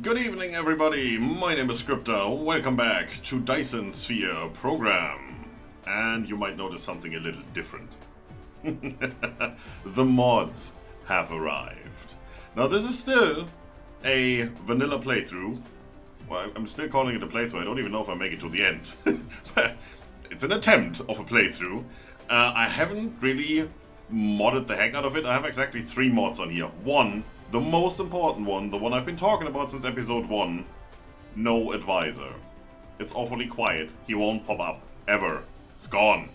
Good evening, everybody. My name is Scripter. Welcome back to Dyson Sphere program. And you might notice something a little different. The mods have arrived. Now, this is still a vanilla playthrough. Well, I'm still calling it a playthrough. I don't even know if I make it to the end. It's an attempt of a playthrough. I haven't really modded the heck out of it. I have exactly 3 mods on here. One, the most important one, the one I've been talking about since episode 1, no advisor. It's awfully quiet. He won't pop up. Ever. It's gone.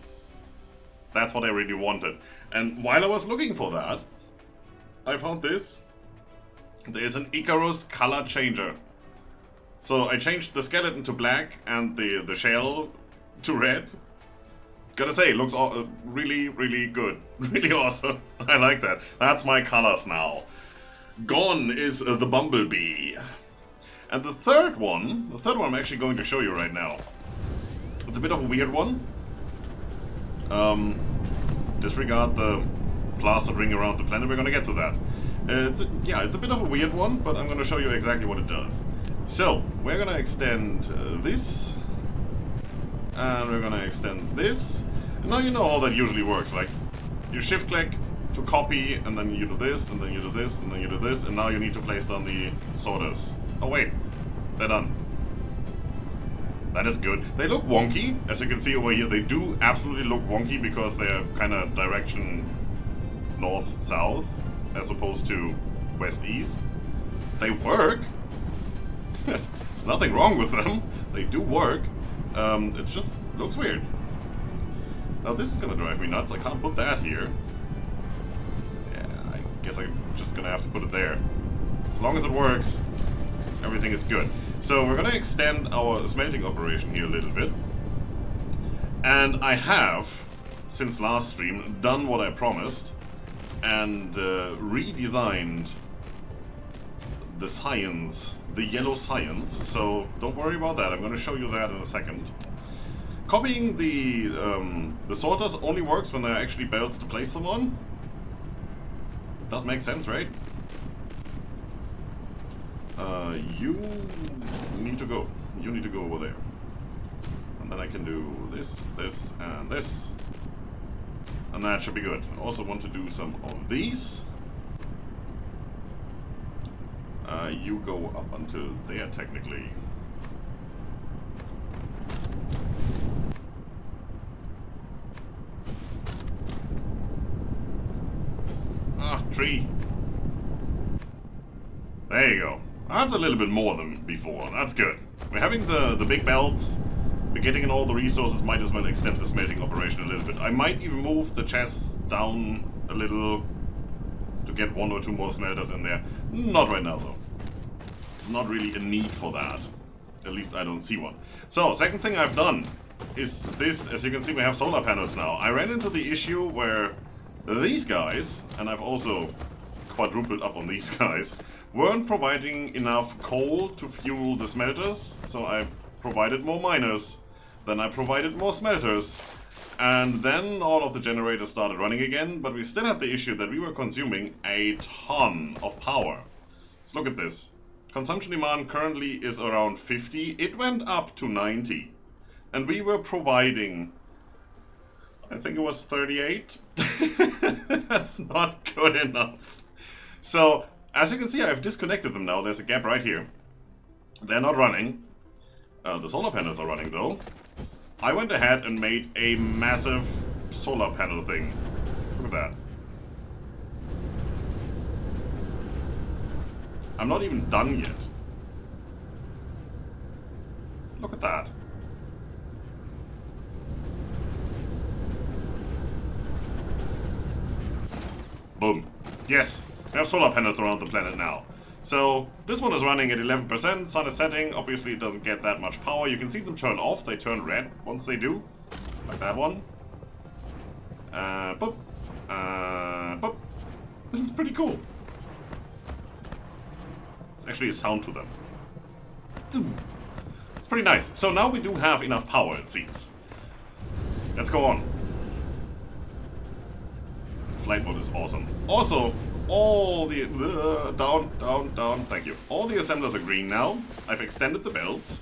That's what I really wanted. And while I was looking for that, I found this. There's an Icarus color changer. So I changed the skeleton to black and the shell to red. Gotta say, it looks really, really good. Really awesome. I like that. That's my colors now. Gone is the bumblebee. And the third one I'm actually going to show you right now. It's a bit of a weird one. Disregard the plastered ring around the planet, we're gonna get to that. It's a bit of a weird one, but I'm gonna show you exactly what it does. So, we're gonna extend this. And we're gonna extend this. Now you know how that usually works, like, you shift click to copy, and then you do this, and then you do this, and then you do this, and now you need to place down the sorters. Oh wait, they're done. That is good. They look wonky, as you can see over here. They do absolutely look wonky because they're kind of direction north-south, as opposed to west-east. They work. There's nothing wrong with them. They do work. It just looks weird. Now this is gonna drive me nuts. I can't put that here. Yeah, I guess I'm just gonna have to put it there. As long as it works, everything is good. So we're gonna extend our smelting operation here a little bit. And I have, since last stream, done what I promised and redesigned the science, the yellow science. So don't worry about that. I'm gonna show you that in a second. Copying the sorters only works when there are actually belts to place them on. Does make sense, right? You need to go. You need to go over there. And then I can do this, this, and this. And that should be good. I also want to do some of these. You go up until there, technically. Ah, tree. There you go. That's a little bit more than before. That's good. We're having the big belts. We're getting in all the resources. Might as well extend the smelting operation a little bit. I might even move the chests down a little to get 1 or 2 more smelters in there. Not right now, though. It's not really a need for that. At least I don't see one. So, second thing I've done is this. As you can see, we have solar panels now. I ran into the issue where these guys, and I've also quadrupled up on these guys, weren't providing enough coal to fuel the smelters, so I provided more miners, then I provided more smelters, and then all of the generators started running again, but we still had the issue that we were consuming a ton of power. Let's look at this. Consumption demand currently is around 50, it went up to 90, and we were providing, I think it was 38. That's not good enough. So, as you can see, I've disconnected them now. There's a gap right here. They're not running. The solar panels are running, though. I went ahead and made a massive solar panel thing. Look at that. I'm not even done yet. Look at that. Boom. Yes, we have solar panels around the planet now. So, this one is running at 11%, sun is setting, obviously it doesn't get that much power. You can see them turn off, they turn red once they do. Like that one. Boop. Boop. This is pretty cool. It's actually a sound to them. It's pretty nice. So now we do have enough power, it seems. Let's go on. Flight mode is awesome. Also, all the... down, down, down. Thank you. All the assemblers are green now. I've extended the belts.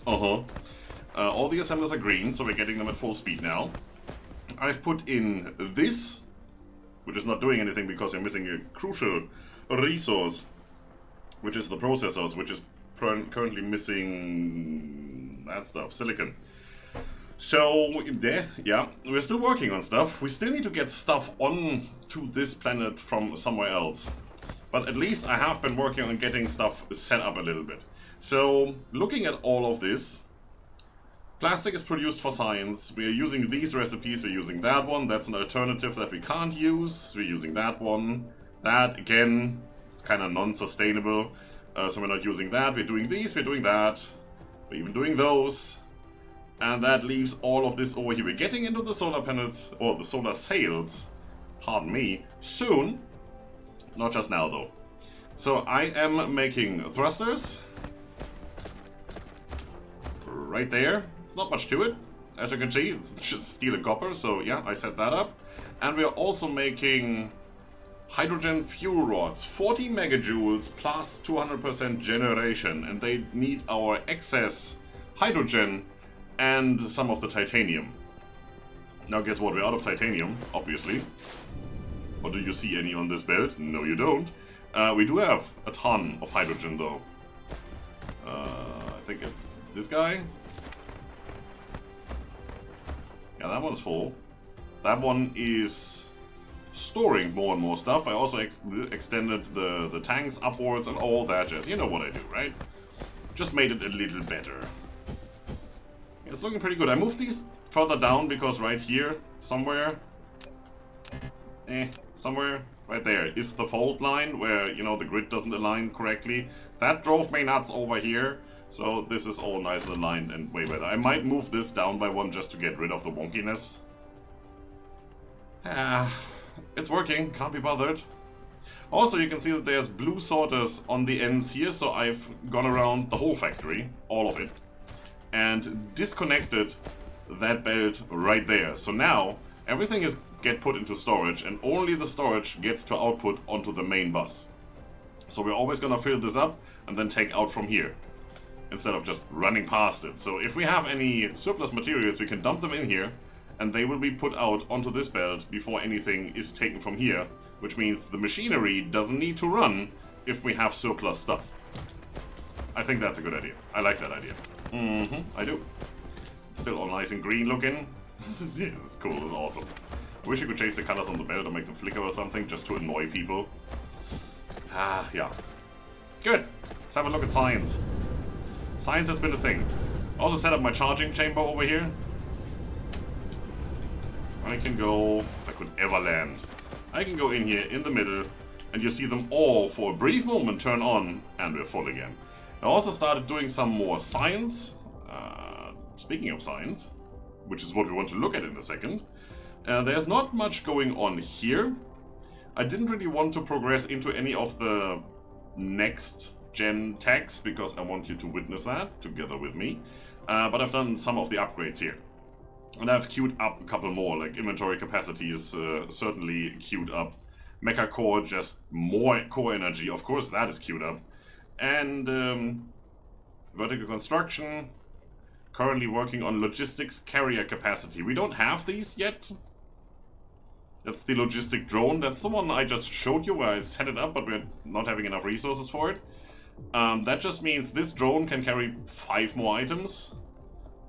All the assemblers are green, so we're getting them at full speed now. I've put in this, which is not doing anything because we're missing a crucial resource, which is the processors, which is currently missing that stuff, silicon. So, yeah, we're still working on stuff. We still need to get stuff onto this planet from somewhere else. But at least I have been working on getting stuff set up a little bit. So, looking at all of this, plastic is produced for science. We are using these recipes, we're using that one. That's an alternative that we can't use. We're using that one. That, again, it's kind of non-sustainable. So we're not using that. We're doing these, we're doing that. We're even doing those. And that leaves all of this over here. We're getting into the solar panels, or the solar sails, pardon me, soon. Not just now, though. So I am making thrusters. Right there. It's not much to it. As you can see, it's just steel and copper. So yeah, I set that up. And we're also making hydrogen fuel rods. 40 megajoules plus 200% generation. And they need our excess hydrogen and some of the titanium. Now guess what? We're out of titanium, obviously. Or do you see any on this belt? No, you don't. We do have a ton of hydrogen, though. I think it's this guy. Yeah, that one's full. That one is storing more and more stuff. I also extended the tanks upwards and all that jazz. You know what I do, right? Just made it a little better. It's looking pretty good. I moved these further down because right here, somewhere right there is the fault line where, you know, the grid doesn't align correctly. That drove me nuts over here. So this is all nice and aligned and way better. I might move this down by one just to get rid of the wonkiness. It's working, can't be bothered. Also, you can see that there's blue sorters on the ends here, so I've gone around the whole factory, all of it, and disconnected that belt right there. So now everything is get put into storage, and only the storage gets to output onto the main bus. So we're always gonna fill this up and then take out from here, instead of just running past it. So if we have any surplus materials, we can dump them in here, and they will be put out onto this belt before anything is taken from here, which means the machinery doesn't need to run if we have surplus stuff. I think that's a good idea. I like that idea. I do. It's still all nice and green looking. This is cool, this is awesome. I wish you could change the colors on the belt or make them flicker or something, just to annoy people. Yeah. Good. Let's have a look at science. Science has been a thing. I also set up my charging chamber over here. I can go, if I could ever land, I can go in here in the middle, and you see them all for a brief moment turn on, and we're full again. I also started doing some more science. Speaking of science, which is what we want to look at in a second, there's not much going on here. I didn't really want to progress into any of the next gen techs because I want you to witness that together with me. But I've done some of the upgrades here. And I've queued up a couple more, like inventory capacity is certainly queued up. Mecha core, just more core energy, of course that is queued up. And vertical construction, currently working on logistics carrier capacity. We don't have these yet. That's the logistic drone. That's the one I just showed you where I set it up, but we're not having enough resources for it. That just means this drone can carry 5 more items.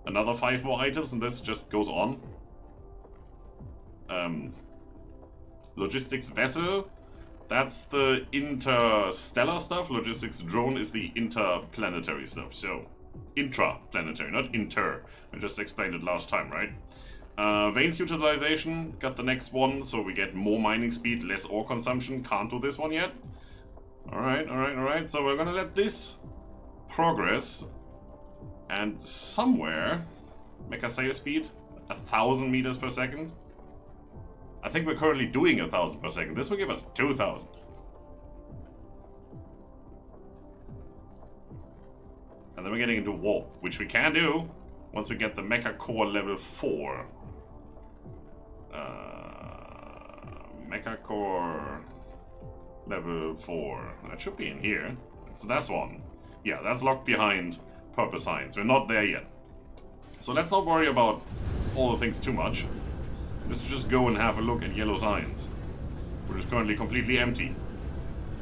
Another 5 more items, and this just goes on. Logistics vessel. That's the interstellar stuff. Logistics drone is the interplanetary stuff. So, intraplanetary, not inter. I just explained it last time, right? Veins utilization, got the next one, so we get more mining speed, less ore consumption. Can't do this one yet. Alright. So we're gonna let this progress. And somewhere, mecha sail speed, 1,000 meters per second. I think we're currently doing 1,000 per second. This will give us 2,000. And then we're getting into warp, which we can do once we get the mecha core level 4. Mecha core Level 4. That should be in here. So that's one. Yeah, that's locked behind purple signs. We're not there yet. So let's not worry about all the things too much. Let's just go and have a look at yellow signs, which is currently completely empty.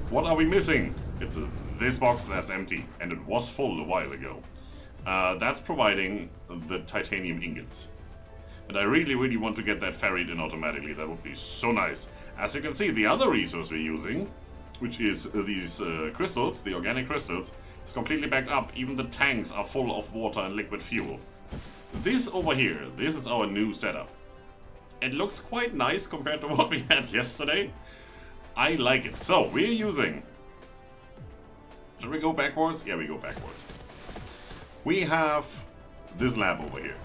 What are we missing? It's this box that's empty, and it was full a while ago. That's providing the titanium ingots. And I really, really want to get that ferried in automatically. That would be so nice. As you can see, the other resource we're using, which is these crystals, the organic crystals, is completely backed up. Even the tanks are full of water and liquid fuel. This over here, this is our new setup. It looks quite nice compared to what we had yesterday. I like it. So, we're using... Should we go backwards? Yeah, we go backwards. We have this lab over here.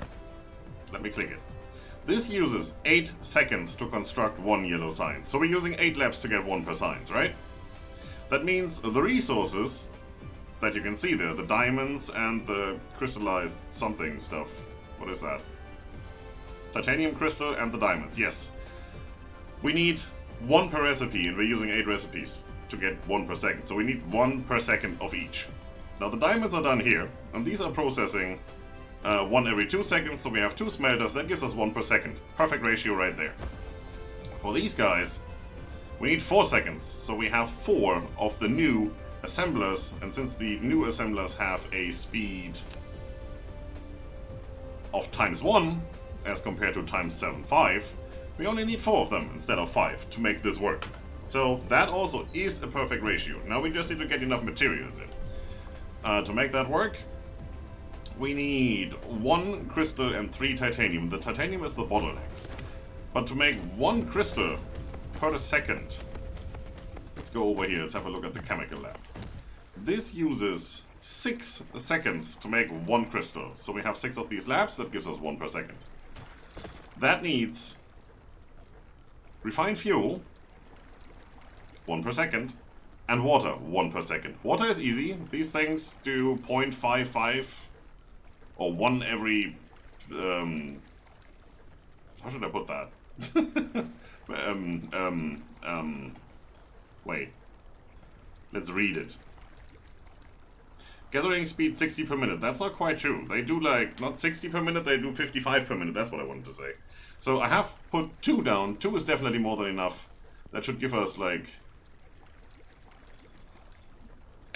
Let me click it. This uses 8 seconds to construct one yellow sign. So we're using 8 labs to get 1 per signs, right? That means the resources that you can see there, the diamonds and the crystallized something stuff. What is that? Titanium crystal and the diamonds, yes. We need 1 per recipe, and we're using 8 recipes to get 1 per second. So we need 1 per second of each. Now the diamonds are done here, and these are processing 1 every 2 seconds, so we have 2 smelters. That gives us 1 per second. Perfect ratio right there. For these guys, we need 4 seconds, so we have 4 of the new assemblers, and since the new assemblers have a speed of ×1 as compared to ×7.5, we only need 4 of them instead of 5 to make this work. So that also is a perfect ratio. Now we just need to get enough materials in. To make that work, we need 1 crystal and 3 titanium. The titanium is the bottleneck. But to make 1 crystal per second, let's go over here, let's have a look at the chemical lab. This uses 6 seconds to make 1 crystal. So we have 6 of these labs, that gives us 1 per second. That needs refined fuel, 1 per second, and water, 1 per second. Water is easy. These things do 0.55 or 1 every... how should I put that? Wait. Let's read it. Gathering speed 60 per minute. That's not quite true. They do like, not 60 per minute, they do 55 per minute. That's what I wanted to say. So I have put 2 down. 2 is definitely more than enough. That should give us like...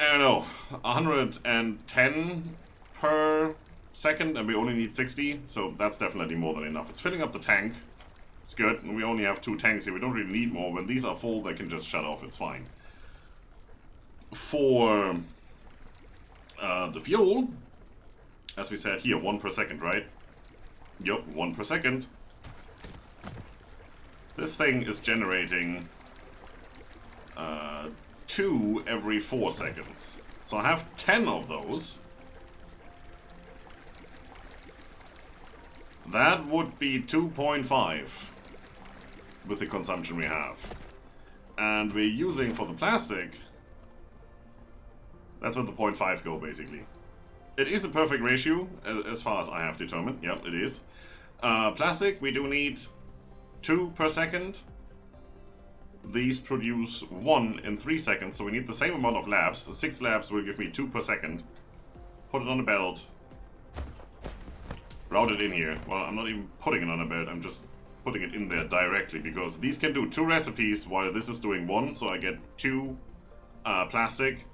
I don't know, 110 per second, and we only need 60, so that's definitely more than enough. It's filling up the tank. It's good, and we only have 2 tanks here. We don't really need more. When these are full, they can just shut off. It's fine. For the fuel, as we said here, 1 per second, right? Yup, 1 per second. This thing is generating 2 every 4 seconds. So I have 10 of those. That would be 2.5 with the consumption we have. And we're using for the plastic, that's where the 0.5 go basically. It is a perfect ratio as far as I have determined. Yep, it is. Plastic, we do need 2 per second. These produce 1 in 3 seconds, so we need the same amount of labs. 6 labs will give me 2 per second. Put it on a belt. Route it in here. Well, I'm not even putting it on a belt, I'm just putting it in there directly, because these can do 2 recipes while this is doing 1, so I get 2 plastic,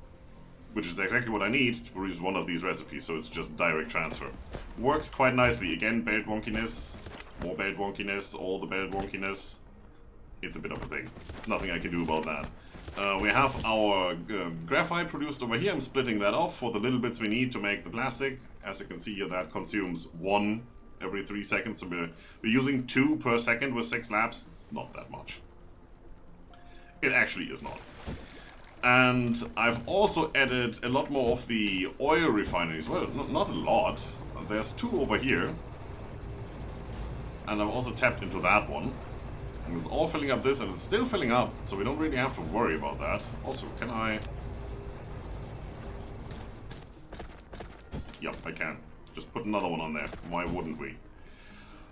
which is exactly what I need to produce 1 of these recipes, so it's just direct transfer. Works quite nicely. Again, belt wonkiness, more belt wonkiness, all the belt wonkiness. It's a bit of a thing. There's nothing I can do about that. We have our graphite produced over here. I'm splitting that off for the little bits we need to make the plastic. As you can see here, that consumes 1 every 3 seconds. So we're using 2 per second with 6 labs. It's not that much. It actually is not. And I've also added a lot more of the oil refineries. Well, not a lot. There's 2 over here. And I've also tapped into that one. And it's all filling up this, and it's still filling up, so we don't really have to worry about that. Also, can I... Yep, I can. Just put another one on there. Why wouldn't we?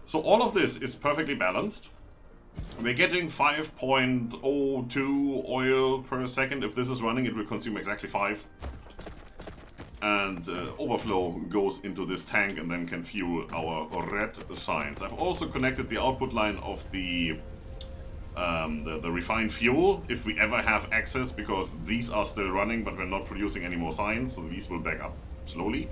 So all of this is perfectly balanced. We're getting 5.02 oil per second. If this is running, it will consume exactly 5. And overflow goes into this tank and then can fuel our red signs. I've also connected the output line of the refined fuel, if we ever have access, because these are still running, but we're not producing any more signs, so these will back up slowly.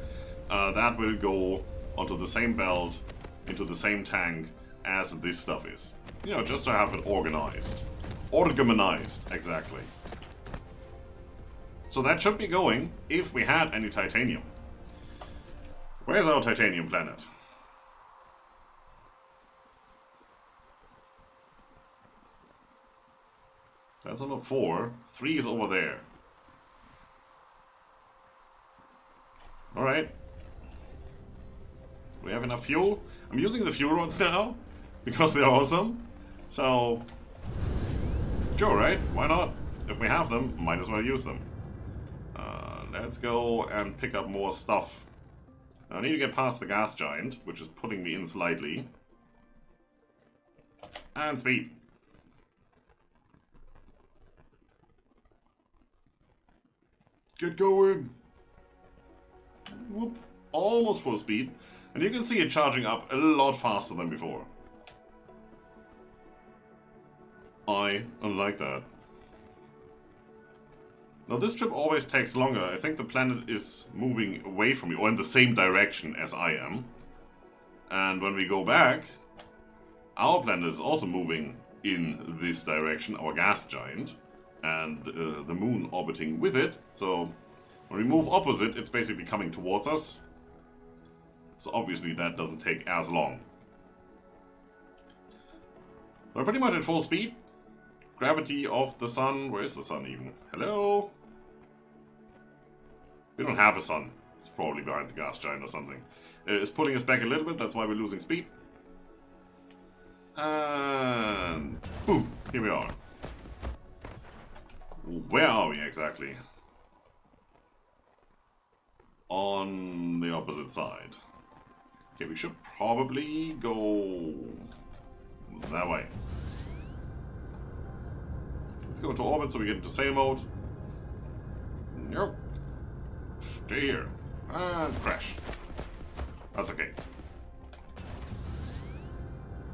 That will go onto the same belt, into the same tank as this stuff is. You know, just to have it organized. Organized, exactly. So that should be going if we had any titanium. Where's our titanium planet? That's number 4. 3 is over there. Alright. Do we have enough fuel? I'm using the fuel rods now, because they're awesome. So, sure, right? Why not? If we have them, might as well use them. Let's go and pick up more stuff. I need to get past the gas giant, which is putting me in slightly. And speed. Get going! Whoop. Almost full speed. And you can see it charging up a lot faster than before. I like that. Now this trip always takes longer. I think the planet is moving away from me, or in the same direction as I am. And when we go back, our planet is also moving in this direction, our gas giant. And the moon orbiting with it. So when we move opposite, it's basically coming towards us. So obviously that doesn't take as long. We're pretty much at full speed. Gravity of the sun. Where is the sun even? Hello? We don't have a sun. It's probably behind the gas giant or something. It's pulling us back a little bit. That's why we're losing speed. And boom, here we are. Where are we exactly? On the opposite side. Okay, we should probably go that way. Let's go into orbit so we get into sail mode. Nope. Stay here. And crash. That's okay.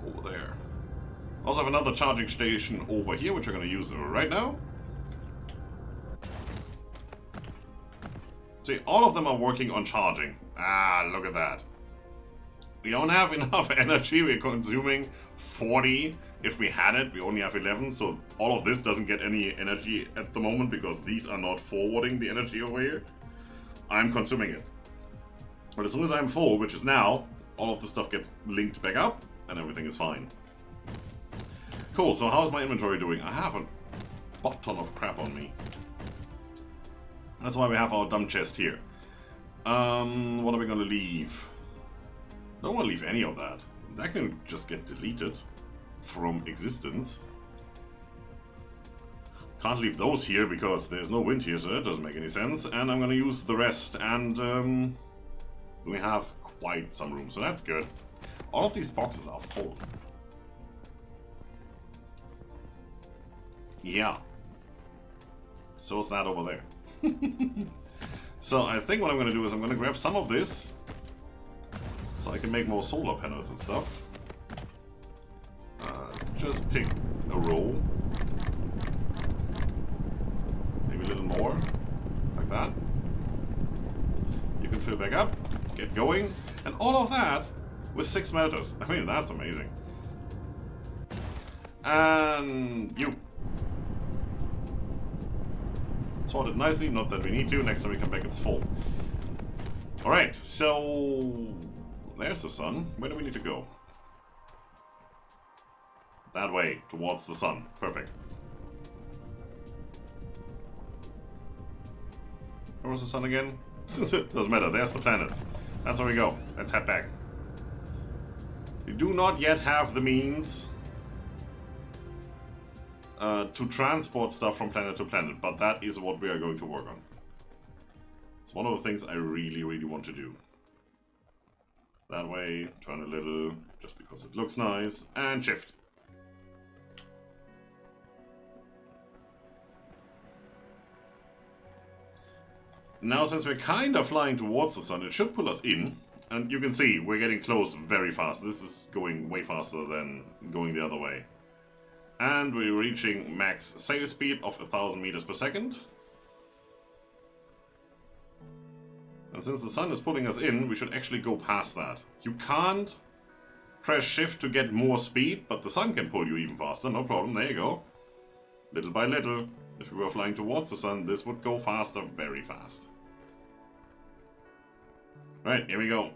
Over there. Also have another charging station over here, which we're going to use right now. See, all of them are working on charging. Ah, look at that. We don't have enough energy. We're consuming 40. If we had it, we only have 11. So all of this doesn't get any energy at the moment because these are not forwarding the energy over here. I'm consuming it. But as soon as I'm full, which is now, all of the stuff gets linked back up and everything is fine. Cool, so how's my inventory doing? I have a butt ton of crap on me. That's why we have our dumb chest here. What are we gonna leave? Don't want to leave any of that. That can just get deleted from existence. Can't leave those here because there's no wind here, so that doesn't make any sense. And I'm gonna use the rest, and we have quite some room, so that's good. All of these boxes are full. Yeah. So is that over there. So I think what I'm going to do is I'm going to grab some of this so I can make more solar panels and stuff. Let's just pick a row. Maybe a little more, like that. You can fill back up, get going, and all of that with 6 smelters. I mean, that's amazing. And you. Sorted nicely, not that we need to. Next time we come back, it's full. Alright, so there's the sun. Where do we need to go? That way, towards the sun. Perfect. Where was the sun again? Doesn't matter, there's the planet. That's where we go. Let's head back. We do not yet have the means to transport stuff from planet to planet, but that is what we are going to work on. It's one of the things I really, really want to do. That way, turn a little, just because it looks nice, and shift. Now, since we're kind of flying towards the sun, it should pull us in. And you can see, we're getting close very fast. This is going way faster than going the other way. And we're reaching max sail speed of 1000 meters per second. And since the sun is pulling us in, we should actually go past that. You can't press shift to get more speed, but the sun can pull you even faster, no problem, there you go. Little by little, if we were flying towards the sun, this would go faster, very fast. Right, here we go.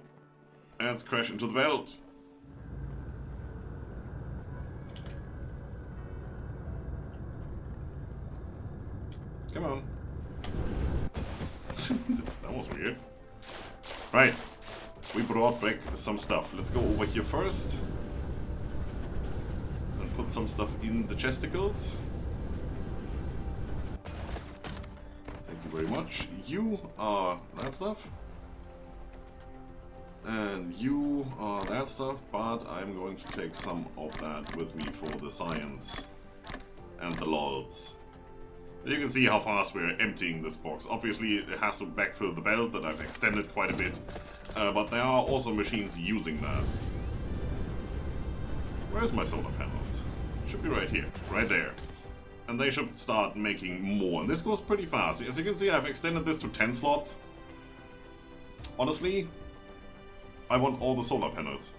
Let's crash into the belt. Come on. That was weird. Right, we brought back some stuff. Let's go over here first. And put some stuff in the chesticles. Thank you very much. You are that stuff. And you are that stuff, but I'm going to take some of that with me for the science and the lols. You can see how fast we're emptying this box. Obviously it has to backfill the belt that I've extended quite a bit, but there are also machines using that. Where's my solar panels? Should be right here, right there. And they should start making more, and this goes pretty fast. As you can see, I've extended this to 10 slots. Honestly, I want all the solar panels.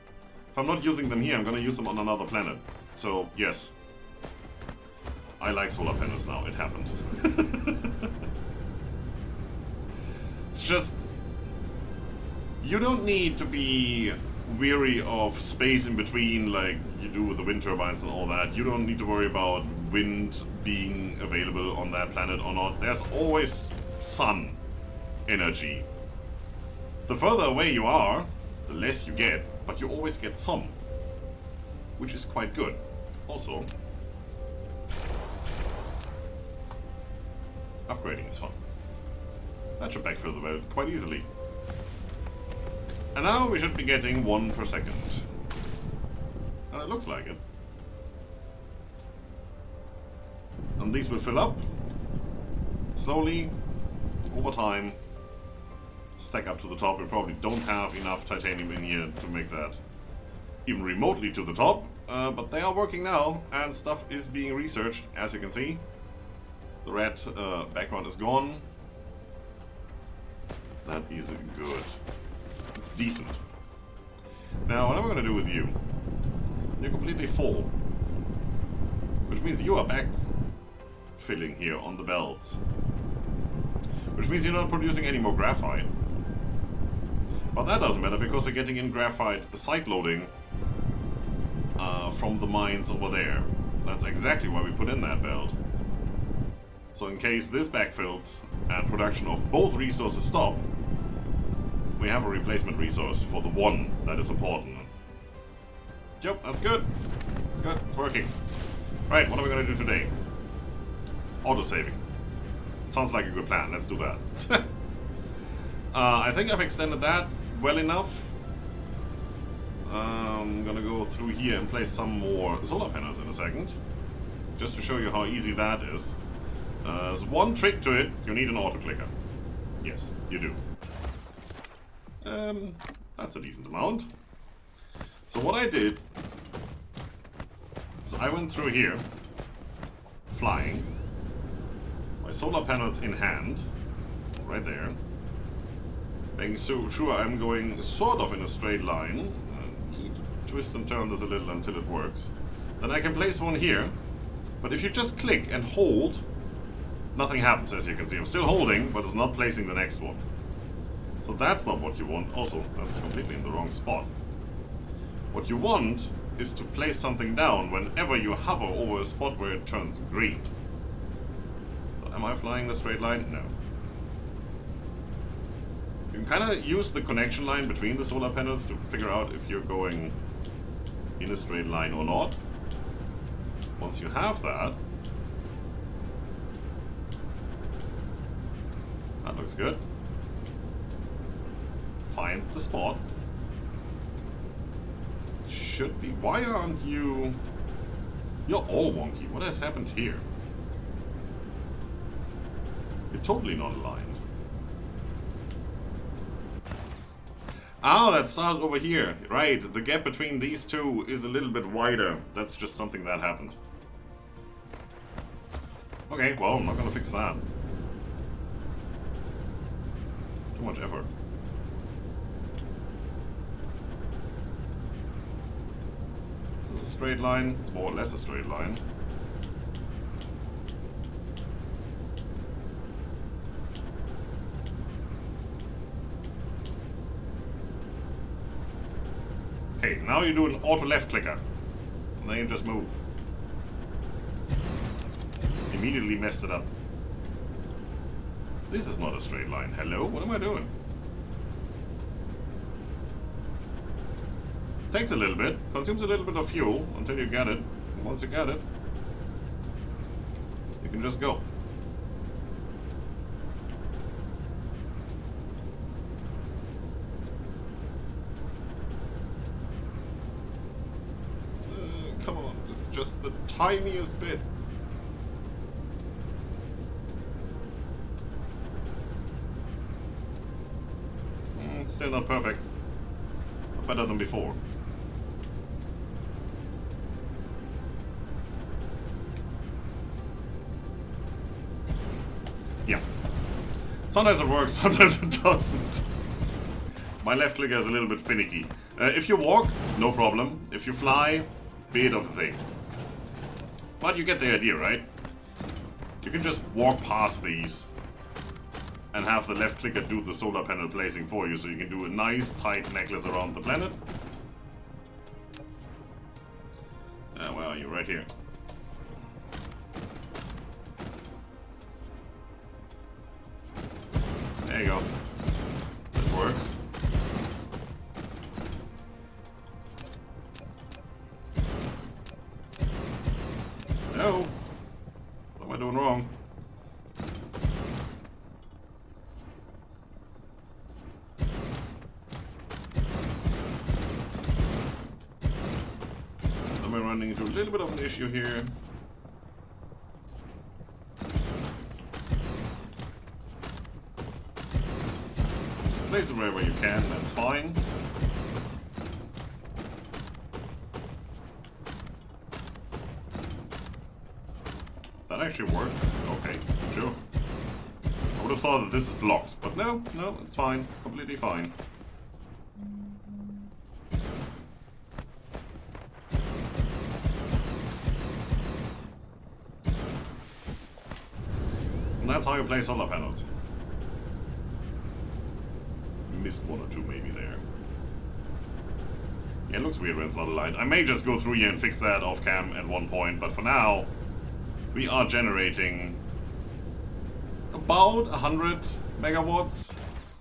If I'm not using them here, I'm gonna use them on another planet. So, yes. I like solar panels now, it happened. It's just... you don't need to be weary of space in between like you do with the wind turbines and all that. You don't need to worry about wind being available on that planet or not. There's always sun energy. The further away you are, the less you get, but you always get some, which is quite good. Also, upgrading is fun. That should backfill the belt quite easily. And now we should be getting 1 per second. And it looks like it. And these will fill up slowly, over time. Stack up to the top. We probably don't have enough titanium in here to make that even remotely to the top, but they are working now, and stuff is being researched, as you can see. The red background is gone. That is good. It's decent. Now, what am I going to do with you? You're completely full, which means you are back filling here on the belts, which means you're not producing any more graphite. But that doesn't matter, because we're getting in graphite side loading from the mines over there. That's exactly why we put in that belt. So in case this backfills and production of both resources stop, we have a replacement resource for the one that is important. Yep, that's good. It's good, it's working. Right, what are we going to do today? Auto-saving. Sounds like a good plan, let's do that. I think I've extended that well enough. I'm gonna go through here and place some more solar panels in a second, just to show you how easy that is. There's one trick to it: you need an auto clicker. Yes, you do. That's a decent amount. So what I did is I went through here, flying, my solar panels in hand, right there. Making sure I'm going sort of in a straight line. Need to twist and turn this a little until it works. Then I can place one here, but if you just click and hold, nothing happens, as you can see. I'm still holding, but it's not placing the next one. So that's not what you want. Also, that's completely in the wrong spot. What you want is to place something down whenever you hover over a spot where it turns green. So am I flying in a straight line? No. You can kind of use the connection line between the solar panels to figure out if you're going in a straight line or not. Once you have that, that looks good. Find the spot. Should be. Why aren't you... You're all wonky. What has happened here? You're totally not aligned. Oh, that started over here. Right, the gap between these two is a little bit wider. That's just something that happened. Okay, well, I'm not gonna fix that. Too much effort. This is a straight line. It's more or less a straight line. Okay, now you do an auto left clicker. And then you just move. Immediately messed it up. This is not a straight line. Hello? What am I doing? Takes a little bit. Consumes a little bit of fuel until you get it. And once you get it, you can just go. Come on, it's just the tiniest bit. Still not perfect, but better than before. Yeah. Sometimes it works, sometimes it doesn't. My left clicker is a little bit finicky. If you walk, no problem. If you fly, bit of a thing. But you get the idea, right? You can just walk past these and have the left clicker do the solar panel placing for you, so you can do a nice tight necklace around the planet. Where are you? Right here. There you go. That works. No. What am I doing wrong? We're running into a little bit of an issue here. Just place it wherever you can, that's fine. That actually worked. Okay, sure. I would have thought that this is blocked, but no, it's fine. Completely fine. That's how you play solar panels. Missed one or two maybe there. Yeah, it looks weird when it's not aligned. I may just go through here and fix that off cam at one point, but for now, we are generating about 100 megawatts.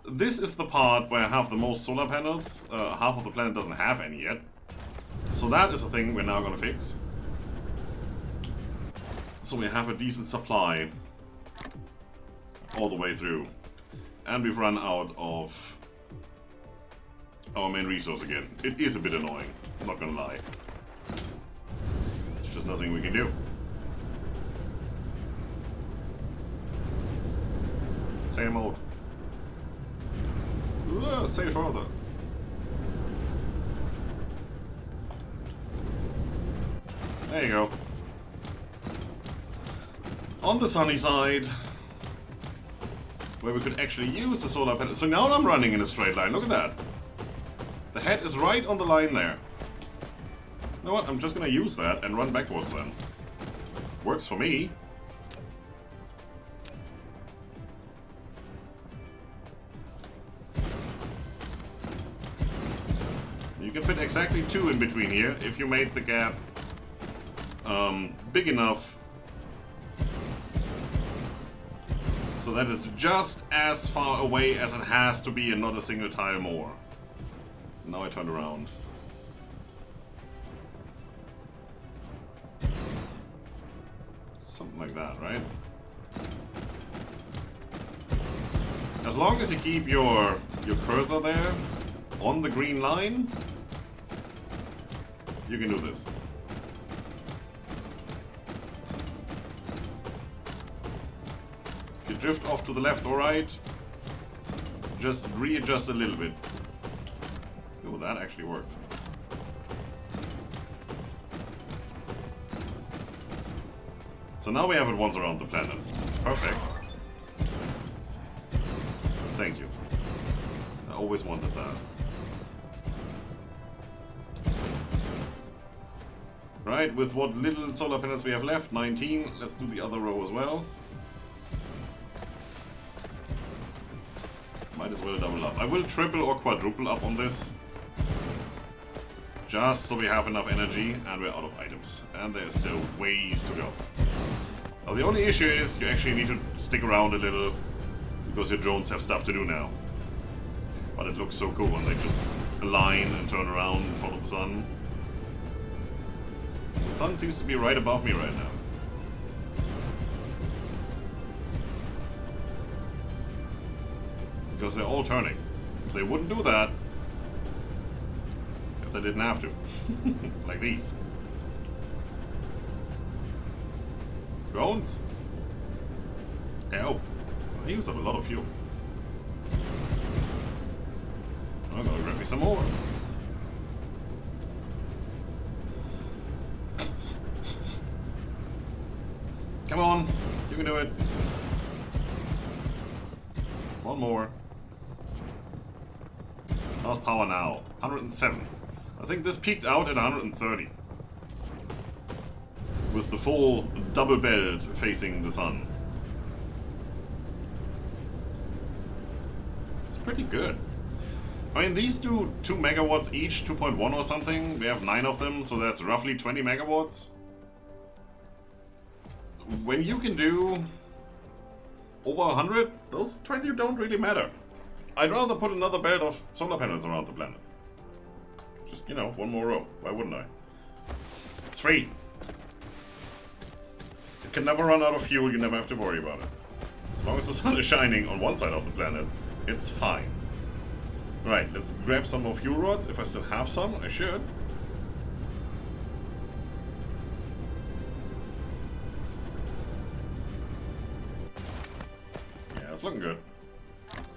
This is the part where I have the most solar panels. Half of the planet doesn't have any yet. So that is a thing we're now gonna fix. So we have a decent supply all the way through. And we've run out of our main resource again. It is a bit annoying, I'm not gonna lie. There's just nothing we can do. Same old. Say further. There you go. On the sunny side, where we could actually use the solar panel. So now I'm running in a straight line. Look at that. The head is right on the line there. You know what? I'm just gonna use that and run backwards then. Works for me. You can fit exactly 2 in between here if you made the gap big enough so that it's just as far away as it has to be and not a single tile more. Now I turn around. Something like that, right? As long as you keep your cursor there on the green line, you can do this. Drift off to the left or right, just readjust a little bit. Ooh, that actually worked. So now we have it once around the planet. Perfect. Thank you. I always wanted that. Right, with what little solar panels we have left, 19. Let's do the other row as well. Might as well double up. I will triple or quadruple up on this. Just so we have enough energy and we're out of items. And there's still ways to go. Now the only issue is you actually need to stick around a little because your drones have stuff to do now. But it looks so cool when they just align and turn around and follow the sun. The sun seems to be right above me right now. Because they're all turning. They wouldn't do that if they didn't have to. Like these. Drones? Help. I use up a lot of fuel. I'm gonna grab me some more. Come on, you can do it. One more. How's power now? 107. I think this peaked out at 130. With the full double belt facing the sun. It's pretty good. I mean, these do 2 megawatts each, 2.1 or something. We have 9 of them, so that's roughly 20 megawatts. When you can do over 100, those 20 don't really matter. I'd rather put another belt of solar panels around the planet. Just, you know, one more row. Why wouldn't I? It's free. It can never run out of fuel, you never have to worry about it. As long as the sun is shining on one side of the planet, it's fine. Right, let's grab some more fuel rods. If I still have some, I should. Yeah, it's looking good.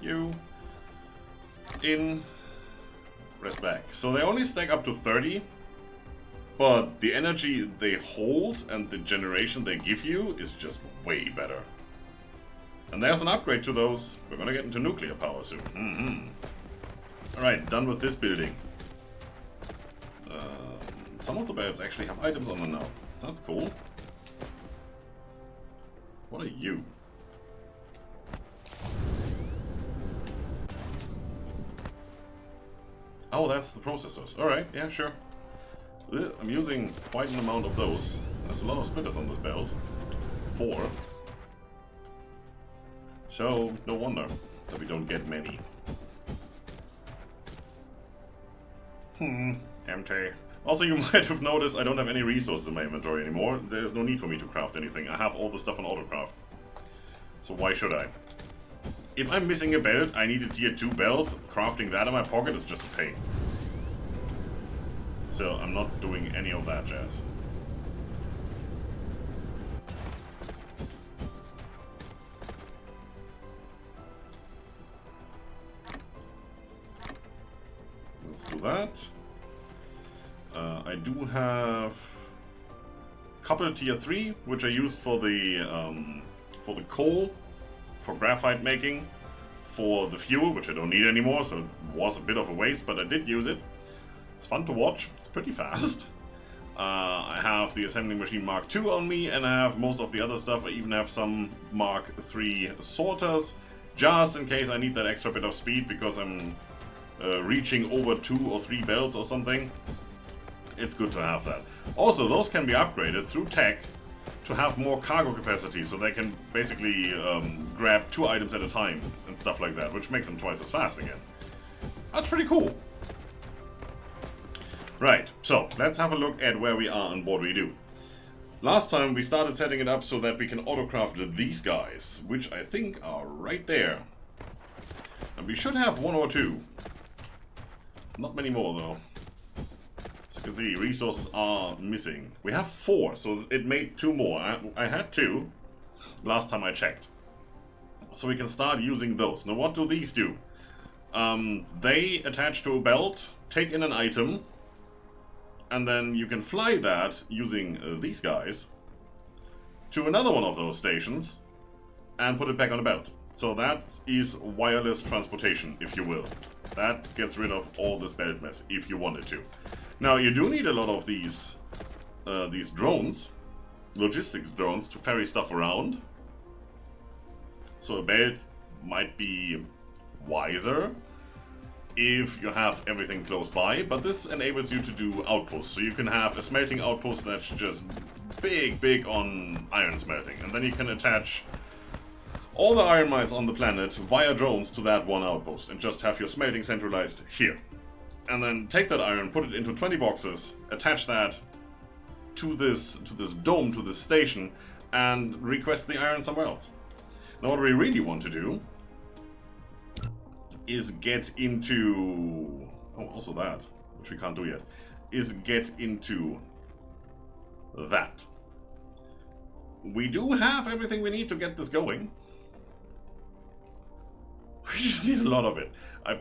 You. In. Rest back. So they only stack up to 30. But the energy they hold and the generation they give you is just way better. And there's an upgrade to those. We're gonna get into nuclear power soon. Alright, done with this building. Some of the belts actually have items on them now. That's cool. What are you? Oh, that's the processors. Alright, yeah, sure. I'm using quite an amount of those. There's a lot of splitters on this belt. 4. So, no wonder that we don't get many. Empty. Also, you might have noticed I don't have any resources in my inventory anymore. There's no need for me to craft anything. I have all the stuff on autocraft. So why should I? If I'm missing a belt, I need a tier 2 belt. Crafting that in my pocket is just a pain. So I'm not doing any of that jazz. Let's do that. I do have a couple of tier 3, which I used for the coal, for graphite making, for the fuel, which I don't need anymore, so it was a bit of a waste, but I did use it. It's fun to watch. It's pretty fast. I have the assembling machine Mark II on me, and I have most of the other stuff. I even have some Mark III sorters, just in case I need that extra bit of speed, because I'm reaching over 2 or 3 belts or something. It's good to have that. Also, those can be upgraded through tech to have more cargo capacity, so they can basically grab 2 items at a time and stuff like that, which makes them twice as fast again. That's pretty cool. Right, so let's have a look at where we are and what we do. Last time we started setting it up so that we can autocraft these guys, which I think are right there. And we should have 1 or 2. Not many more though. As you can see, resources are missing. We have 4, so it made 2 more. I had 2 last time I checked. So we can start using those. Now what do these do? They attach to a belt, take in an item, and then you can fly that using these guys to another one of those stations and put it back on the belt. So that is wireless transportation, if you will. That gets rid of all this belt mess, if you wanted to. Now, you do need a lot of these drones, logistics drones, to ferry stuff around. So a belt might be wiser if you have everything close by, but this enables you to do outposts. So you can have a smelting outpost that's just big on iron smelting, and then you can attach all the iron mines on the planet via drones to that one outpost and just have your smelting centralized here. And then take that iron, put it into 20 boxes, attach that to this dome, to this station, and request the iron somewhere else. Now what we really want to do is get into... oh, also that, which we can't do yet, is get into that. We do have everything we need to get this going. We just need a lot of it. I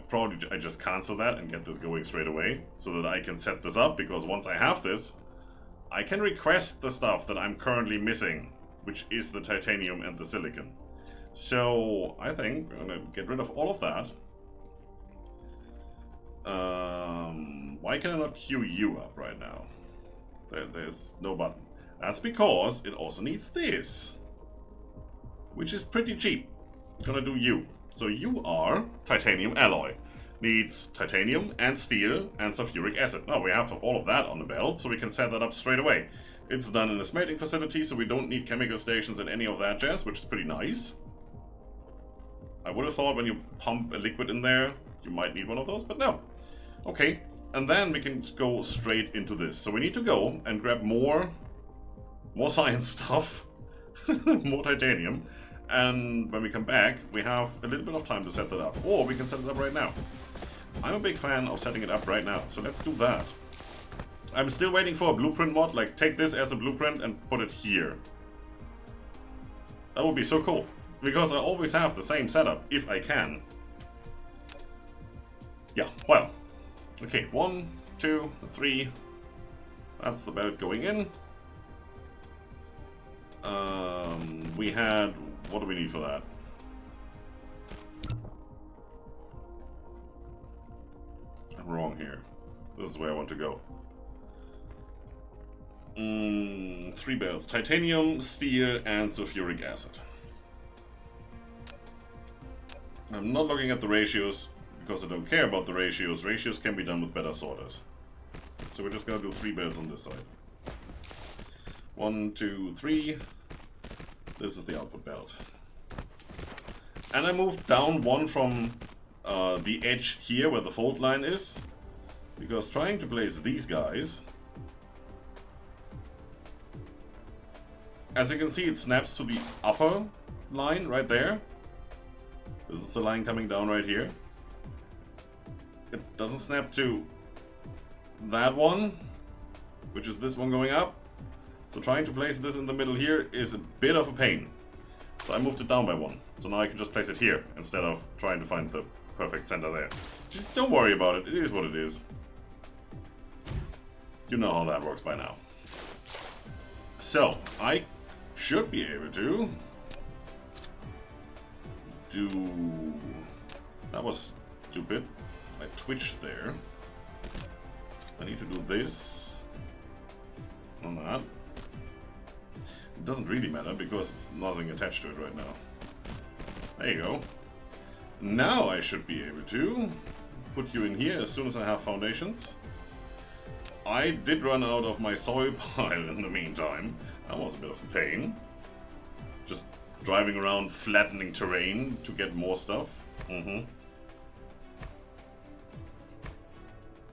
just cancel that and get this going straight away so that I can set this up, because once I have this, I can request the stuff that I'm currently missing, which is the titanium and the silicon. So I think I'm gonna get rid of all of that. Why can I not queue you up right now? There's no button. That's because it also needs this, which is pretty cheap. Gonna do you. So you are titanium alloy. Needs titanium and steel and sulfuric acid. Now we have all of that on the belt, so we can set that up straight away. It's done in a smelting facility, so we don't need chemical stations and any of that jazz, which is pretty nice. I would have thought when you pump a liquid in there, you might need one of those, but no. Okay, and then we can go straight into this. So we need to go and grab more science stuff, more titanium, and when we come back, we have a little bit of time to set that up. Or we can set it up right now. I'm a big fan of setting it up right now, so let's do that. I'm still waiting for a blueprint mod, like take this as a blueprint and put it here. That would be so cool, because I always have the same setup, if I can. Yeah, well, okay, 1, 2, 3, that's the belt going in. We had, what do we need for that? I'm wrong here. This is where I want to go. 3 belts, titanium, steel, and sulfuric acid. I'm not looking at the ratios because I don't care about the ratios. Ratios can be done with better sorters. So we're just gonna do 3 belts on this side. 1, 2, 3. This is the output belt. And I moved down 1 from the edge here where the fault line is, because trying to place these guys, as you can see, it snaps to the upper line right there. This is the line coming down right here. It doesn't snap to that one, which is this one going up. So trying to place this in the middle here is a bit of a pain. So I moved it down by 1. So now I can just place it here instead of trying to find the perfect center there. Just don't worry about it. It is what it is. You know how that works by now. So I should be able to do... That was stupid. I twitched there. I need to do this on that. It doesn't really matter because it's nothing attached to it right now. There you go. Now I should be able to put you in here as soon as I have foundations. I did run out of my soil pile in the meantime. That was a bit of a pain. Just driving around flattening terrain to get more stuff. There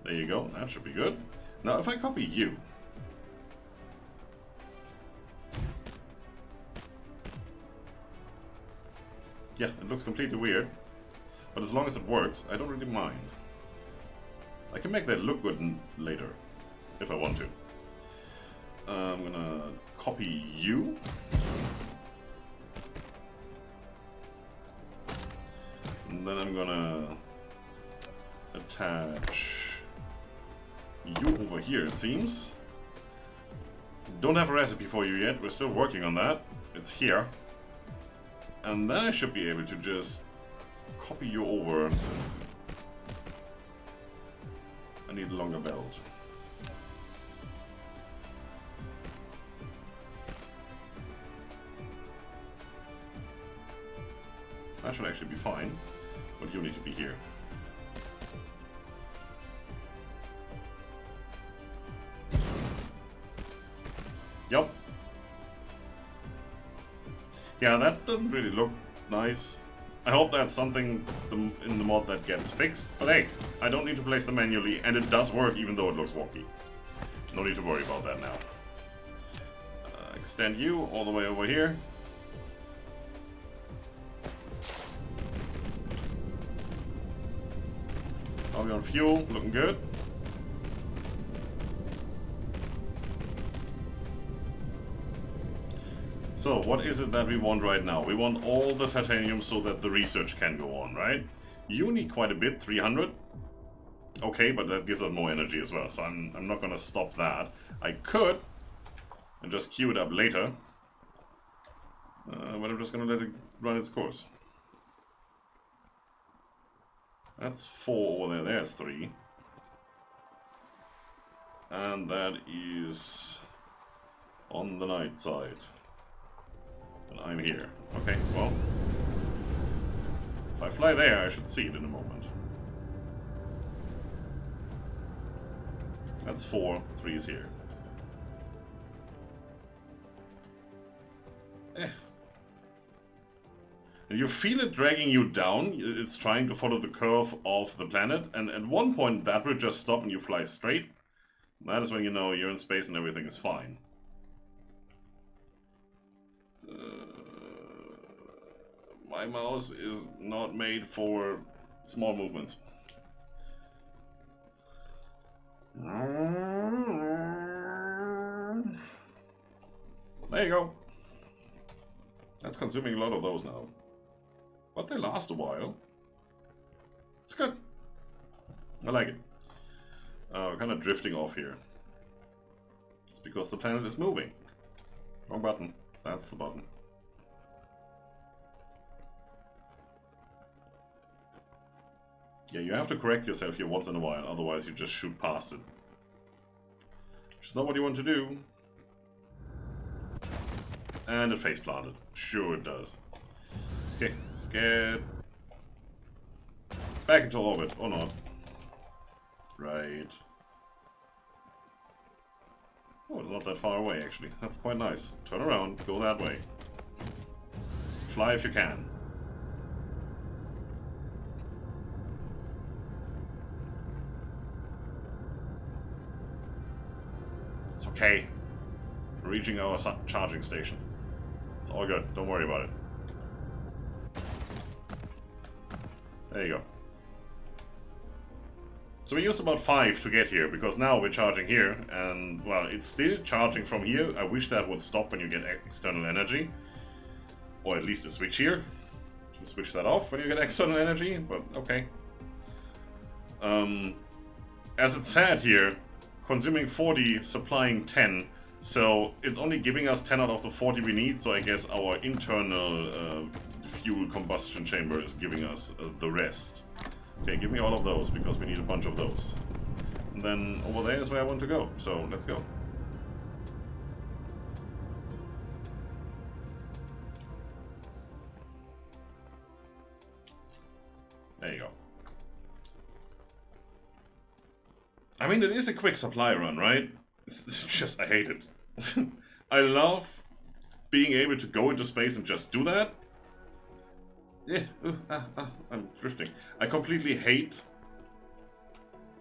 you go, that should be good. Now if I copy you, yeah, it looks completely weird, but as long as it works, I don't really mind. I can make that look good later, if I want to. I'm gonna copy you. And then I'm gonna attach you over here, it seems. Don't have a recipe for you yet, we're still working on that. It's here. And then I should be able to just copy you over. I need a longer belt. That should actually be fine, but you need to be here. Yup. Yeah, that doesn't really look nice. I hope that's something in the mod that gets fixed. But hey, I don't need to place them manually, and it does work even though it looks wonky. No need to worry about that now. Extend you all the way over here. Are we on fuel? Looking good. So, what is it that we want right now? We want all the titanium so that the research can go on, right? You need quite a bit, 300. Okay, but that gives us more energy as well, so I'm not gonna stop that. I could, and just queue it up later. But I'm just gonna let it run its course. That's 4 over there, there's 3. And that is on the night side. And I'm here. Okay, well. If I fly there, I should see it in a moment. That's 4, 3 is here. And you feel it dragging you down. It's trying to follow the curve of the planet, and at one point that will just stop and you fly straight. That is when you know you're in space and everything is fine. My mouse is not made for small movements. There you go. That's consuming a lot of those now. But they last a while. It's good. I like it. We're kind of drifting off here. It's because the planet is moving. Wrong button. That's the button. Yeah, you have to correct yourself here once in a while, otherwise you just shoot past it. Which is not what you want to do. And it face planted. Sure it does. Okay, scared. Back into orbit, or not. Right. Oh, it's not that far away actually. That's quite nice. Turn around, go that way. Fly if you can. It's okay. We're reaching our charging station. It's all good. Don't worry about it. There you go. So we used about 5 to get here, because now we're charging here, and, well, it's still charging from here. I wish that would stop when you get external energy. Or at least a switch here. To switch that off when you get external energy, but okay. As it said here, consuming 40, supplying 10. So it's only giving us 10 out of the 40 we need, so I guess our internal fuel combustion chamber is giving us the rest. Okay, give me all of those, because we need a bunch of those. And then over there is where I want to go, so let's go. There you go. I mean, it is a quick supply run, right? It's just, I hate it. I love being able to go into space and just do that. Yeah, I'm drifting. I completely hate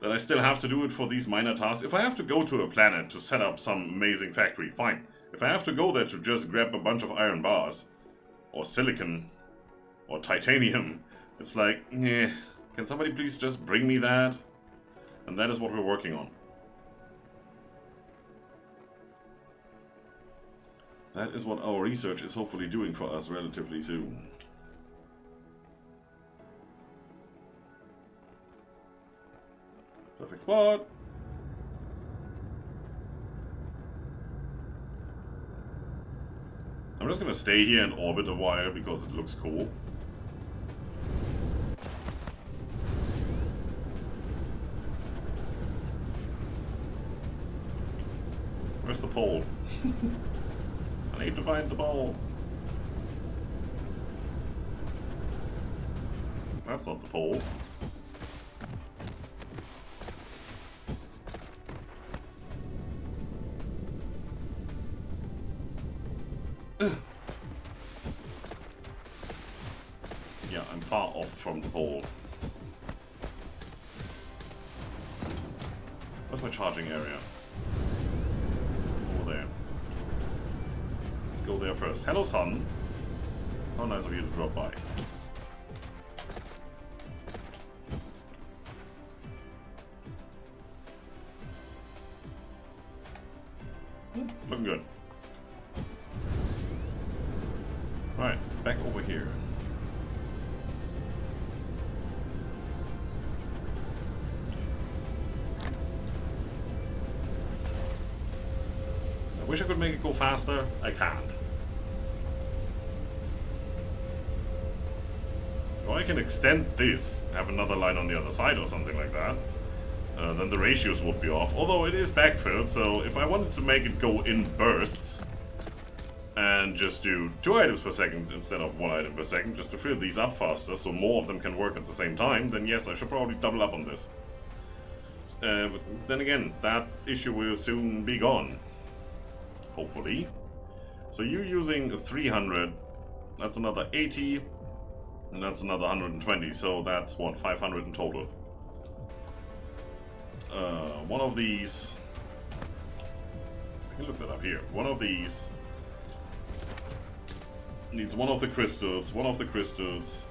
that I still have to do it for these minor tasks. If I have to go to a planet to set up some amazing factory, fine. If I have to go there to just grab a bunch of iron bars, or silicon, or titanium, it's like, yeah, can somebody please just bring me that? And that is what we're working on. That is what our research is hopefully doing for us relatively soon. Perfect spot. I'm just gonna stay here and orbit a while because it looks cool. Where's the pole? I need to find the pole. That's not the pole. Yeah, I'm far off from the pole. Where's my charging area? Over there. Let's go there first. Hello, sun. How nice of you to drop by. Looking good. Alright, back over here. I wish I could make it go faster. I can't. Or I can extend this, have another line on the other side or something like that. Then the ratios would be off. Although it is backfilled, so if I wanted to make it go in bursts and just do 2 items per second instead of 1 item per second, just to fill these up faster so more of them can work at the same time, then yes, I should probably double up on this. But then again, that issue will soon be gone. Hopefully. So you're using 300, that's another 80, and that's another 120, so that's what, 500 in total. One of these, I can look that up here. One of these needs one of the crystals. One of the crystals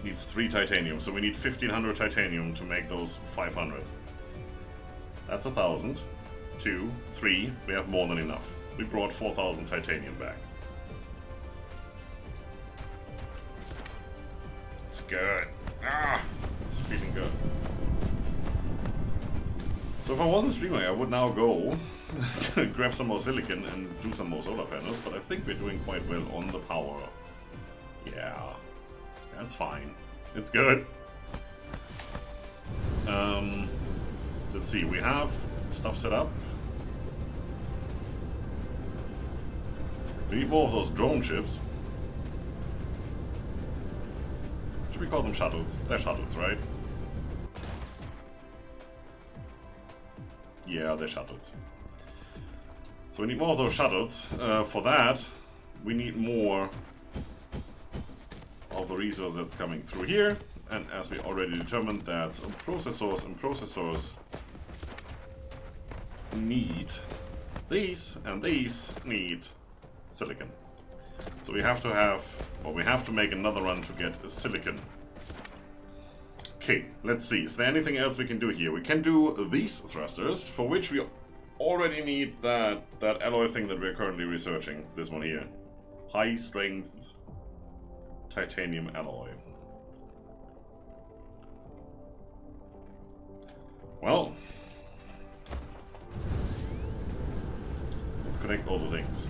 needs 3 titanium, so we need 1500 titanium to make those 500. That's 1000. 2, 3. We have more than enough. We brought 4000 titanium back. It's good. Ah, it's feeling good. So if I wasn't streaming, I would now go grab some more silicon and do some more solar panels, but I think we're doing quite well on the power. Yeah, that's fine. It's good. Let's see, we have stuff set up. We need more of those drone ships. Should we call them shuttles? They're shuttles, right? Yeah, they're shuttles. So we need more of those shuttles. For that, we need more of the resource that's coming through here. And as we already determined, that's processors, and processors need these, and these need silicon. So we have to have, or we have to make another run to get silicon. Okay, let's see. Is there anything else we can do here? We can do these thrusters, for which we already need that alloy thing that we're currently researching. This one here. High strength titanium alloy. Well, let's connect all the things.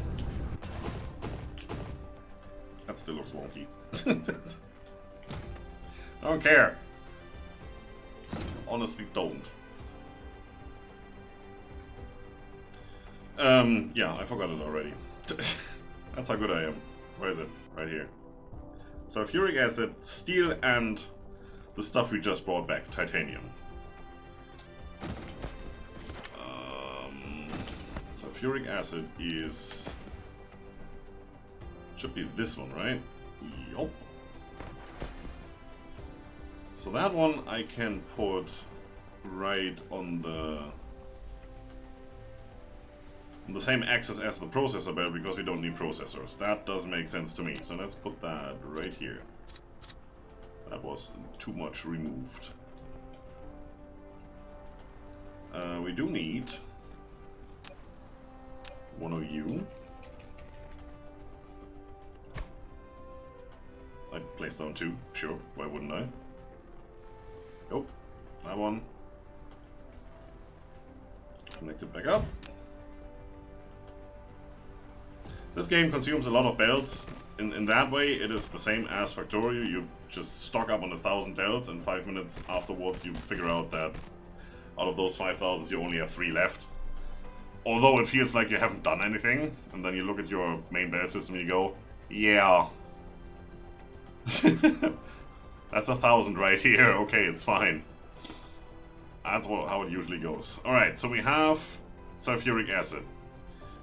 That still looks wonky. I don't care. Honestly, don't. Yeah, I forgot it already. That's how good I am. Where is it? Right here. Sulfuric acid, steel, and the stuff we just brought back, titanium. Sulfuric acid is... should be this one, right? Yup. So that one I can put right on the same axis as the processor belt because we don't need processors. That does make sense to me. So let's put that right here. That was too much removed. We do need one of you. I'd place down 2, sure, why wouldn't I? Oh, that one. Connect it back up. This game consumes a lot of belts. In that way, it is the same as Factorio. You just stock up on 1,000 belts, and 5 minutes afterwards you figure out that out of those 5,000 you only have 3 left. Although it feels like you haven't done anything, and then you look at your main belt system and you go, yeah. That's 1,000 right here, okay, it's fine. That's how it usually goes. Alright, so we have sulfuric acid.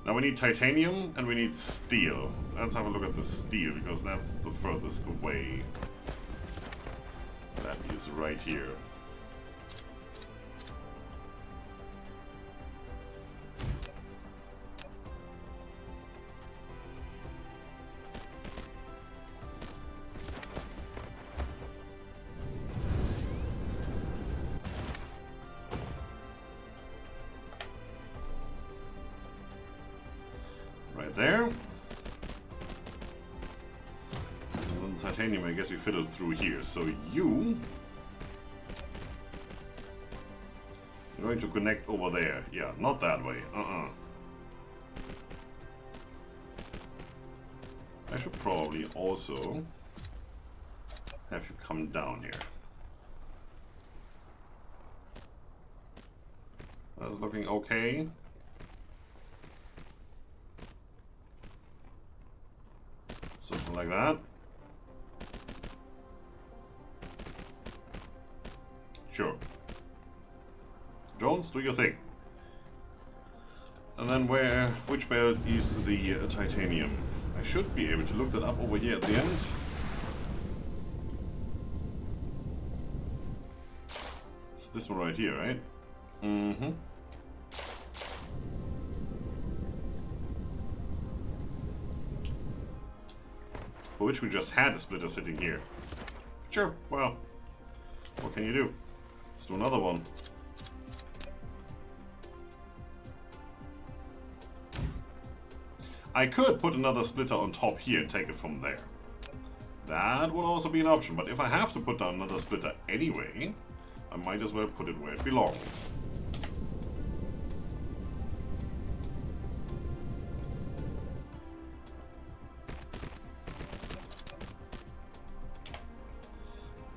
Now we need titanium and we need steel. Let's have a look at the steel, because that's the furthest away. That is right here. Right there. And then titanium, I guess we fiddled through here. So you're going to connect over there. Yeah, not that way. I should probably also have you come down here. That's looking okay. Something like that. Sure. Jones, do your thing. And then which belt is the titanium? I should be able to look that up over here at the end. It's this one right here, right? Mm-hmm. For which we just had a splitter sitting here. Sure, well, what can you do? Let's do another one. I could put another splitter on top here and take it from there. That would also be an option, but if I have to put down another splitter anyway, I might as well put it where it belongs.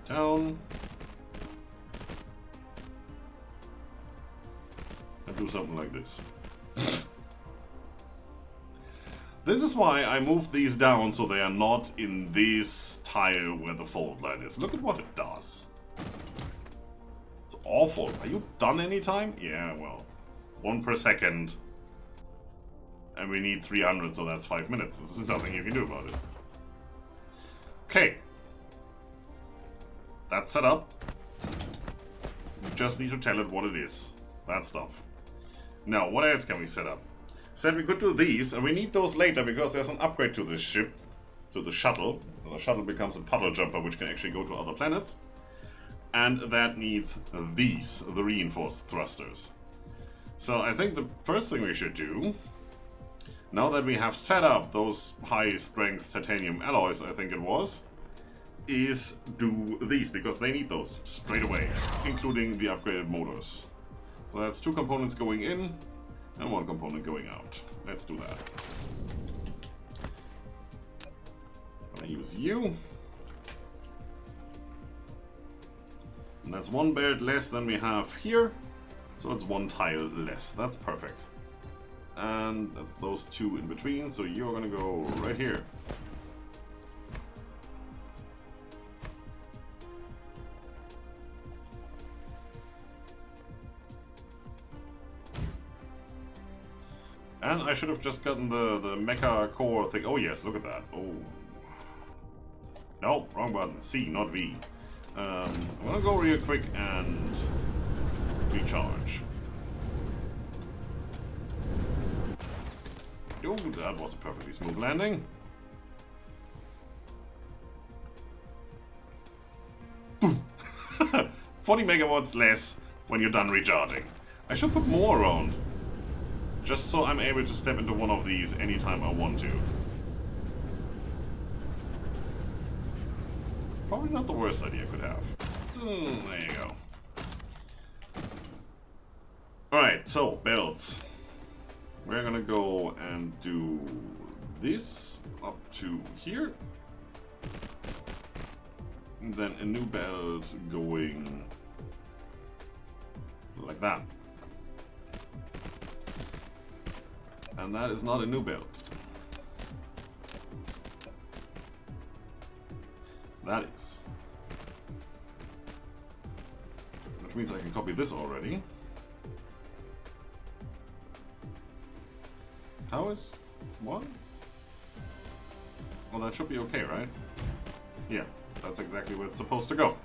Down. And do something like this. This is why I moved these down so they are not in this tile where the fault line is. Look at what it does. It's awful. Are you done anytime? Yeah, well, 1 per second. And we need 300, so that's 5 minutes. This is nothing you can do about it. Okay. That's set up. You just need to tell it what it is. That stuff. Now, what else can we set up? Said we could do these, and we need those later because there's an upgrade to this ship, to the shuttle. The shuttle becomes a puddle jumper which can actually go to other planets. And that needs these, the reinforced thrusters. So I think the first thing we should do, now that we have set up those high strength titanium alloys, I think it was, is do these, because they need those straight away, including the upgraded motors. So that's 2 components going in and 1 component going out. Let's do that. I use you. And that's 1 belt less than we have here. So it's 1 tile less. That's perfect. And that's those 2 in between. So you're gonna go right here. And I should have just gotten the mecha core thing. Oh yes, look at that. Oh. No, wrong button. C, not V. I'm gonna go real quick and recharge. Oh, that was a perfectly smooth landing. Boom. 40 megawatts less when you're done recharging. I should put more around. Just so I'm able to step into one of these anytime I want to. It's probably not the worst idea I could have. There you go. Alright, so, belts. We're gonna go and do this up to here. And then a new belt going like that. And that is not a new belt. That is. Which means I can copy this already. How is... what? Well, that should be okay, right? Yeah, that's exactly where it's supposed to go.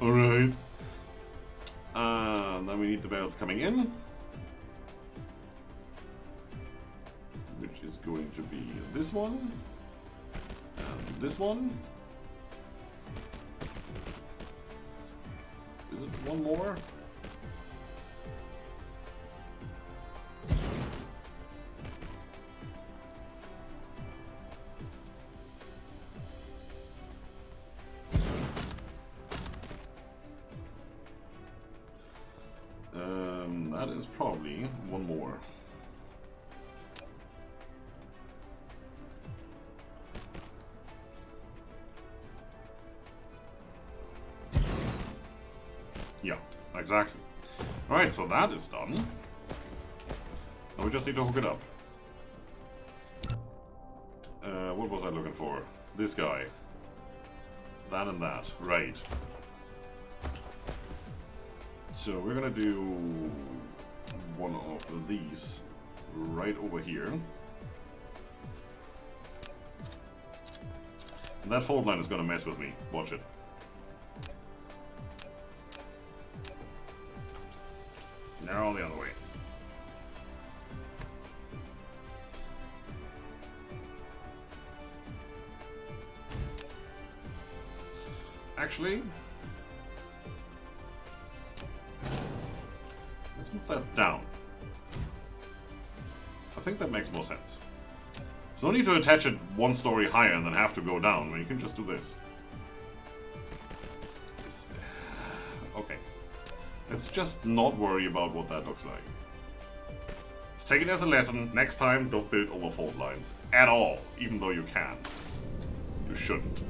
Alright. Then we need the belts coming in. Which is going to be this one. And this one. Is it one more? That is probably one more. Yeah, exactly. Alright, so that is done. Now we just need to hook it up. What was I looking for? This guy. That and that. Right. So we're gonna do one of these right over here. And that fold line is gonna mess with me. Watch it. Now the other way. Actually, let's move that down. I think that makes more sense. There's no need to attach it one story higher and then have to go down, when you can just do this. Okay. Let's just not worry about what that looks like. Let's take it as a lesson. Next time, don't build over fold lines. At all. Even though you can. You shouldn't.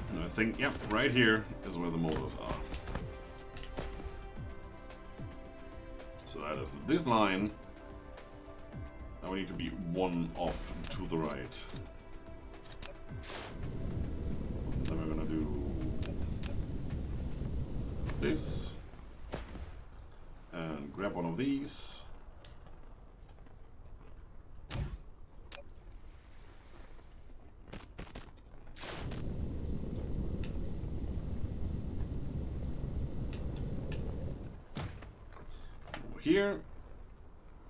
And I think, yep, right here is where the motors are. So that is this line. Now we need to be one off to the right. Then we're gonna do this and grab one of these. Over here,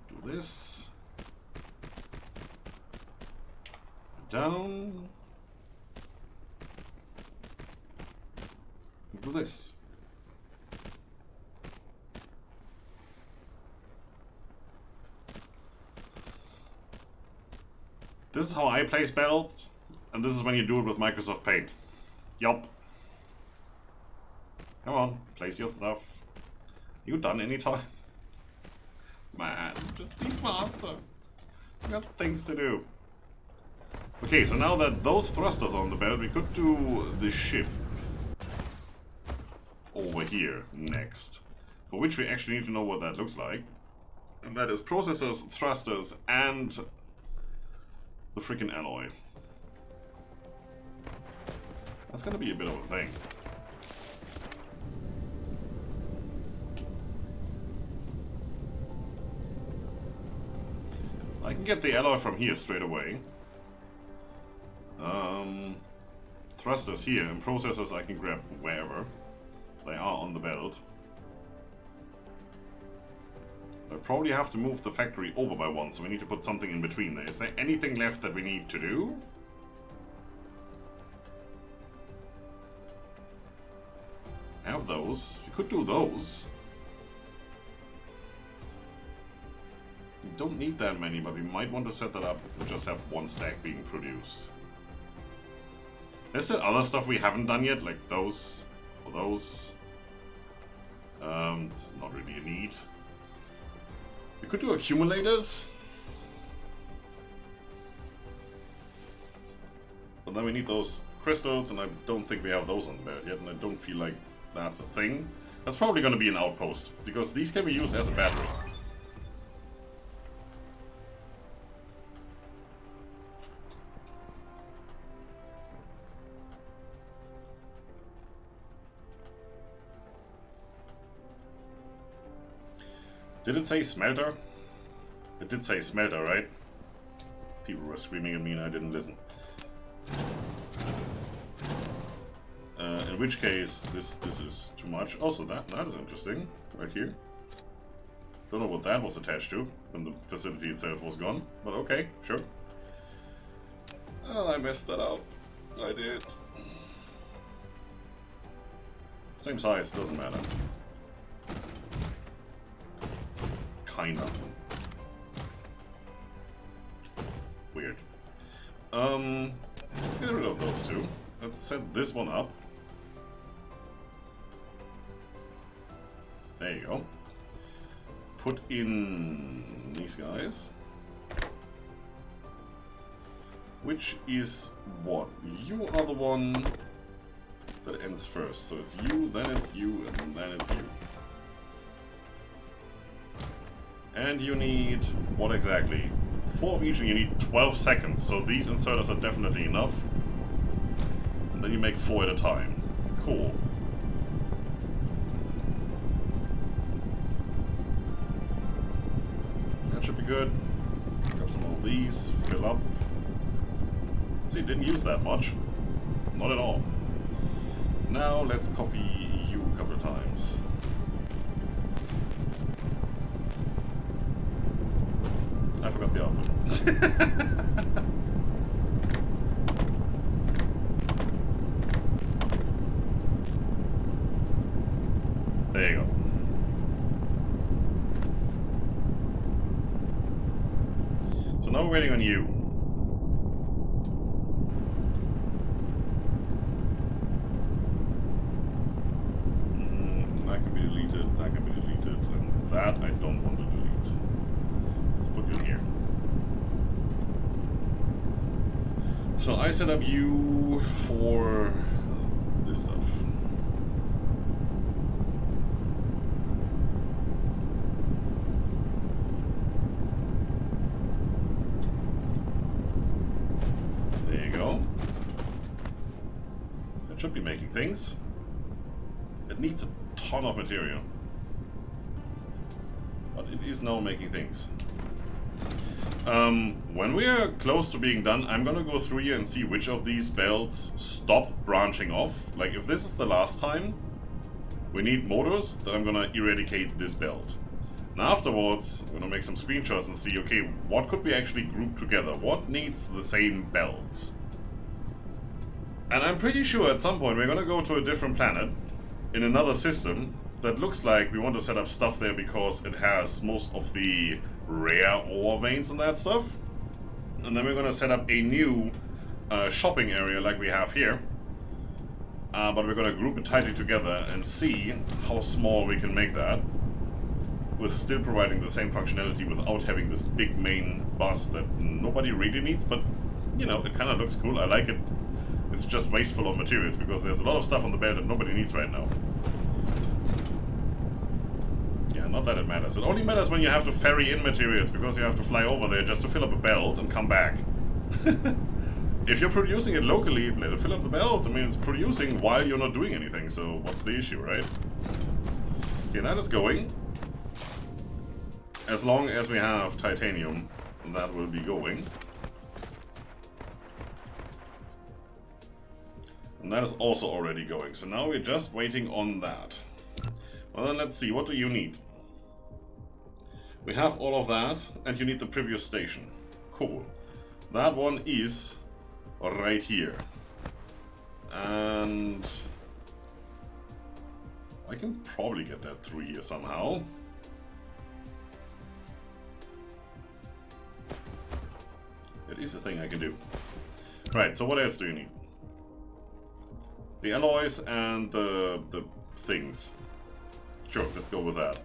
do this, down. Do this. This is how I place belts, and this is when you do it with Microsoft Paint. Yup. Come on, place your stuff. You done any time? Man, just be faster. We got things to do. Okay, so now that those thrusters are on the belt, we could do the ship over here next, for which we actually need to know what that looks like, and that is processors, thrusters, and the freaking alloy. That's gonna be a bit of a thing. I can get the alloy from here straight away. Thrusters here, and processors I can grab wherever. They are on the belt. I probably have to move the factory over by one, so we need to put something in between there. Is there anything left that we need to do? Have those. We could do those. We don't need that many, but we might want to set that up and just have one stack being produced. There's still other stuff we haven't done yet, like those or those. It's not really a need. We could do accumulators. But then we need those crystals, and I don't think we have those on the belt yet, and I don't feel like that's a thing. That's probably going to be an outpost, because these can be used as a battery. Did it say smelter? It did say smelter, right? People were screaming at me and I didn't listen. In which case, this is too much. Also, that is interesting, right here. Don't know what that was attached to when the facility itself was gone, but okay, sure. Oh, I messed that up. I did. Same size, doesn't matter. Kinda. Weird. Let's get rid of those two. Let's set this one up. There you go. Put in these guys. Which is what? You are the one that ends first. So it's you, then it's you, and then it's you. And you need, what exactly? 4 of each, and you need 12 seconds, so these inserters are definitely enough. And then you make 4 at a time. Cool. That should be good. Grab some of these, fill up. See, didn't use that much. Not at all. Now let's copy you a couple of times. I forgot the output. There you go. So now we're waiting on you. That can be deleted, that can be deleted, and that I don't want to delete. Put you in here. So I set up you for this stuff. There you go. That should be making things. It needs a ton of material. But it is now making things. When we are close to being done, I'm gonna go through here and see which of these belts stop branching off. Like, if this is the last time we need motors, then I'm gonna eradicate this belt. And afterwards, I'm gonna make some screenshots and see, okay, what could we actually group together? What needs the same belts? And I'm pretty sure at some point we're gonna go to a different planet in another system that looks like we want to set up stuff there because it has most of the rare ore veins and that stuff. And then we're going to set up a new shopping area like we have here. But we're going to group it tightly together and see how small we can make that with still providing the same functionality without having this big main bus that nobody really needs. But, you know, it kind of looks cool. I like it. It's just wasteful of materials because there's a lot of stuff on the belt that nobody needs right now. Not that it matters. It only matters when you have to ferry in materials because you have to fly over there just to fill up a belt and come back. If you're producing it locally, let it fill up the belt. I mean, it's producing while you're not doing anything, so what's the issue, right? Okay, that is going. As long as we have titanium, that will be going. And that is also already going. So now we're just waiting on that. Well, then let's see. What do you need? We have all of that, and you need the previous station. Cool. That one is right here. And I can probably get that through here somehow. It is a thing I can do. Right, so what else do you need? The alloys and the things. Sure, let's go with that.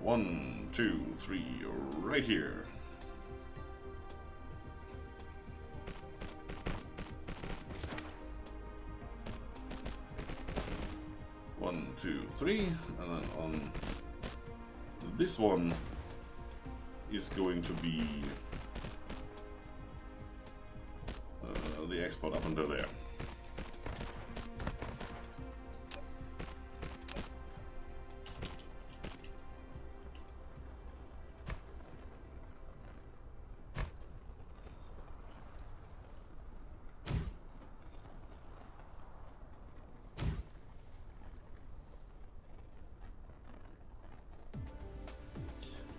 1, 2, 3, right here. One, two, three, and then on this one is going to be the export up under there.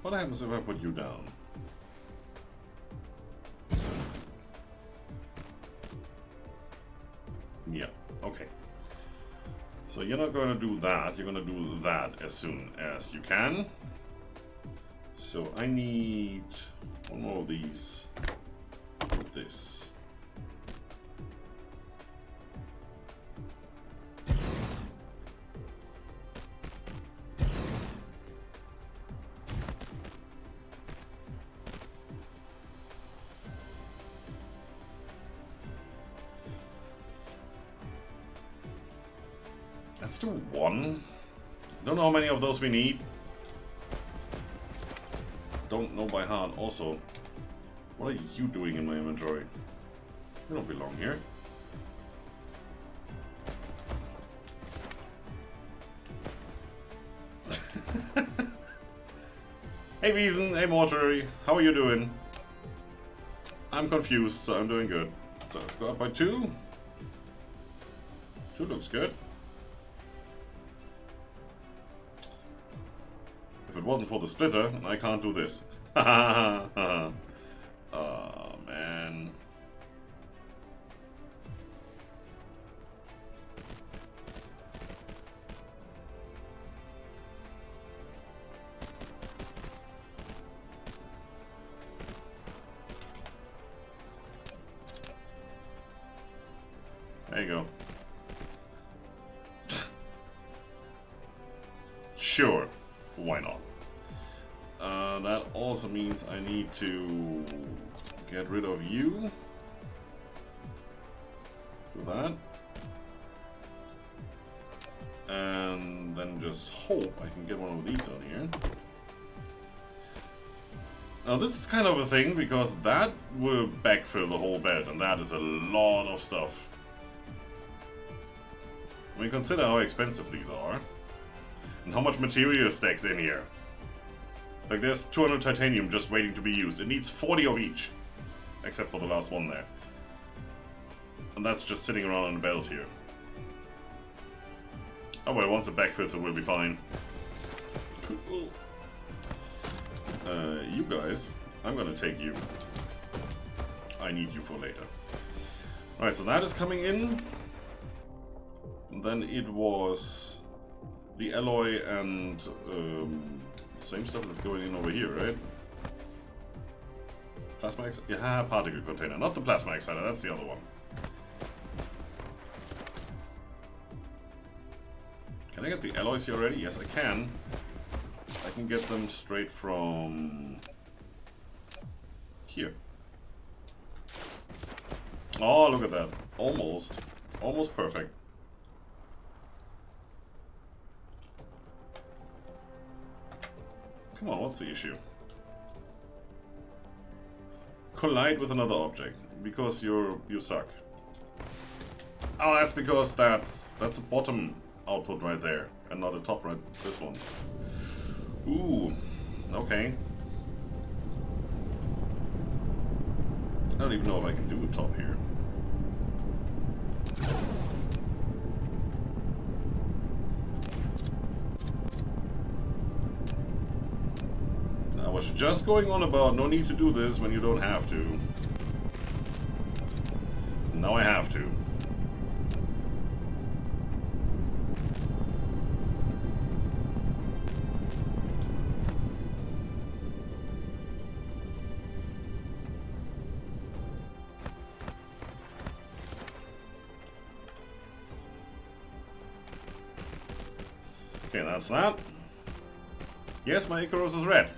What happens if I put you down? Yeah, okay. So you're not going to do that, you're going to do that as soon as you can. So I need one more of these with this. Let's do one. Don't know how many of those we need. Don't know by heart. Also, what are you doing in my inventory? You don't belong here. Hey Wiesen, hey Mortuary, how are you doing? I'm confused, so I'm doing good. So let's go up by 2. 2 looks good. If it wasn't for the splitter, I can't do this. Oh, man. There you go. Sure. Why not? That also means I need to get rid of you. Do that. And then just hope I can get one of these on here. Now this is kind of a thing because that will backfill the whole bed, and that is a lot of stuff. When you consider how expensive these are and how much material stacks in here. Like there's 200 titanium just waiting to be used. It needs 40 of each. Except for the last one there. And that's just sitting around on the belt here. Oh well, once it backfills it will be fine. Cool. You guys, I'm gonna take you. I need you for later. Alright, so that is coming in. And then it was the alloy and same stuff that's going in over here, right? Plasma yeah, particle container, not the plasma exciter, that's the other one. Can I get the alloys here already? Yes, I can. I can get them straight from here. Oh, look at that. Almost. Almost perfect. Come on, what's the issue? Collide with another object because you suck. Oh, that's because that's a bottom output right there and not a top right. This one. Ooh, okay. I don't even know if I can do a top here. I was just going on about no need to do this when you don't have to. Now I have to. Okay, that's that. Yes, my Icarus is red.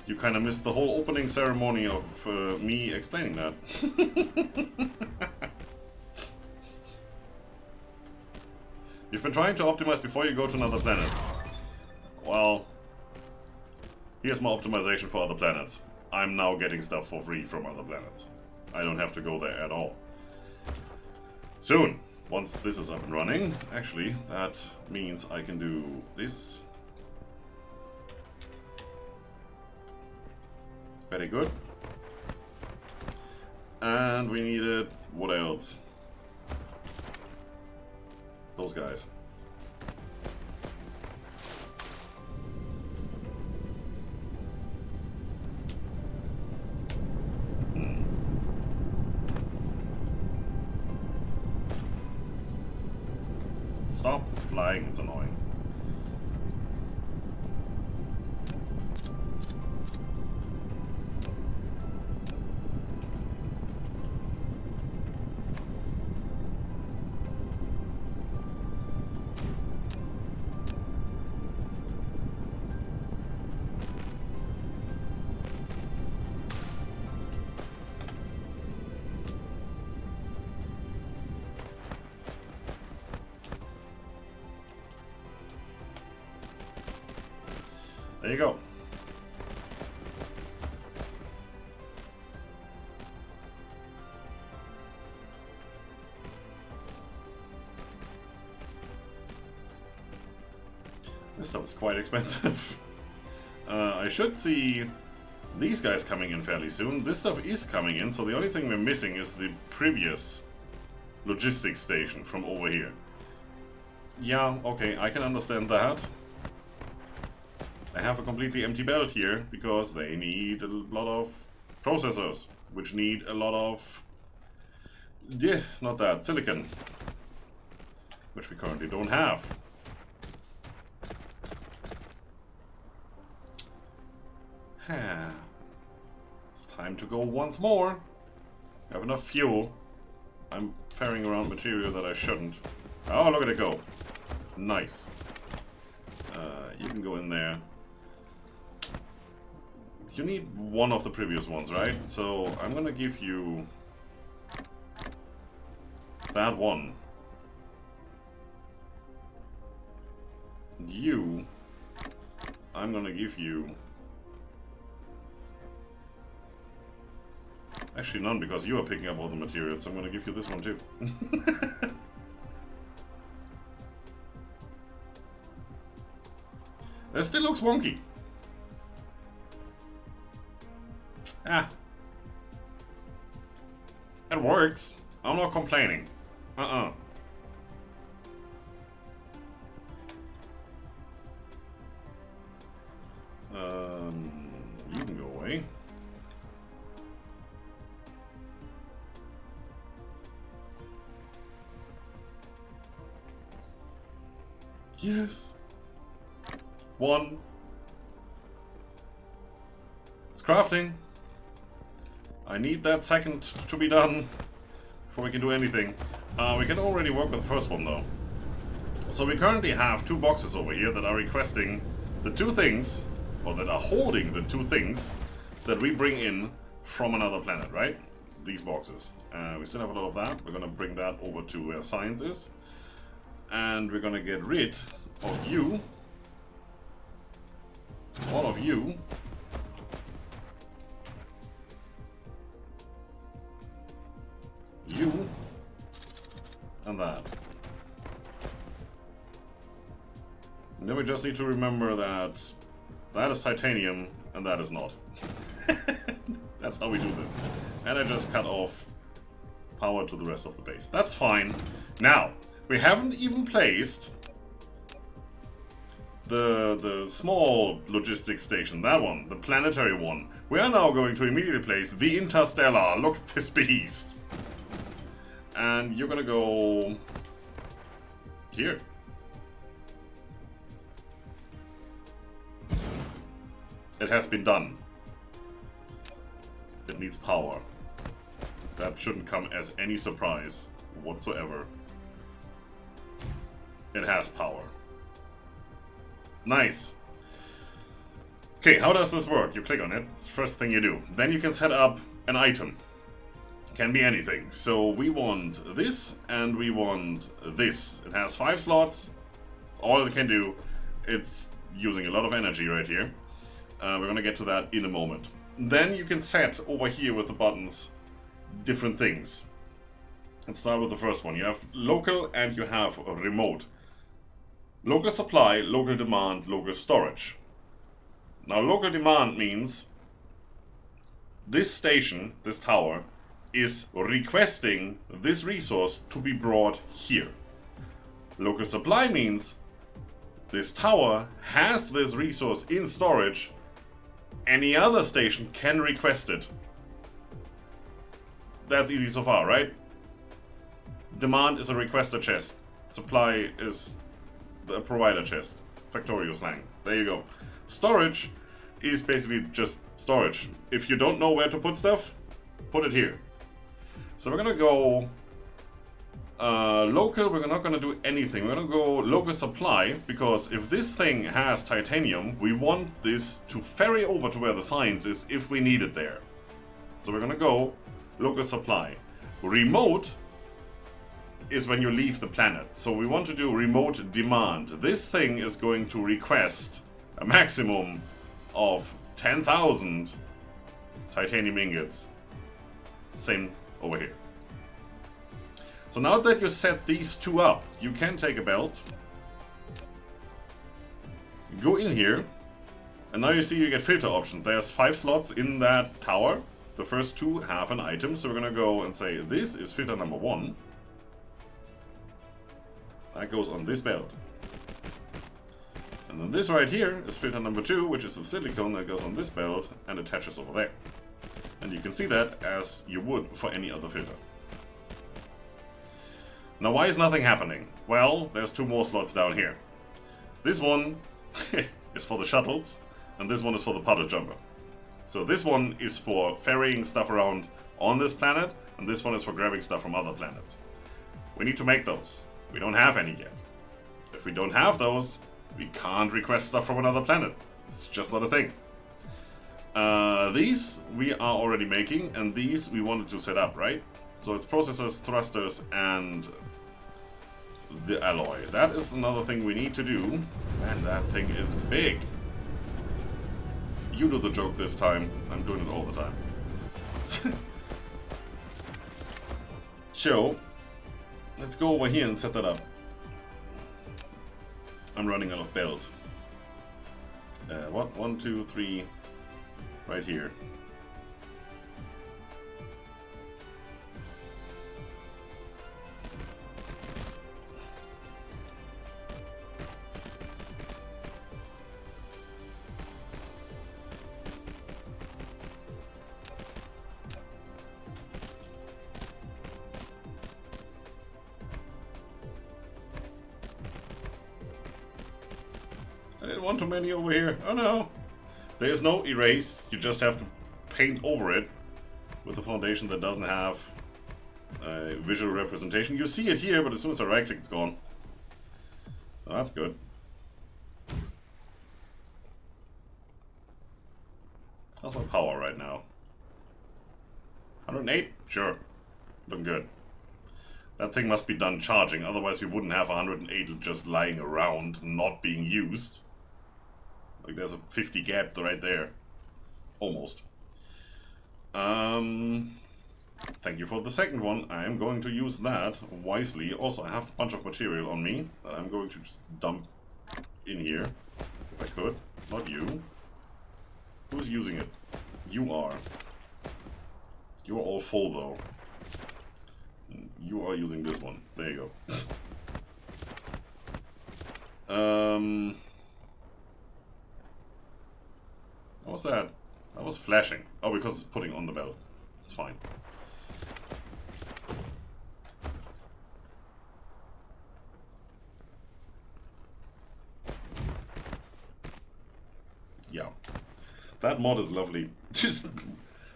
You kind of missed the whole opening ceremony of me explaining that. You've been trying to optimize before you go to another planet. Well, here's my optimization for other planets. I'm now getting stuff for free from other planets. I don't have to go there at all. Soon, once this is up and running, actually, that means I can do this. Very good. And we needed, what else? Those guys. Stop flying, it's annoying. There you go. This stuff is quite expensive. I should see these guys coming in fairly soon. This stuff is coming in, so the only thing we're missing is the previous logistics station from over here. Yeah, okay, I can understand that. I have a completely empty belt here because they need a lot of processors, which need a lot of, yeah, not that, silicon, which we currently don't have. It's time to go once more. I have enough fuel. I'm ferrying around material that I shouldn't. Oh, look at it go. Nice. You can go in there. You need one of the previous ones, right? So I'm gonna give you that one. You, I'm gonna give you actually none, because you are picking up all the materials, so I'm gonna give you this one too. That still looks wonky. Ah. It works. I'm not complaining. You can go away. Yes. One. It's crafting. I need that second to be done before we can do anything. We can already work with the first one though. So we currently have two boxes over here that are requesting the two things, or that are holding the two things that we bring in from another planet, right? It's these boxes. We still have a lot of that. We're gonna bring that over to where science is. And we're gonna get rid of you. All of you. You. And that. And then we just need to remember that that is titanium and that is not. That's how we do this. And I just cut off power to the rest of the base. That's fine. Now, we haven't even placed the small logistics station, that one, the planetary one. We are now going to immediately place the interstellar. Look at this beast. And you're gonna go here. It has been done. It needs power. That shouldn't come as any surprise whatsoever. It has power. Nice. Okay, how does this work? You click on it, it's the first thing you do. Then you can set up an item. Can be anything. So we want this and we want this. It has 5 slots. That's all it can do. It's using a lot of energy right here. We're gonna get to that in a moment. Then you can set over here with the buttons different things. Let's start with the first one. You have local and you have a remote. Local supply, local demand, local storage. Now local demand means this station, this tower, is requesting this resource to be brought here. Local supply means this tower has this resource in storage. Any other station can request it. That's easy so far, right? Demand is a requester chest. Supply is a provider chest. Factorio slang. There you go. Storage is basically just storage. If you don't know where to put stuff, put it here. So we're gonna go local. We're not gonna do anything. We're gonna go local supply, because if this thing has titanium, we want this to ferry over to where the science is if we need it there. So we're gonna go local supply. Remote is when you leave the planet. So we want to do remote demand. This thing is going to request a maximum of 10,000 titanium ingots. Same over here. So now that you set these two up, you can take a belt, go in here, and now you see you get filter options. There's 5 slots in that tower. The first 2 have an item, so we're gonna go and say this is filter number 1. That goes on this belt. And then this right here is filter number 2, which is the silicone that goes on this belt and attaches over there. And you can see that as you would for any other filter. Now why is nothing happening? Well, there's 2 more slots down here. This one is for the shuttles, and this one is for the puddle jumper. So this one is for ferrying stuff around on this planet, and this one is for grabbing stuff from other planets. We need to make those. We don't have any yet. If we don't have those, we can't request stuff from another planet. It's just not a thing. These we are already making, and these we wanted to set up, right? So it's processors, thrusters, and the alloy. That is another thing we need to do. And that thing is big. You do the joke this time. I'm doing it all the time. So, let's go over here and set that up. I'm running out of belt. What? 1, 2, 3. Right here. I didn't want too many over here. Oh no! There is no erase, you just have to paint over it with a foundation that doesn't have a visual representation. You see it here, but as soon as I right click, it's gone. Oh, that's good. How's my power right now? 108? Sure. Looking good. That thing must be done charging, otherwise we wouldn't have 108 just lying around, not being used. Like there's a 50 gap right there. Almost. Thank you for the second one. I am going to use that wisely. Also, I have a bunch of material on me that I'm going to just dump in here. If I could. Not you. Who's using it? You are. You are all full though. You are using this one. There you go. What was that? That was flashing. Oh, because it's putting on the belt. It's fine. Yeah. That mod is lovely. Just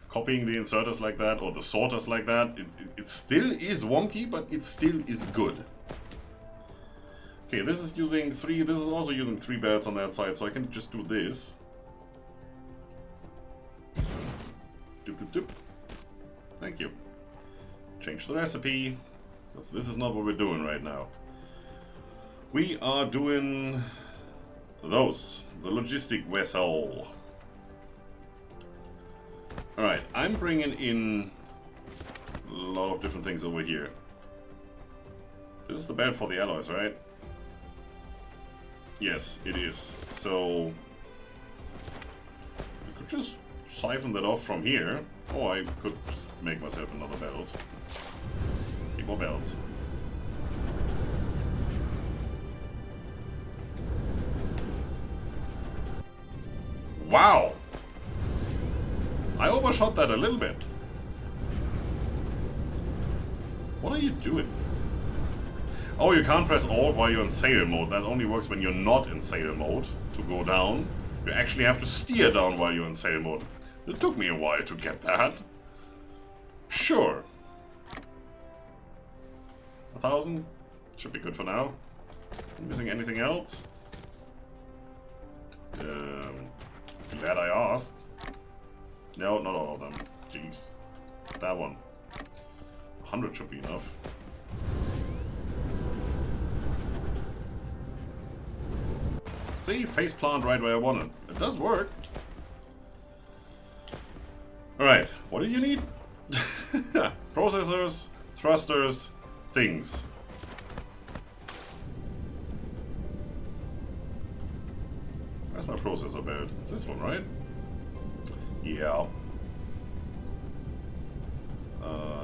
copying the inserters like that, or the sorters like that, it still is wonky, but it still is good. Okay, this is using 3, this is also using 3 belts on that side, so I can just do this. Doop, doop, doop. Thank you. Change the recipe, because this is not what we're doing right now. We are doing those, the logistic vessel. Alright, I'm bringing in a lot of different things over here. This is the belt for the alloys, right? Yes, it is. So I could just siphon that off from here, or I could just make myself another belt. Need more belts. Wow! I overshot that a little bit. What are you doing? Oh, you can't press Alt while you're in sail mode. That only works when you're not in sail mode to go down. You actually have to steer down while you're in sail mode. It took me a while to get that. Sure. 1,000? Should be good for now. Missing anything else? Glad I asked. No, not all of them. Jeez. That one. 100 should be enough. See, face plant right where I want it. It does work. Alright, what do you need? Processors, thrusters, things. Where's my processor belt? It's this one, right? Yeah.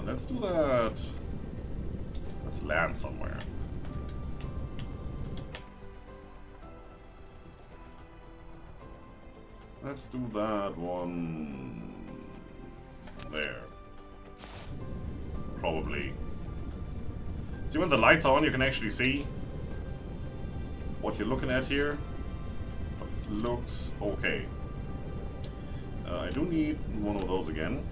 Let's do that. Let's land somewhere. Let's do that one there. Probably. See, when the lights are on, you can actually see what you're looking at here. It looks okay. I do need one of those again.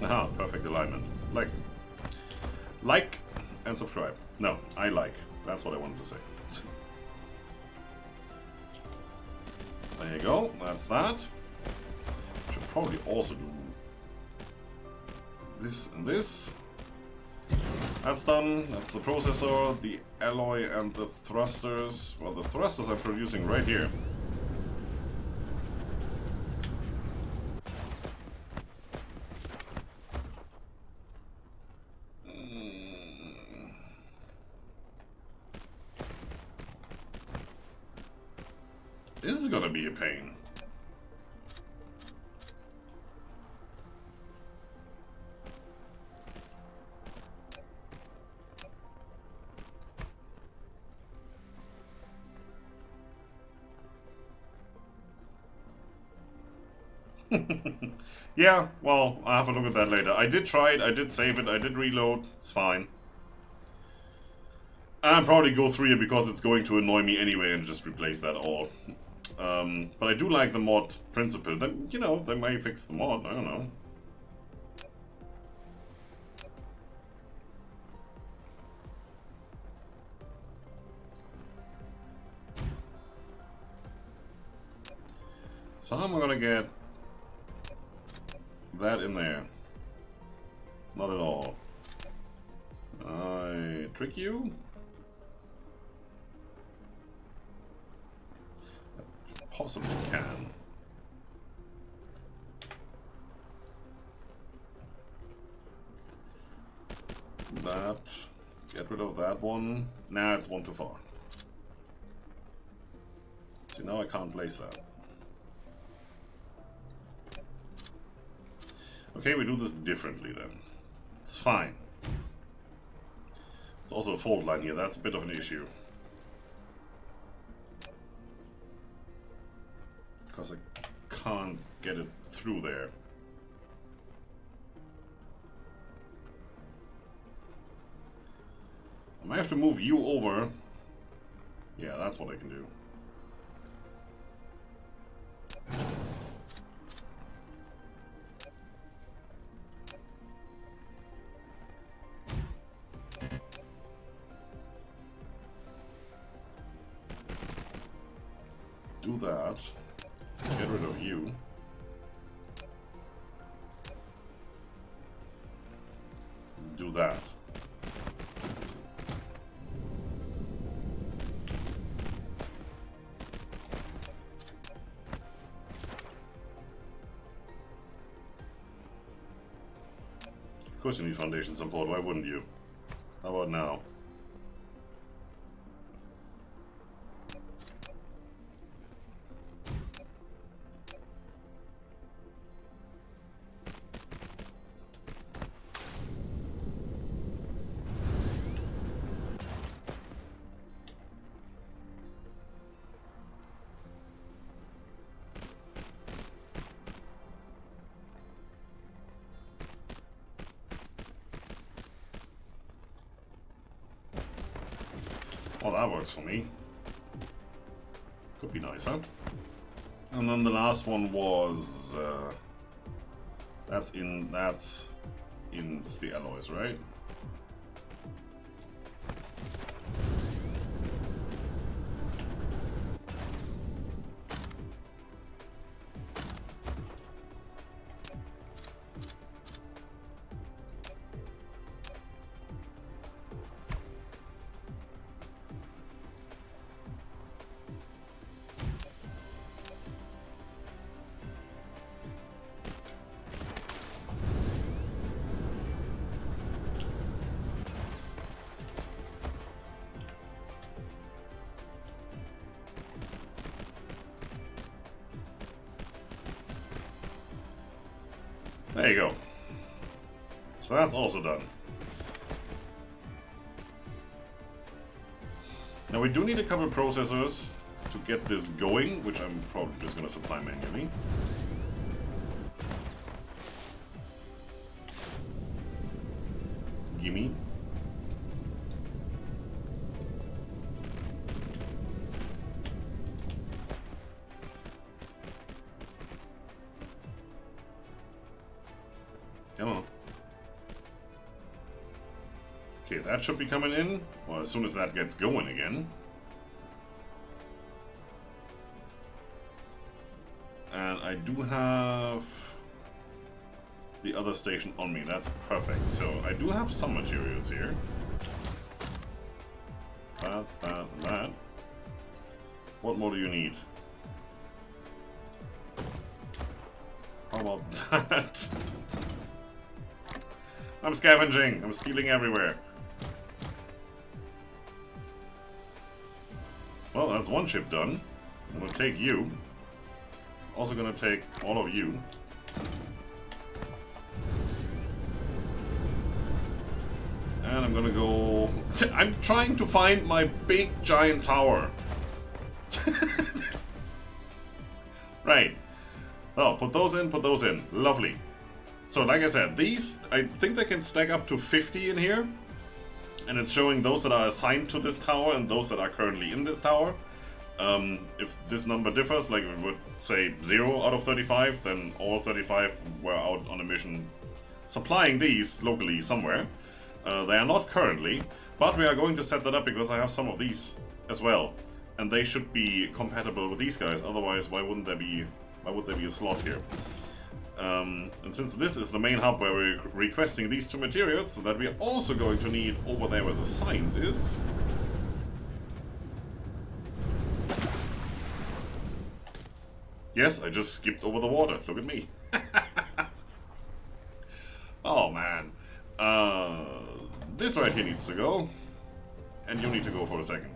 Aha, perfect alignment. Like and subscribe. No, I like. That's what I wanted to say. There you go. That's that. Should probably also do this and this. That's done. That's the processor, the alloy, and the thrusters. Well, the thrusters I'm producing right here. This is gonna be a pain. Yeah, well, I'll have a look at that later. I did try it, I did save it, I did reload, it's fine. I'll probably go through it because it's going to annoy me anyway and just replace that all. But I do like the mod principle. Then, you know, they may fix the mod, I don't know. So how am I gonna get that in there? Not at all. I trick you? I possibly can. That. Get rid of that one. Nah, it's one too far. See, now I can't place that. Okay, we do this differently then. It's fine. It's also a fault line here, that's a bit of an issue. Because I can't get it through there. I might have to move you over. Yeah, that's what I can do. that. Get rid of you. Do that. Of course you need foundation support, why wouldn't you? How about now? Well, that works for me. Could be nicer. And then the last one was that's in the alloys, right? There you go. So that's also done. Now we do need a couple processors to get this going, which I'm probably just going to supply manually. Gimme. Come on. Okay, that should be coming in. Well, as soon as that gets going again. And I do have the other station on me. That's perfect. So I do have some materials here. That. What more do you need? How about that? I'm scavenging. I'm stealing everywhere. Well, that's one chip done. I'm gonna take you. Also gonna take all of you. And I'm gonna go... I'm trying to find my big giant tower. Right. Oh, put those in. Lovely. So, like I said, these, I think they can stack up to 50 in here. And it's showing those that are assigned to this tower and those that are currently in this tower. If this number differs, like if we would say 0 out of 35, then all 35 were out on a mission supplying these locally somewhere. They are not currently, but we are going to set that up because I have some of these as well. And they should be compatible with these guys, otherwise why would there be a slot here? And since this is the main hub where we're requesting these two materials, that we're also going to need over there where the science is. Yes, I just skipped over the water. Look at me. Oh man. This right here needs to go. And you need to go for a second.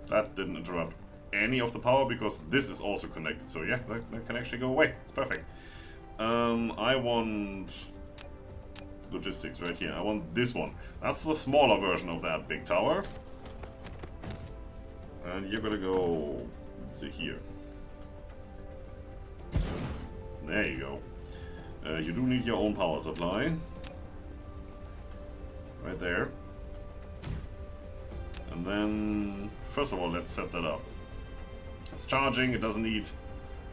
That didn't interrupt any of the power because this is also connected. So yeah, that can actually go away. It's perfect. I want logistics right here. I want this one. That's the smaller version of that big tower. And you're gonna go to here. There you go. You do need your own power supply. Right there. And then, first of all, let's set that up. It's charging, it doesn't need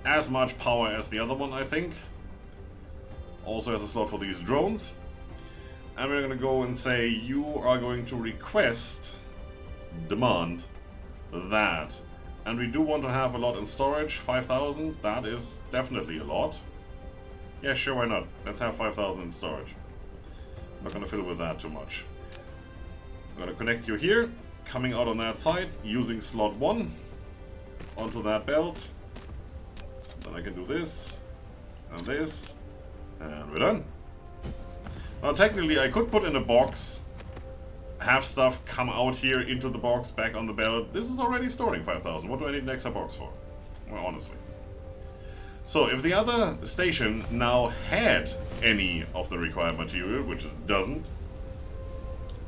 as much power as the other one, I think. Also has a slot for these drones. And we're gonna go and say, you are going to request, demand, that. And we do want to have a lot in storage, 5,000, that is definitely a lot. Yeah, sure, why not? Let's have 5,000 in storage. I'm not gonna fiddle with that too much. I'm gonna connect you here, coming out on that side, using slot 1 onto that belt. Then I can do this, and we're done. Now technically I could put in a box, have stuff come out here into the box, back on the belt. This is already storing 5,000. What do I need an extra box for? Well, honestly. So if the other station now had any of the required material, which it doesn't,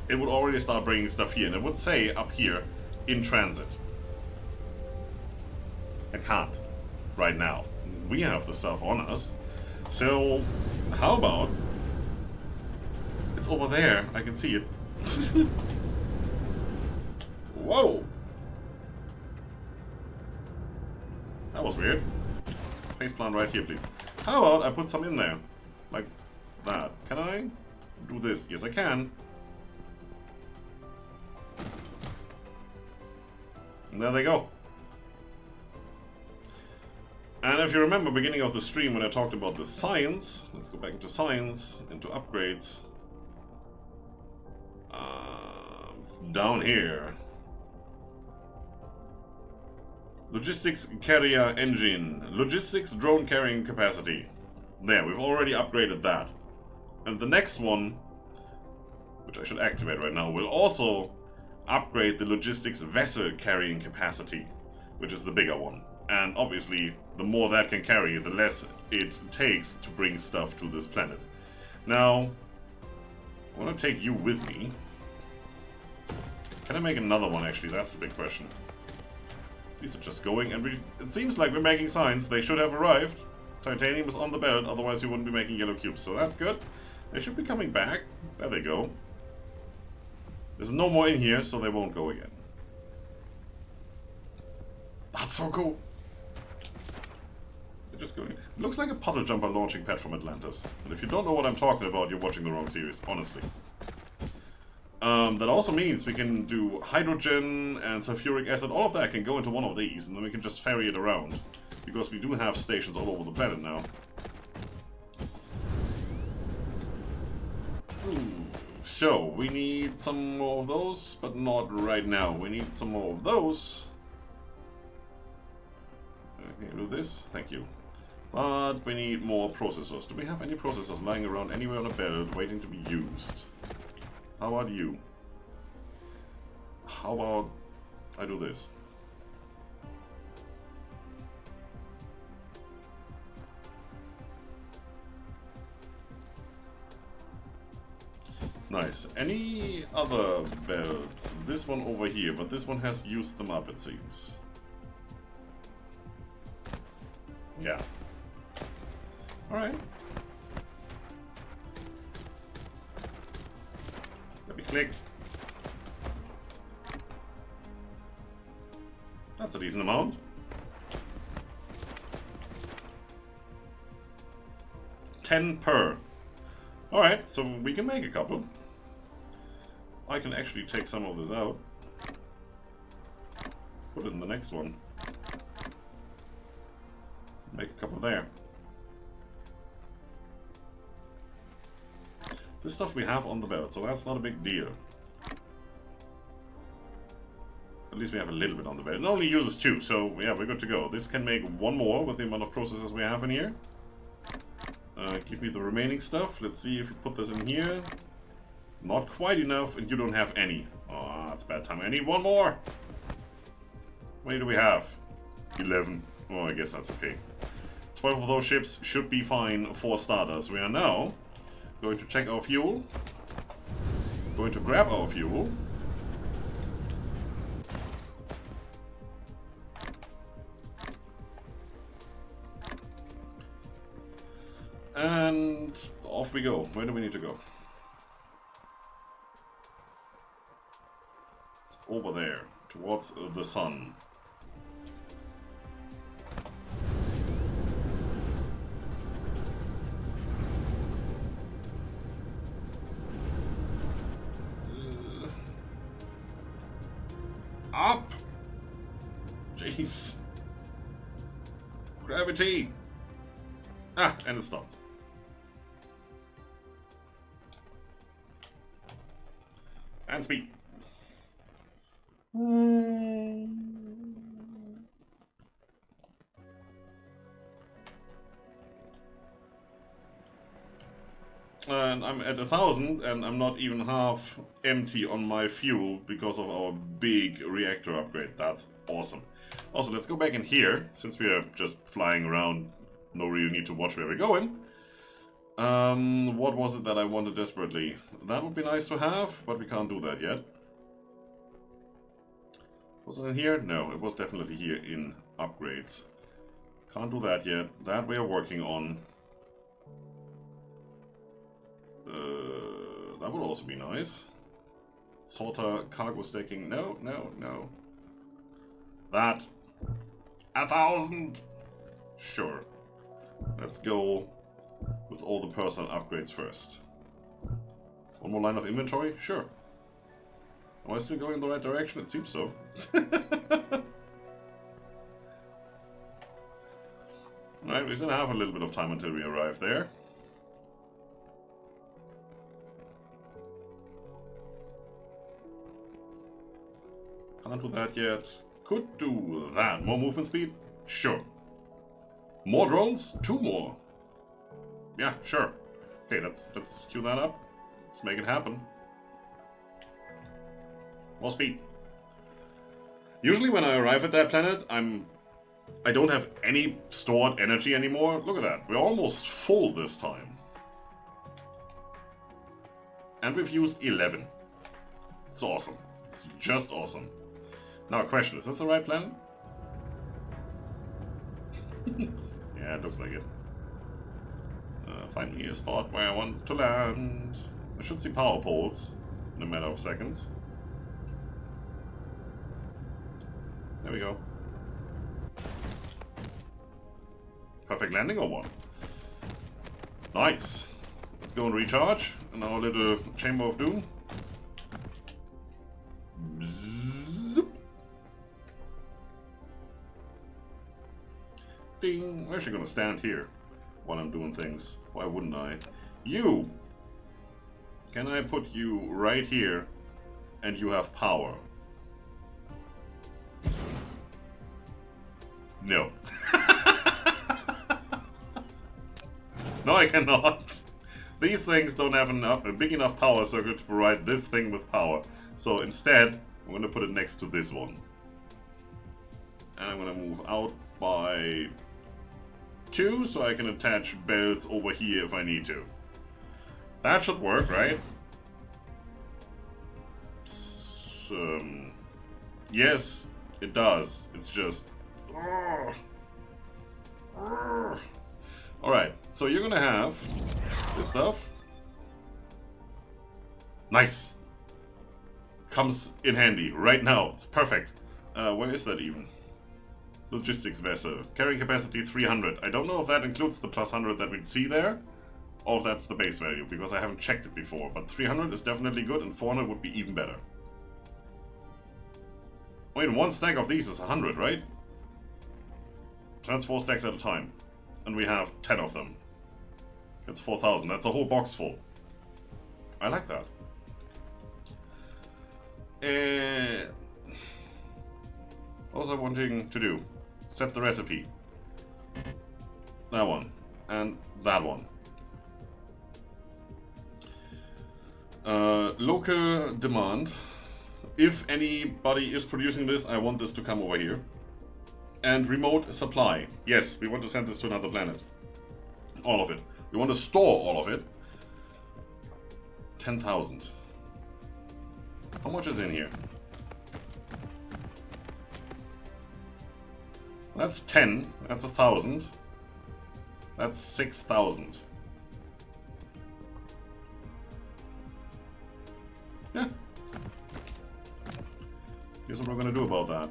it would already start bringing stuff here, and it would say up here, in transit. It can't, right now. We have the stuff on us. So, how about... It's over there, I can see it. Whoa! That was weird. Faceplant right here, please. How about I put some in there? Like that. Can I do this? Yes, I can. And there they go. And if you remember beginning of the stream when I talked about the science, let's go back into science, into upgrades. It's down here. Logistics carrier engine. Logistics drone carrying capacity. There, we've already upgraded that. And the next one, which I should activate right now, will also upgrade the logistics vessel carrying capacity, which is the bigger one. And obviously, the more that can carry, the less it takes to bring stuff to this planet. Now, I want to take you with me. Can I make another one, actually? That's the big question. These are just going, and it seems like we're making signs. They should have arrived. Titanium is on the belt, otherwise we wouldn't be making yellow cubes. So that's good. They should be coming back. There they go. There's no more in here, so they won't go again. That's so cool. They're just going. It looks like a puddle jumper launching pad from Atlantis. And if you don't know what I'm talking about, you're watching the wrong series, honestly. That also means we can do hydrogen and sulfuric acid. All of that can go into one of these, and then we can just ferry it around. Because we do have stations all over the planet now. So, we need some more of those, but not right now. We need some more of those. Can you do this? Thank you. But we need more processors. Do we have any processors lying around anywhere on a belt waiting to be used? How about you? How about I do this? Nice. Any other belts? This one over here, but this one has used them up, it seems. Yeah. Alright. Let me click. That's a decent amount. $10 per. Alright, so we can make a couple. I can actually take some of this out. Put it in the next one. Make a couple there. This stuff we have on the belt, so that's not a big deal. At least we have a little bit on the belt. It only uses 2, so yeah, we're good to go. This can make 1 more with the amount of processors we have in here. Give me the remaining stuff. Let's see if we put this in here. Not quite enough, and you don't have any. Oh, that's bad time. I need 1 more. How many do we have? 11. Oh, I guess that's okay. 12 of those ships should be fine for starters. We are now going to check our fuel. Going to grab our fuel. And off we go. Where do we need to go? It's over there, towards the sun. Up! Jeez. Gravity. Ah, and it stopped. And speed. And I'm at 1,000, and I'm not even half empty on my fuel because of our big reactor upgrade. That's awesome. Also, let's go back in here, since we are just flying around. No real need to watch where we're going. What was it that I wanted desperately? That would be nice to have, but we can't do that yet. Was it in here? No, it was definitely here in upgrades. Can't do that yet. That we are working on. That would also be nice. Sorter cargo stacking. No, no, no. That. 1,000! Sure. Let's go with all the personal upgrades first. One more line of inventory? Sure. Am I still going in the right direction? It seems so. Alright, we still have a little bit of time until we arrive there. Can't do that yet. Could do that. More movement speed? Sure. More drones? 2 more. Yeah, sure. Okay, let's queue that up. Let's make it happen. More speed. Usually when I arrive at that planet, I don't have any stored energy anymore. Look at that. We're almost full this time. And we've used 11. It's awesome. It's just awesome. Now, question, is this the right planet? Yeah, it looks like it. Find me a spot where I want to land. I should see power poles in a matter of seconds. There we go. Perfect landing or what? Nice. Let's go and recharge in our little chamber of doom. Ding! I'm actually gonna stand here while I'm doing things. Why wouldn't I? You! Can I put you right here and you have power? No. No, I cannot. These things don't have a big enough power circuit to provide this thing with power. So instead, I'm gonna put it next to this one. And I'm gonna move out by 2 so I can attach belts over here if I need to. That should work, right? Yes, it does. It's just... Alright, so you're gonna have this stuff. Nice! Comes in handy right now. It's perfect. Where is that even? Logistics vessel. Carrying capacity 300. I don't know if that includes the plus 100 that we see there, or if that's the base value, because I haven't checked it before. But 300 is definitely good, and 400 would be even better. Wait, 1 stack of these is 100, right? So that's 4 stacks at a time. And we have 10 of them. That's 4,000. That's a whole box full. I like that. What was I wanting to do? Set the recipe. That one. And that one. Local demand. If anybody is producing this, I want this to come over here. And remote supply. Yes, we want to send this to another planet. All of it. We want to store all of it. 10,000. How much is in here? That's 10. That's 1,000. That's 6,000. Yeah. Here's what we're gonna do about that.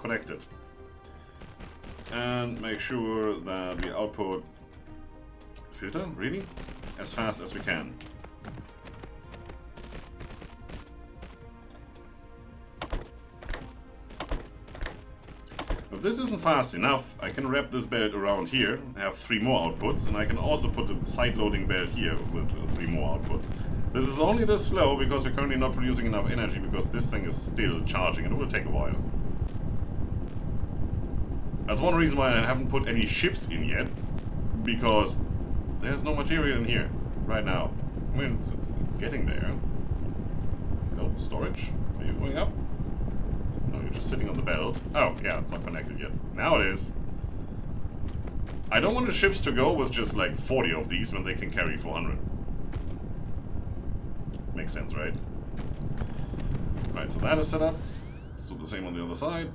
Connect it. And make sure that we output filter, really? As fast as we can. this isn't fast enough, I can wrap this belt around here, have 3 more outputs, and I can also put a side-loading belt here with 3 more outputs. This is only this slow because we're currently not producing enough energy because this thing is still charging and it will take a while. That's one reason why I haven't put any ships in yet, because there's no material in here right now. I mean, it's getting there. No, storage. Are you going up? No, you're just sitting on the belt. Oh, yeah, it's not connected yet. Now it is. I don't want the ships to go with just like 40 of these when they can carry 400. Makes sense, right? Right, so that is set up. Let's do the same on the other side.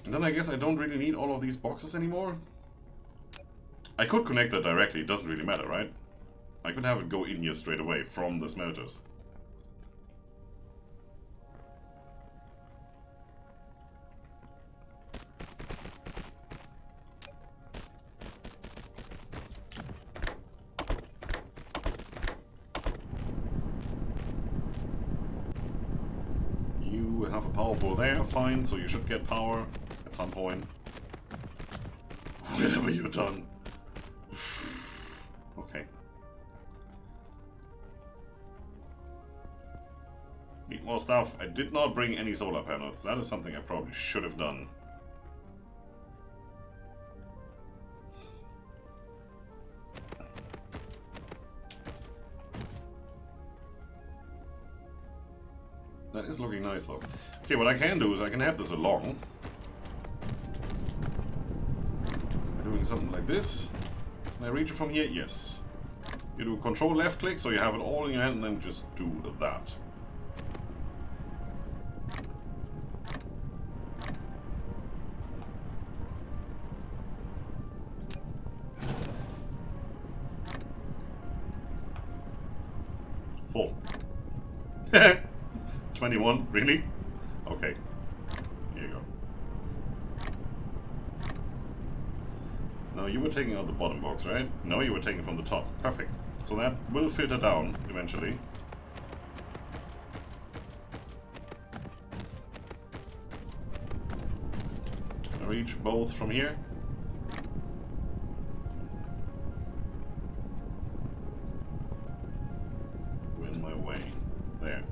And then I guess I don't really need all of these boxes anymore. I could connect that directly, it doesn't really matter, right? I could have it go in here straight away from the smelters. You have a power pole there, fine, so you should get power at some point. Whenever you're done. Okay. Need more stuff. I did not bring any solar panels. That is something I probably should have done. That is looking nice though. Okay, what I can do is I can have this along. Doing something like this. Can I reach it from here? Yes. You do control left click so you have it all in your hand and then just do that. Four. 21, really? Okay. Here you go. Now you were taking out the bottom box, right? No, you were taking from the top. Perfect. So that will filter down eventually. Can I reach both from here? Win my way. There.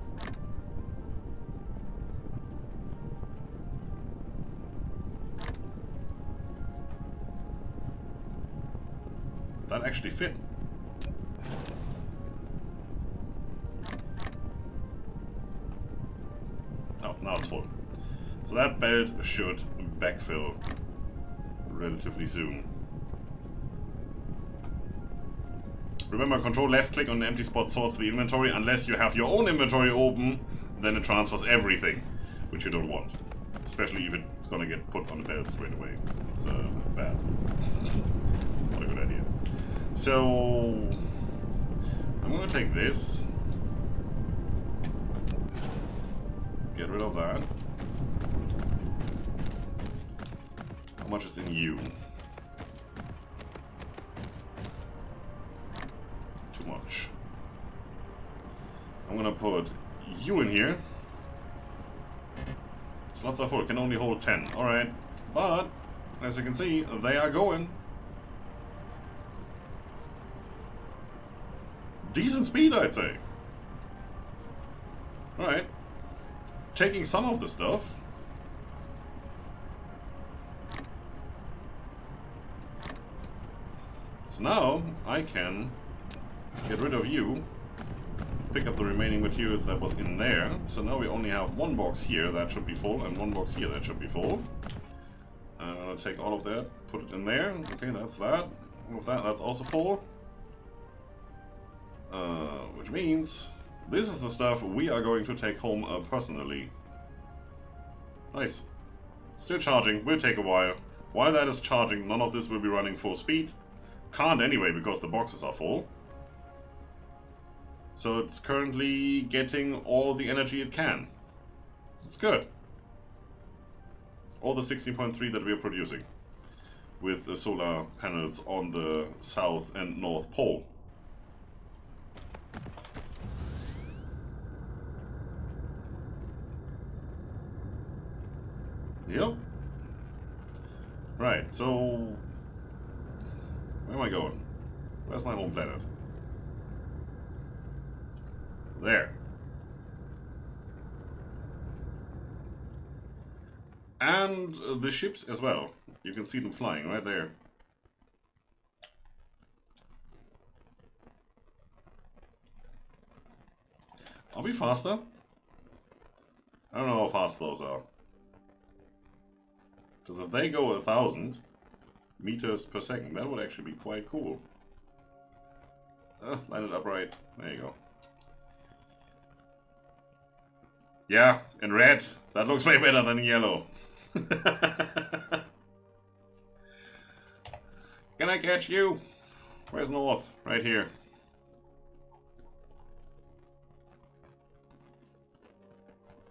That actually fit. Oh, now it's full. So that belt should backfill relatively soon. Remember, control left click on the empty spot sorts the inventory. Unless you have your own inventory open, then it transfers everything, which you don't want. Especially if it's gonna get put on the belt straight away. It's bad. It's not a good idea. So I'm gonna take this, get rid of that. How much is in you? Too much. I'm gonna put you in here. Slots are full, can only hold 10. Alright, but as you can see, they are going. Decent speed, I'd say. Alright. Taking some of the stuff. So now I can get rid of you. Pick up the remaining materials that was in there. So now we only have one box here that should be full and one box here that should be full. I'm gonna take all of that, put it in there. Okay, that's that. All of that, that's also full. Which means this is the stuff we are going to take home personally. Nice. Still charging, will take a while. While that is charging, none of this will be running full speed. Can't anyway because the boxes are full. So it's currently getting all the energy it can. It's good. All the 16.3 that we are producing with the solar panels on the south and north pole. Yep. Right, so... where am I going? Where's my home planet? There. And the ships as well. You can see them flying right there. I'll be faster. I don't know how fast those are. Because if they go 1,000 meters per second, that would actually be quite cool. Line it up right. There you go. Yeah, in red. That looks way better than in yellow. Can I catch you? Where's north? Right here.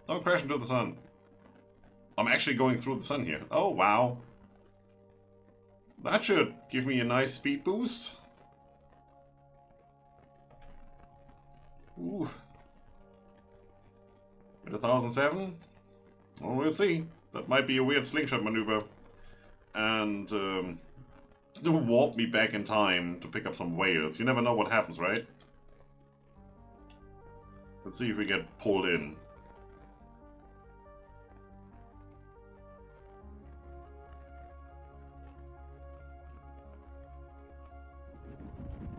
Don't crash into the sun. I'm actually going through the sun here. Oh, wow. That should give me a nice speed boost. Ooh. At 1,007? Well, we'll see. That might be a weird slingshot maneuver. And, to warp me back in time to pick up some whales. You never know what happens, right? Let's see if we get pulled in.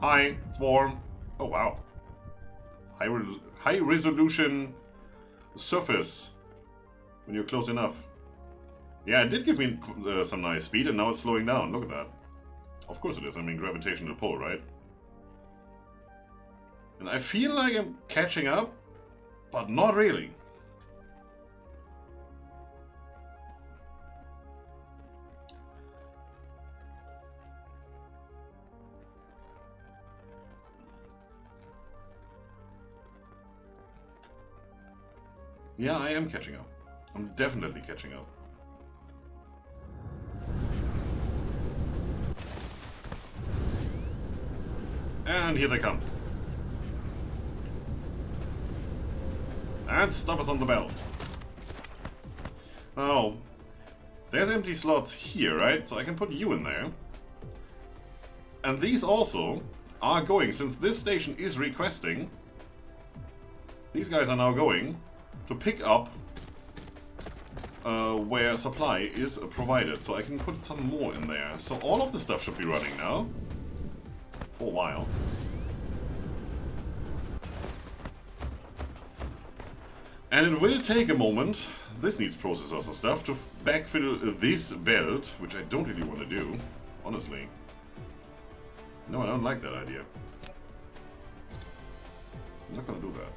Hi, it's warm. Oh, wow. High resolution surface when you're close enough. Yeah, it did give me some nice speed, and now it's slowing down. Look at that. Of course it is. I mean, gravitational pull, right? And I feel like I'm catching up, but not really. Yeah, I am catching up. I'm definitely catching up. And here they come. And stuff is on the belt. Now, there's empty slots here, right? So I can put you in there. And these also are going, since this station is requesting, these guys are now going to pick up where supply is provided. So I can put some more in there. So all of the stuff should be running now. For a while. And it will take a moment, this needs processors and stuff, to backfill this belt, which I don't really want to do, honestly. No, I don't like that idea. I'm not gonna do that.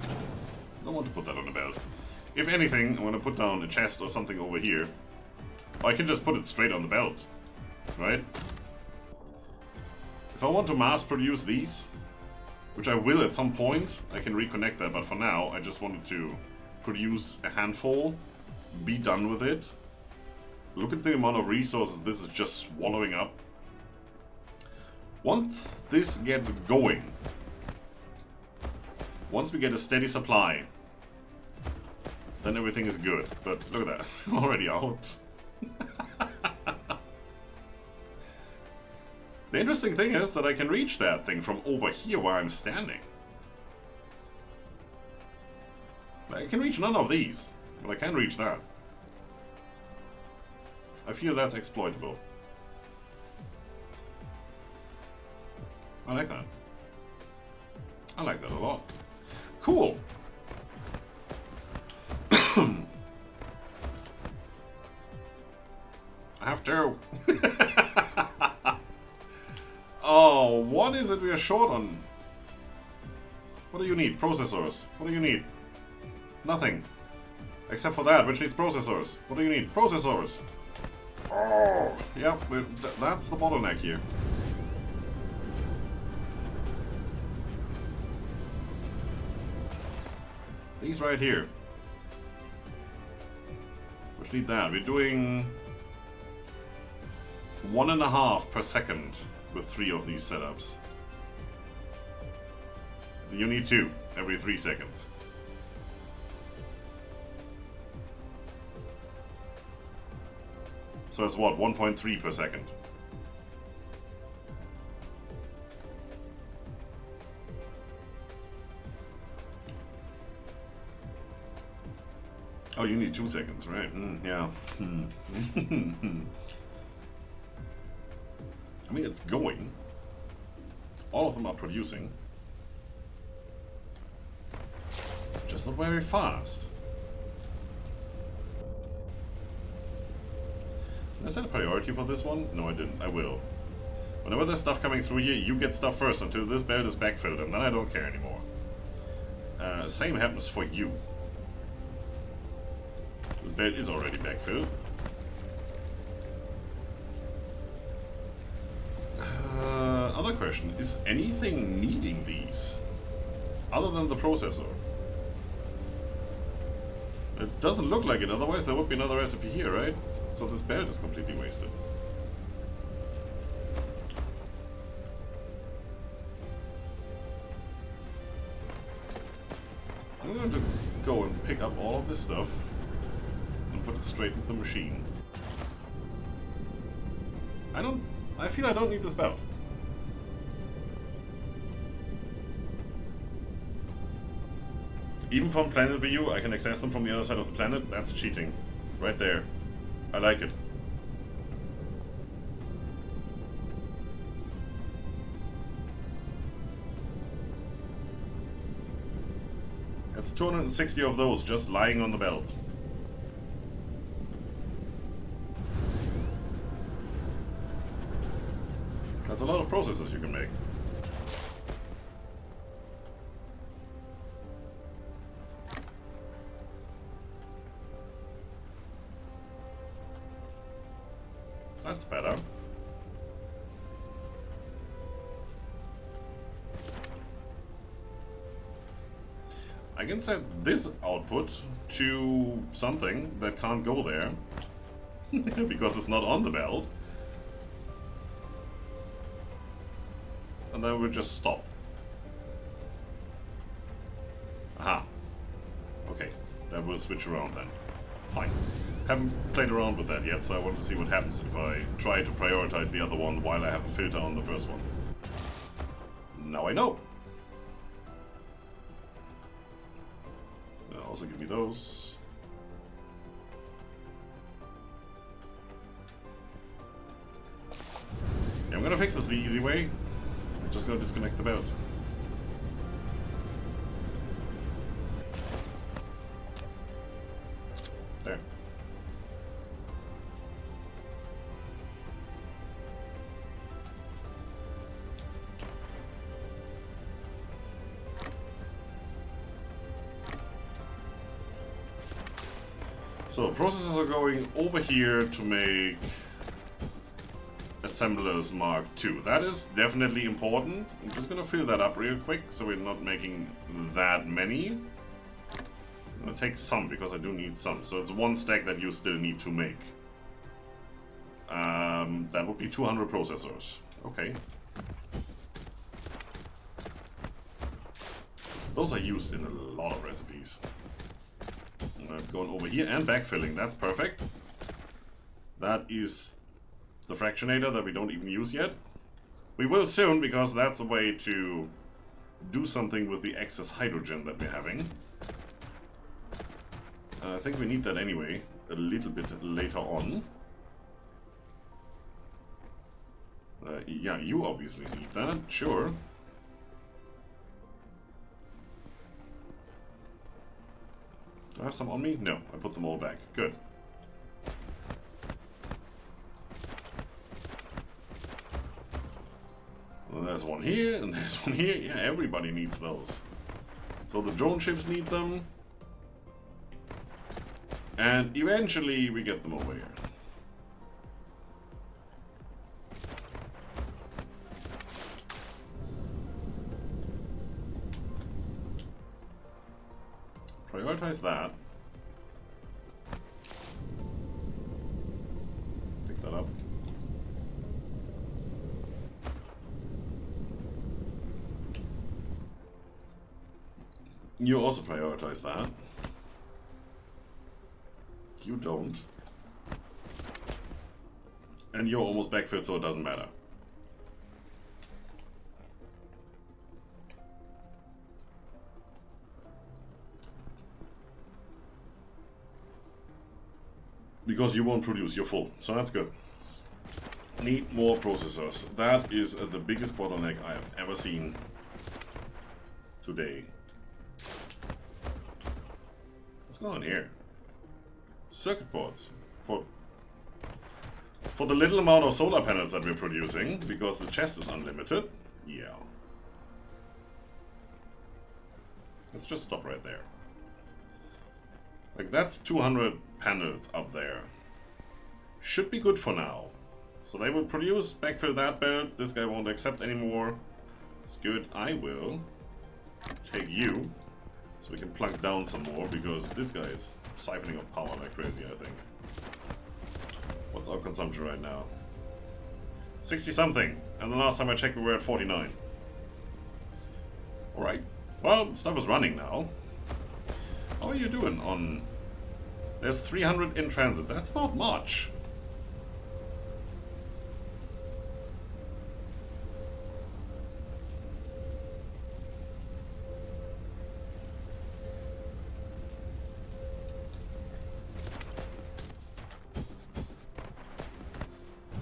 I don't want to put that on the belt. If anything, I'm gonna put down a chest or something over here. Or I can just put it straight on the belt, right? If I want to mass produce these, which I will at some point, I can reconnect that, but for now, I just wanted to produce a handful, be done with it. Look at the amount of resources this is just swallowing up. Once this gets going, once we get a steady supply, then everything is good. But look at that, I'm already out. The interesting thing is that I can reach that thing from over here where I'm standing. I can reach none of these, but I can reach that. I feel that's exploitable. I like that. I like that a lot. Cool! I have to. Oh, what is it we are short on? What do you need? Processors. What do you need? Nothing. Except for that, which needs processors. What do you need? Processors. Oh, yep, that's the bottleneck here. These right here. Which need that. We're doing 1.5 per second with 3 of these setups. You need 2. every 3 seconds. So that's what, 1.3 per second. Oh, you need 2 seconds, right? Yeah. I mean, it's going. All of them are producing. Just not very fast. Did I set a priority for this one? No, I didn't. I will. Whenever there's stuff coming through here, you get stuff first until this belt is backfilled, and then I don't care anymore. Same happens for you. This belt is already backfilled. Other question, is anything needing these? Other than the processor? It doesn't look like it, otherwise there would be another recipe here, right? So this belt is completely wasted. I'm going to go and pick up all of this stuff and put it straight into the machine. I feel I don't need this belt. Even from planet view, I can access them from the other side of the planet. That's cheating. Right there. I like it. That's 260 of those just lying on the belt. That's a lot of processes you can make. That's better. I can set this output to something that can't go there because it's not on the belt. And then we'll just stop. Aha. Okay, that will switch around then. Fine. Haven't played around with that yet, so I wanted to see what happens if I try to prioritize the other one while I have a filter on the first one. Now I know! Also give me those. Yeah, I'm gonna fix this the easy way. I'm just gonna disconnect the belt. There. So processes are going over here to make Assemblers Mark II. That is definitely important. I'm just gonna fill that up real quick so we're not making that many. I'm gonna take some because I do need some. So it's one stack that you still need to make. That would be 200 processors. Okay. Those are used in a lot of recipes. That's going over here and backfilling. That's perfect. That is the fractionator that we don't even use yet. We will soon, because that's a way to do something with the excess hydrogen that we're having. I think we need that anyway, a little bit later on. Yeah, you obviously need that, sure. Do I have some on me? No, I put them all back. Good. Well, there's one here, and there's one here. Yeah, everybody needs those. So the drone ships need them. And eventually we get them over here. Prioritize that. Pick that up. You also prioritize that. You don't. And you're almost backfilled, so it doesn't matter. Because you won't produce, you're full. So that's good. Need more processors. That is the biggest bottleneck I have ever seen today. What's going on here? Circuit boards. For the little amount of solar panels that we're producing, because the chest is unlimited. Yeah. Let's just stop right there. Like, that's 200 panels up there. Should be good for now. So they will produce, backfill that belt. This guy won't accept anymore. It's good. I will take you, so we can plunk down some more, because this guy is siphoning off power like crazy, I think. What's our consumption right now? 60 something. And the last time I checked we were at 49. Alright. Well, stuff is running now. How are you doing on... There's 300 in transit. That's not much.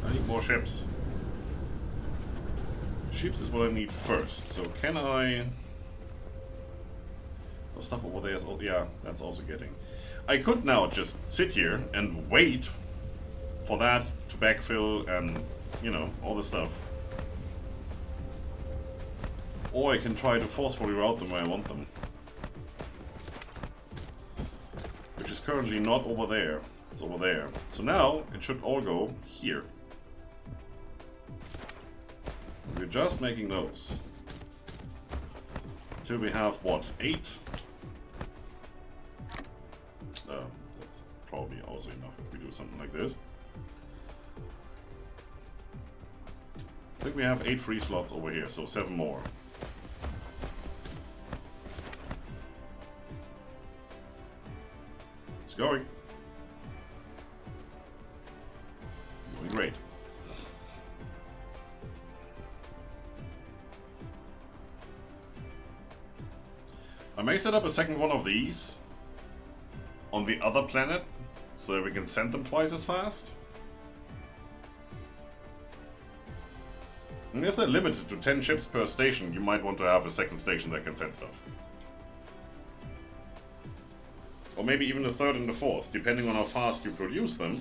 I need more ships. Ships is what I need first. So can I... The stuff over there is... Yeah, that's also getting... I could now just sit here and wait for that to backfill and, you know, all the stuff. Or I can try to forcefully route them where I want them. Which is currently not over there. It's over there. So now it should all go here. We're just making those. Till we have, what, 8? That's probably also enough if we do something like this. I think we have 8 free slots over here, so 7 more. It's going. Doing great. I may set up a second one of these on the other planet, so that we can send them twice as fast. And if they're limited to 10 ships per station, you might want to have a second station that can send stuff. Or maybe even a third and a fourth, depending on how fast you produce them.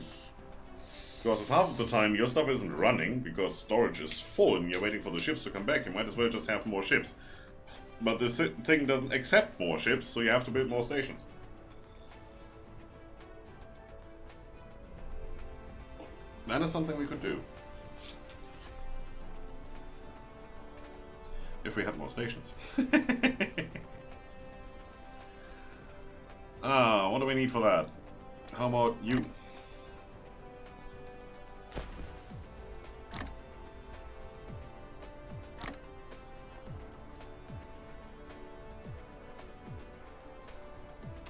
Because if half of the time your stuff isn't running, because storage is full and you're waiting for the ships to come back, you might as well just have more ships. But this thing doesn't accept more ships, so you have to build more stations. That is something we could do. If we had more stations. What do we need for that? How about you?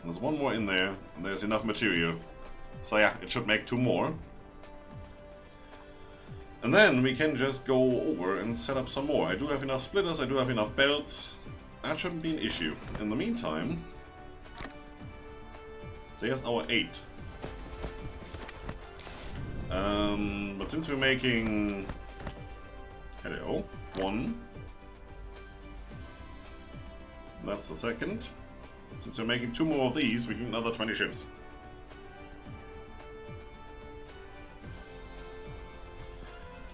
There's one more in there, and there's enough material. So yeah, it should make 2 more. And then we can just go over and set up some more. I do have enough splitters, I do have enough belts. That shouldn't be an issue. In the meantime, there's our 8. But since we're making... Hello, 1. That's the second. Since we're making 2 more of these, we need another 20 ships.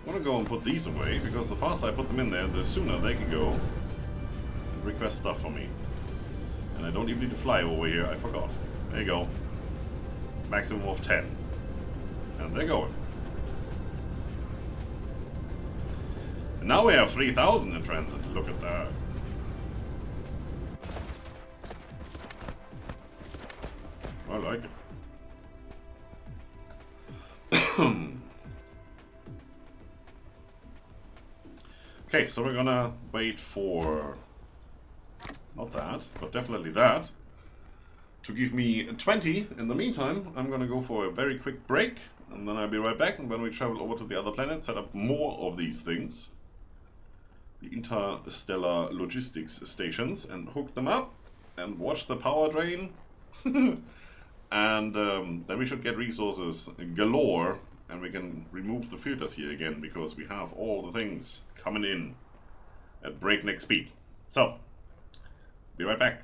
I'm gonna go and put these away, because the faster I put them in there, the sooner they can go and request stuff from me. And I don't even need to fly over here, I forgot. There you go. Maximum of 10. And they're going. And now we have 3,000 in transit, look at that. I like it. Okay, so we're gonna wait for Not that, but definitely that. To give me 20. In the meantime, I'm gonna go for a very quick break, and then I'll be right back. And when we travel over to the other planet, set up more of these things, the interstellar logistics stations, and hook them up, and watch the power drain. And then we should get resources galore, and we can remove the filters here again, because we have all the things coming in at breakneck speed. So, be right back.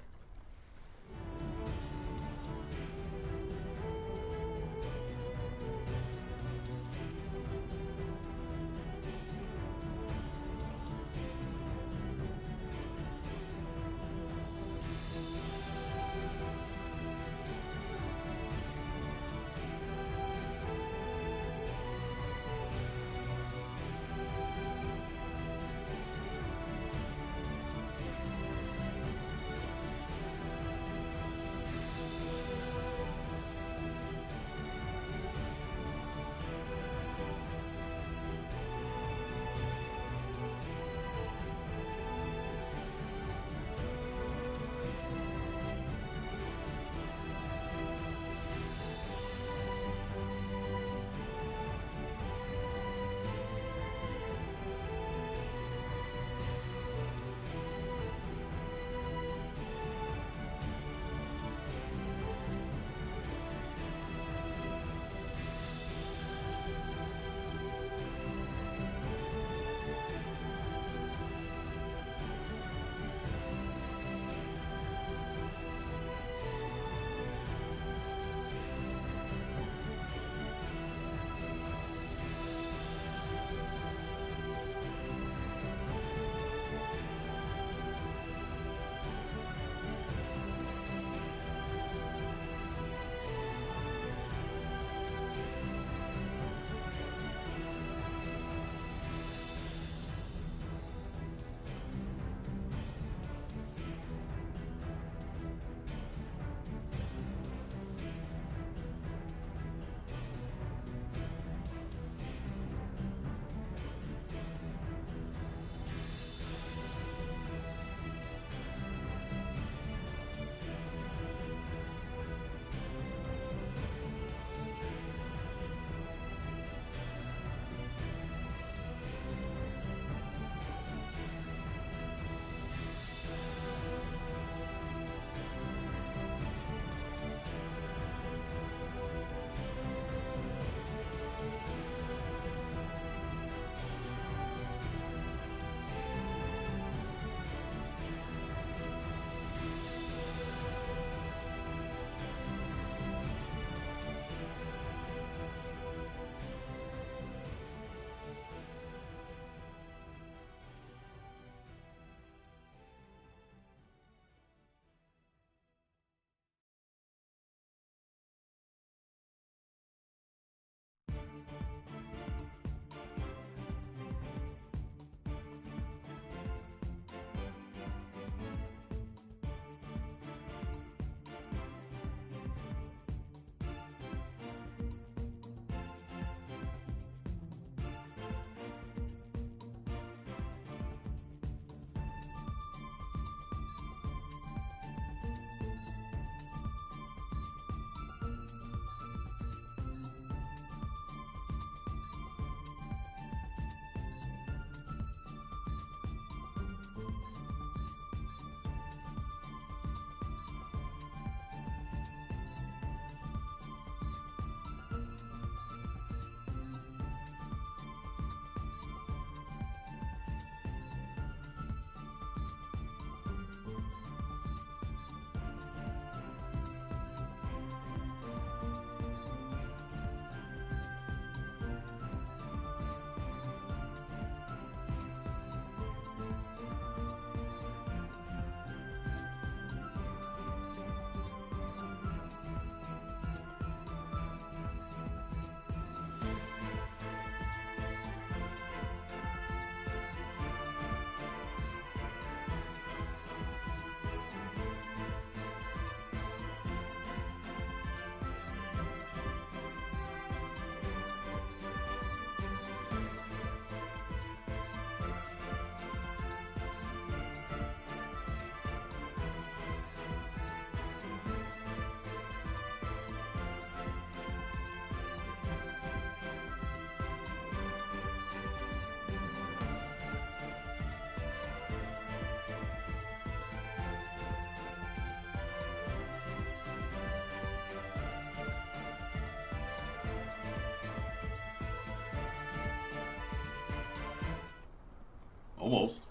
Almost.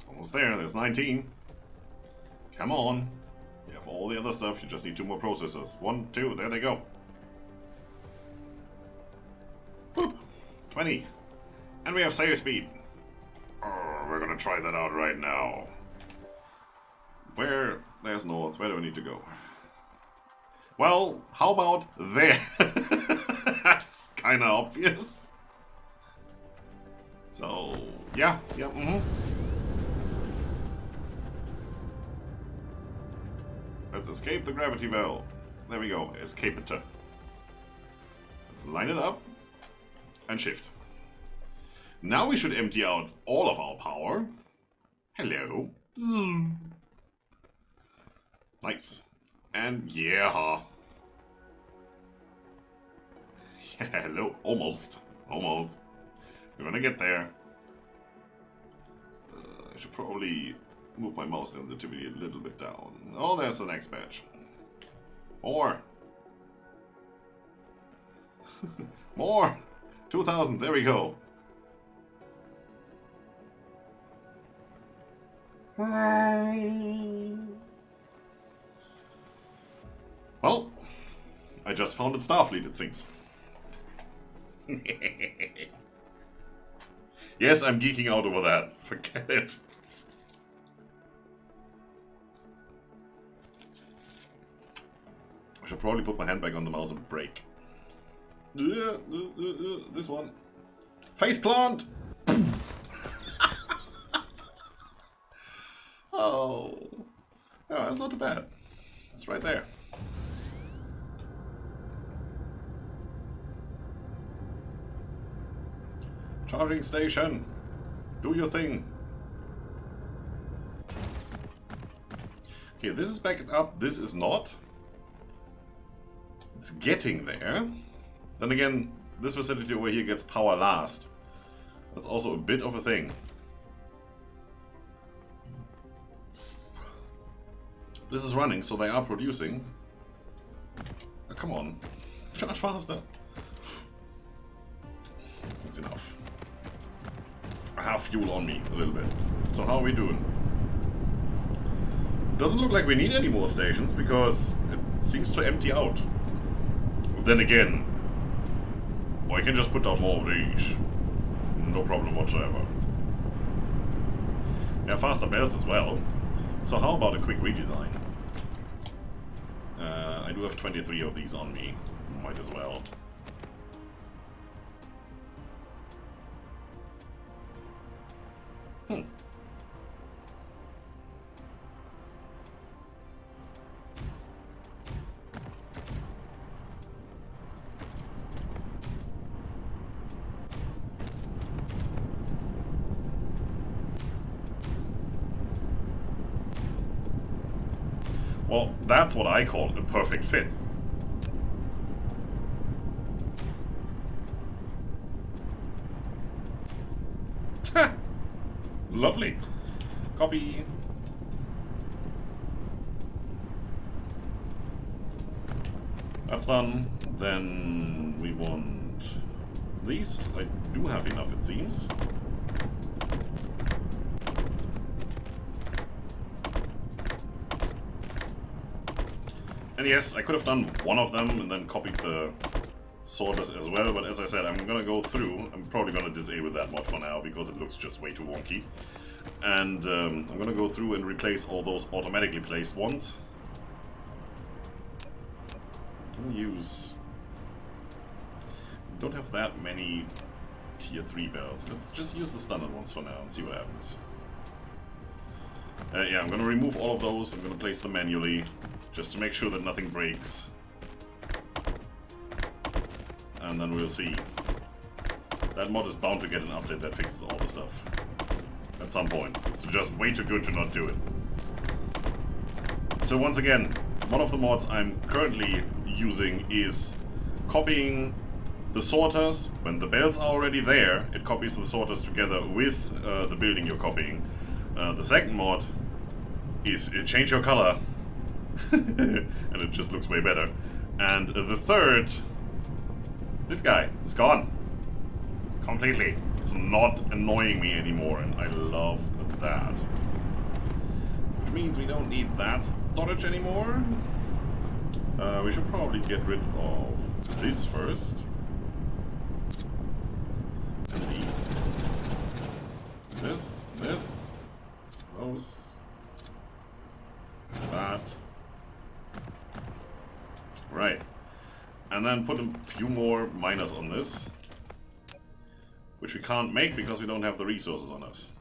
Almost there. There's 19. Come on. You have all the other stuff. You just need 2 more processors. 1, 2. There they go. Woo. 20. And we have save speed. Oh, we're gonna try that out right now. Where? There's north. Where do we need to go? Well, how about there? That's kind of obvious. So, yeah, Let's escape the gravity well. There we go, escape it. Let's line it up and shift. Now we should empty out all of our power. Hello. Nice. And yeah. Yeah, hello. Almost. Almost. We're gonna get there. I should probably move my mouse sensitivity a little bit down. Oh, there's the next batch. More. More. 2000. There we go. Well, I just founded Starfleet, it seems. Yes, I'm geeking out over that. Forget it. I should probably put my hand back on the mouse and brake. This one. Faceplant! Oh. Yeah, that's not too bad. It's right there. Charging station. Do your thing. Okay, this is backed up. This is not. It's getting there. Then again, this facility over here gets power last. That's also a bit of a thing. This is running, so they are producing. Oh, come on. Charge faster. That's enough. I have fuel on me a little bit. So how are we doing? Doesn't look like we need any more stations because it seems to empty out. Then again, I can just put down more of these. No problem whatsoever. Yeah, faster belts as well. So how about a quick redesign? I do have 23 of these on me. Might as well. Well, that's what I call a perfect fit. Lovely. Copy. That's done. Then we want these. I do have enough, it seems. And yes, I could have done one of them and then copied the sorters as well, but as I said, I'm gonna go through. I'm probably gonna disable that mod for now because it looks just way too wonky. And I'm gonna go through and replace all those automatically placed ones. Don't have that many tier 3 belts. Let's just use the standard ones for now and see what happens. Yeah, I'm gonna remove all of those. I'm gonna place them manually just to make sure that nothing breaks. And then we'll see. That mod is bound to get an update that fixes all the stuff. At some point. It's just way too good to not do it. So once again, one of the mods I'm currently using is copying the sorters. When the belts are already there, it copies the sorters together with the building you're copying. The second mod is change your color. And it just looks way better. And the third, this guy is gone. Completely. It's not annoying me anymore, and I love that. Which means we don't need that storage anymore. We should probably get rid of this first. And these. This, those, that. Right. And then put a few more miners on this. Which we can't make because we don't have the resources on us.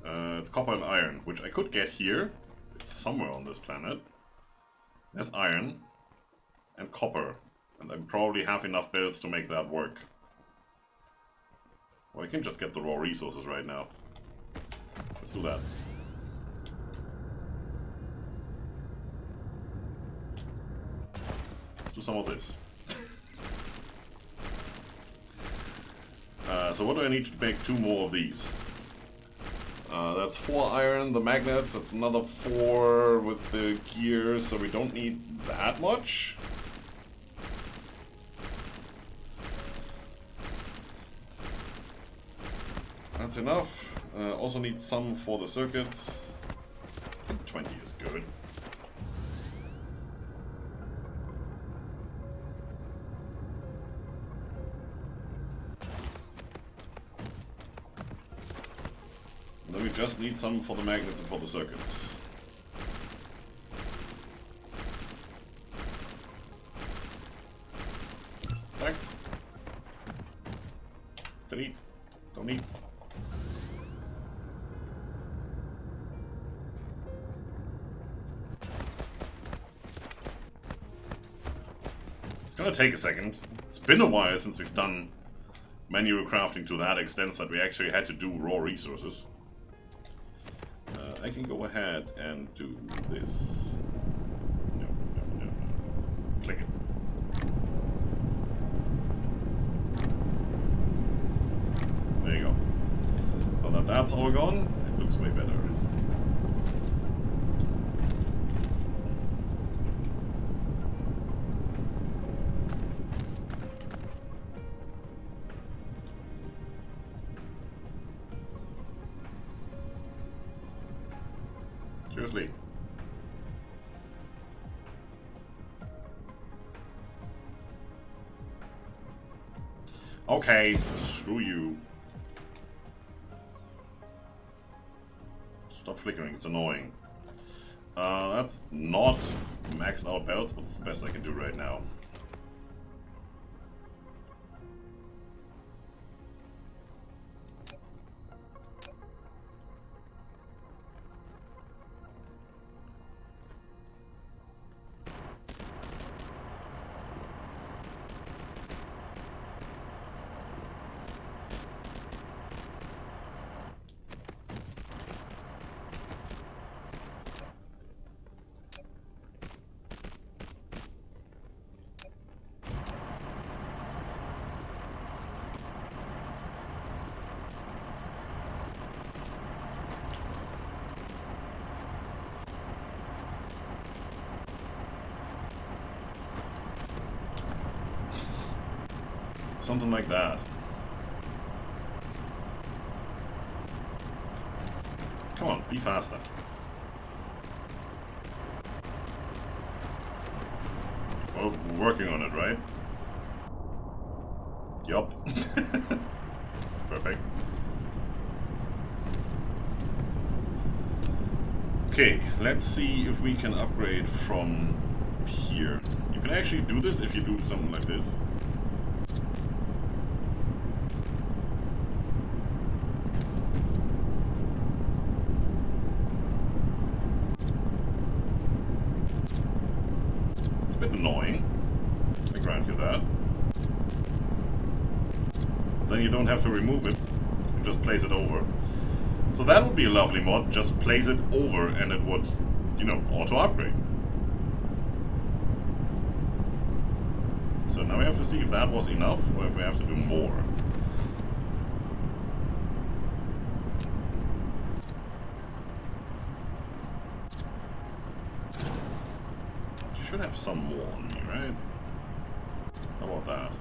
It's copper and iron, which I could get here. It's somewhere on this planet. There's iron and copper. And I probably have enough builds to make that work. Well, I can just get the raw resources right now. Let's do that. Let's do some of this. So what do I need to make 2 more of these? That's 4 iron, the magnets, that's another 4 with the gears, so we don't need that much. That's enough. Also need some for the circuits. I think 20 is good. And then we just need some for the magnets and for the circuits. Thanks. Delete. Don't need. It's gonna take a second. It's been a while since we've done manual crafting to that extent that we actually had to do raw resources. I can go ahead and do this. No. Click it. There you go. Now that that's all gone, it looks way better. Seriously. Okay, screw you. Stop flickering, it's annoying. That's not maxed out belts, but it's the best I can do right now. Something like that. Come on, be faster. Well, we're working on it, right? Yup. Perfect. Okay, let's see if we can upgrade from here. You can actually do this if you do something like this. Annoying. I grant you that. Then you don't have to remove it. You can just place it over. So that would be a lovely mod. Just place it over and it would, you know, auto upgrade. So now we have to see if that was enough or if we have to do more. Should have some more on me, right? How about that?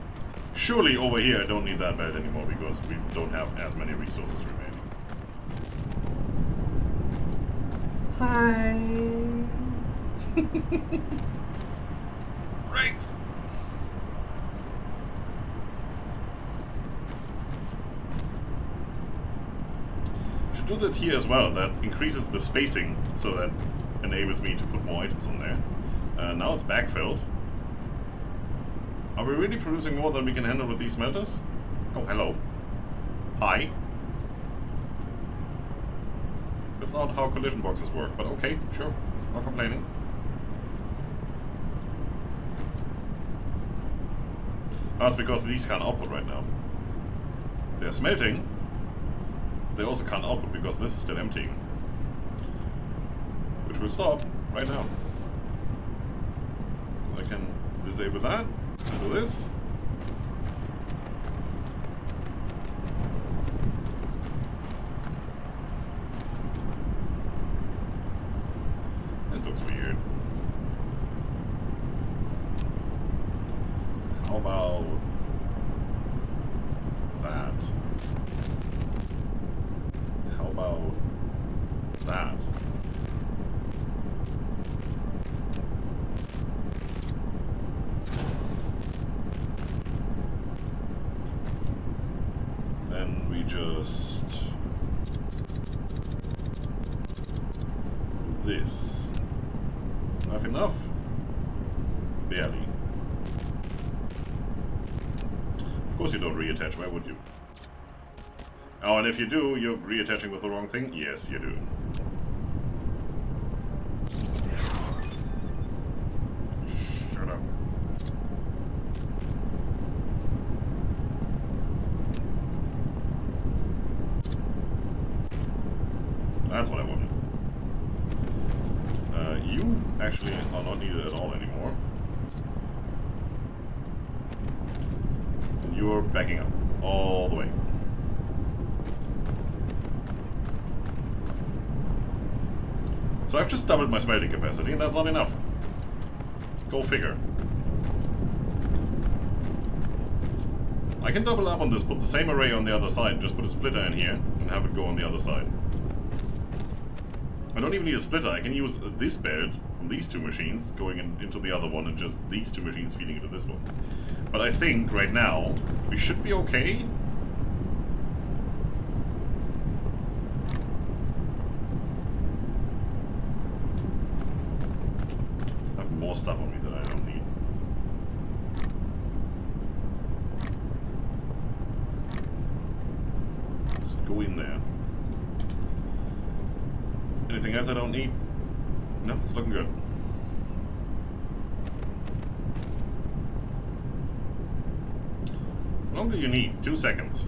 Surely over here I don't need that belt anymore because we don't have as many resources remaining. Hi. Brakes! Should do that here as well. That increases the spacing, so that enables me to put more items on there. Now it's backfilled. Are we really producing more than we can handle with these smelters? Oh, hello. Hi. That's not how collision boxes work, but okay, sure. Not complaining. That's because these can't output right now. They're smelting. They also can't output because this is still emptying. Which will stop right now. I can disable that. Do this. This looks weird. How about that? How about that? Then we just do this. Have enough? Barely. Of course you don't reattach, why would you? Oh, and if you do, you're reattaching with the wrong thing? Yes, you do. Shut up. That's what I wanted. You actually are not needed at all anymore. And you're backing up all the way. So I've just doubled my smelting capacity, and that's not enough. Go figure. I can double up on this, put the same array on the other side, just put a splitter in here, and have it go on the other side. I don't even need a splitter, I can use this belt from these two machines going into the other one and just these two machines feeding into this one. But I think right now we should be okay. I have more stuff on me that I don't need. Just go in there. Anything else I don't need? No, it's looking good. How long do you need? 2 seconds.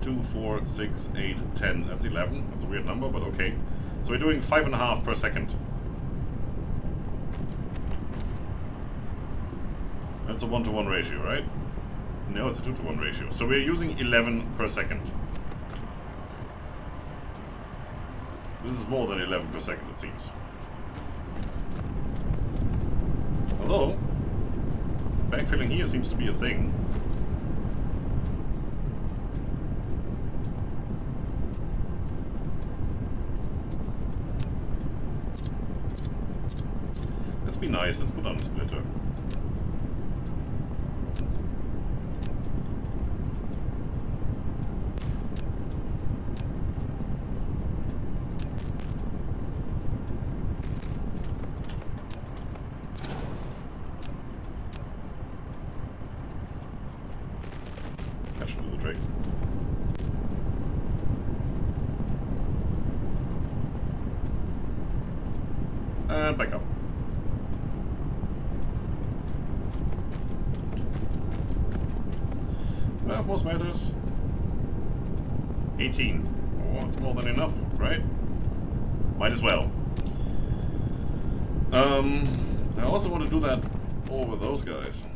2, 4, 6, 8, 10. That's 11. That's a weird number, but okay. So we're doing 5.5 per second. That's a 1-to-1 ratio, right? No, it's a 2-to-1 ratio. So we're using 11 per second. This is more than 11 per second, it seems. Although, backfilling here seems to be a thing. Let's be nice, let's put on a splitter. That should do the trick. And back up. Do I have more smelters? 18. Oh, it's more than enough, right? Might as well. I also want to do that over those guys.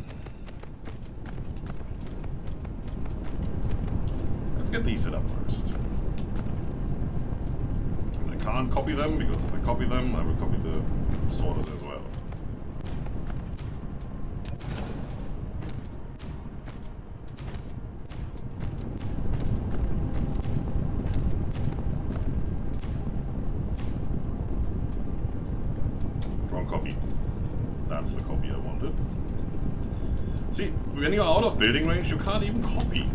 Let's get these set up first. And I can't copy them, because if I copy them, I will copy the sorters as well. wrong copy. That's the copy I wanted. See, when you're out of building range, you can't even copy.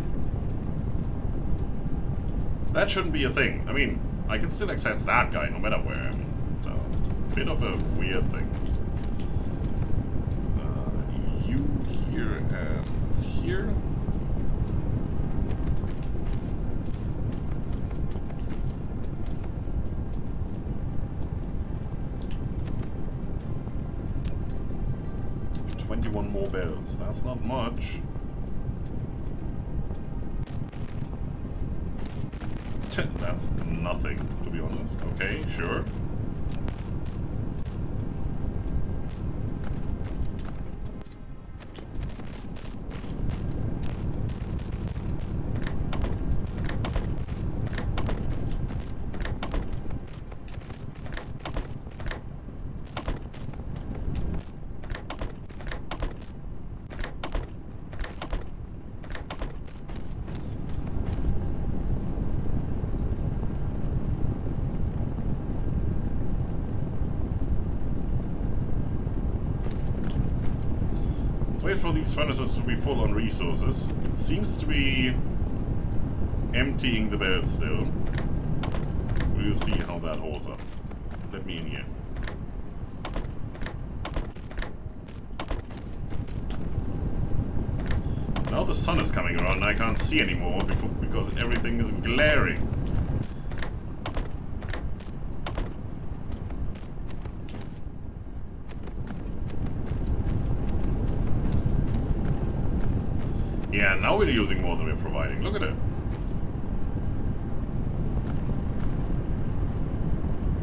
That shouldn't be a thing. I mean, I can still access that guy no matter where I am. So, it's a bit of a weird thing. You here and here. One more bells. That's not much. That's nothing, to be honest. Okay, sure. Wait for these furnaces to be full on resources. It seems to be emptying the belt still. We'll see how that holds up. Let me in here. Now the sun is coming around and I can't see anymore because everything is glaring. Yeah, now we're using more than we're providing. Look at it.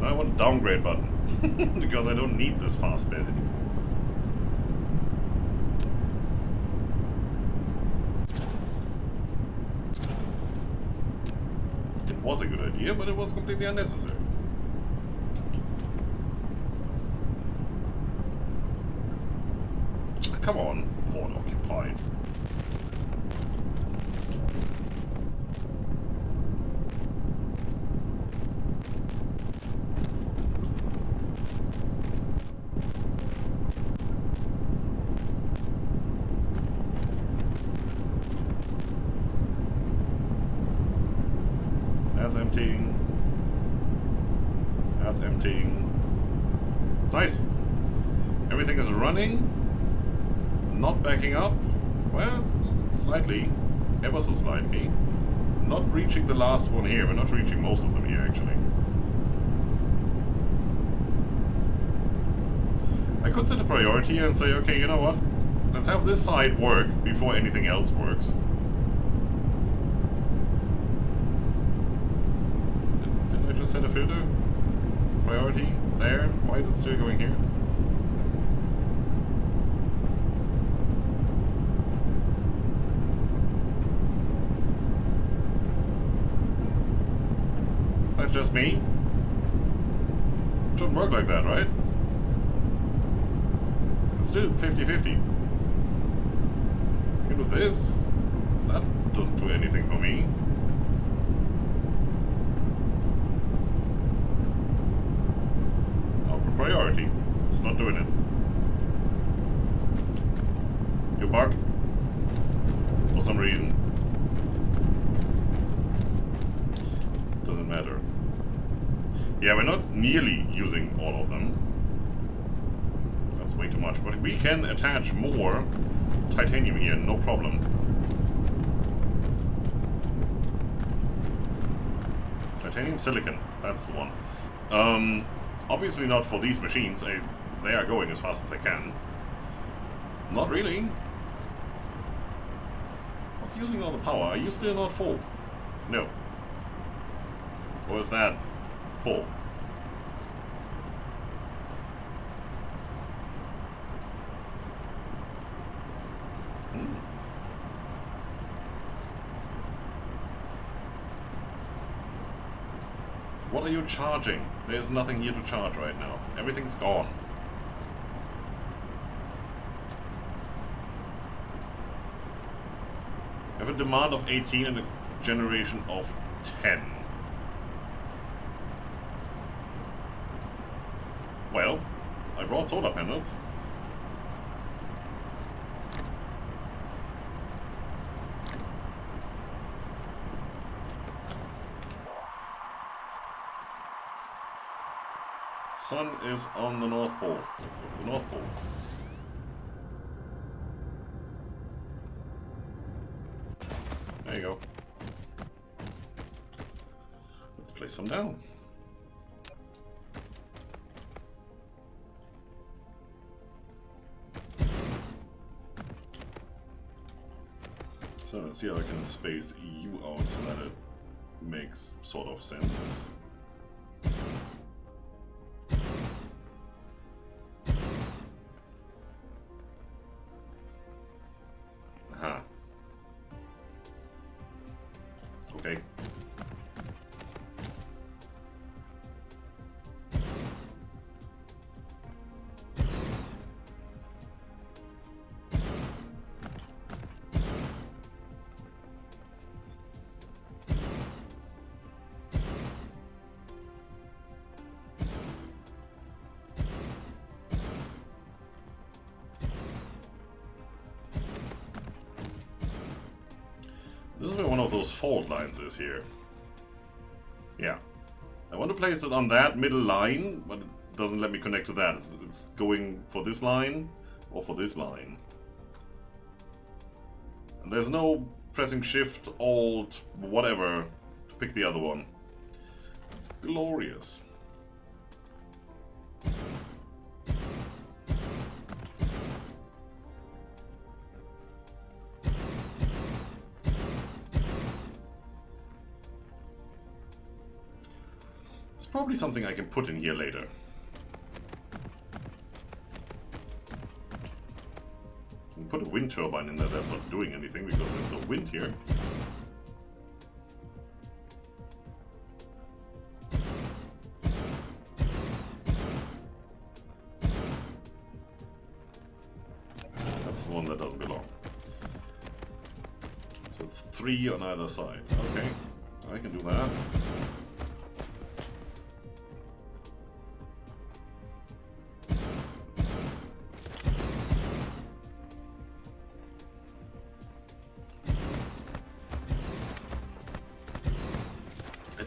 Now I want a downgrade button. Because I don't need this fast bed anymore. It was a good idea, but it was completely unnecessary. Come on, port occupied. That's emptying. That's emptying. Nice. Everything is running. Not backing up. Well, slightly. Ever so slightly. Not reaching the last one here. We're not reaching most of them here, actually. I could set a priority and say, okay, you know what? Let's have this side work before anything else works. Set a filter? Priority? There? Why is it still going here? Is that just me? It shouldn't work like that, right? It's still 50-50. You do this. That doesn't do anything for me. Priority. It's not doing it. You bark. For some reason. Doesn't matter. Yeah, we're not nearly using all of them. That's way too much. But we can attach more titanium here, no problem. Titanium silicon. That's the one. Obviously not for these machines. They are going as fast as they can. Not really. What's using all the power? Are you still not full? No. Or is that full? What are you charging? There's nothing here to charge right now. Everything's gone. I have a demand of 18 and a generation of 10. Well, I brought solar panels. Sun is on the North Pole. Let's go to the North Pole. There you go. Let's place some down. So let's see how I can space you out so that it makes sort of sense. Aha. Okay. This is where one of those fault lines is here. Yeah. I want to place it on that middle line, but it doesn't let me connect to that. It's going for this line or for this line. And there's no pressing Shift, Alt, whatever to pick the other one. It's glorious. Probably something I can put in here later. I can put a wind turbine in there that's not doing anything because there's no wind here. That's the one that doesn't belong. So it's 3 on either side. Okay, I can do that.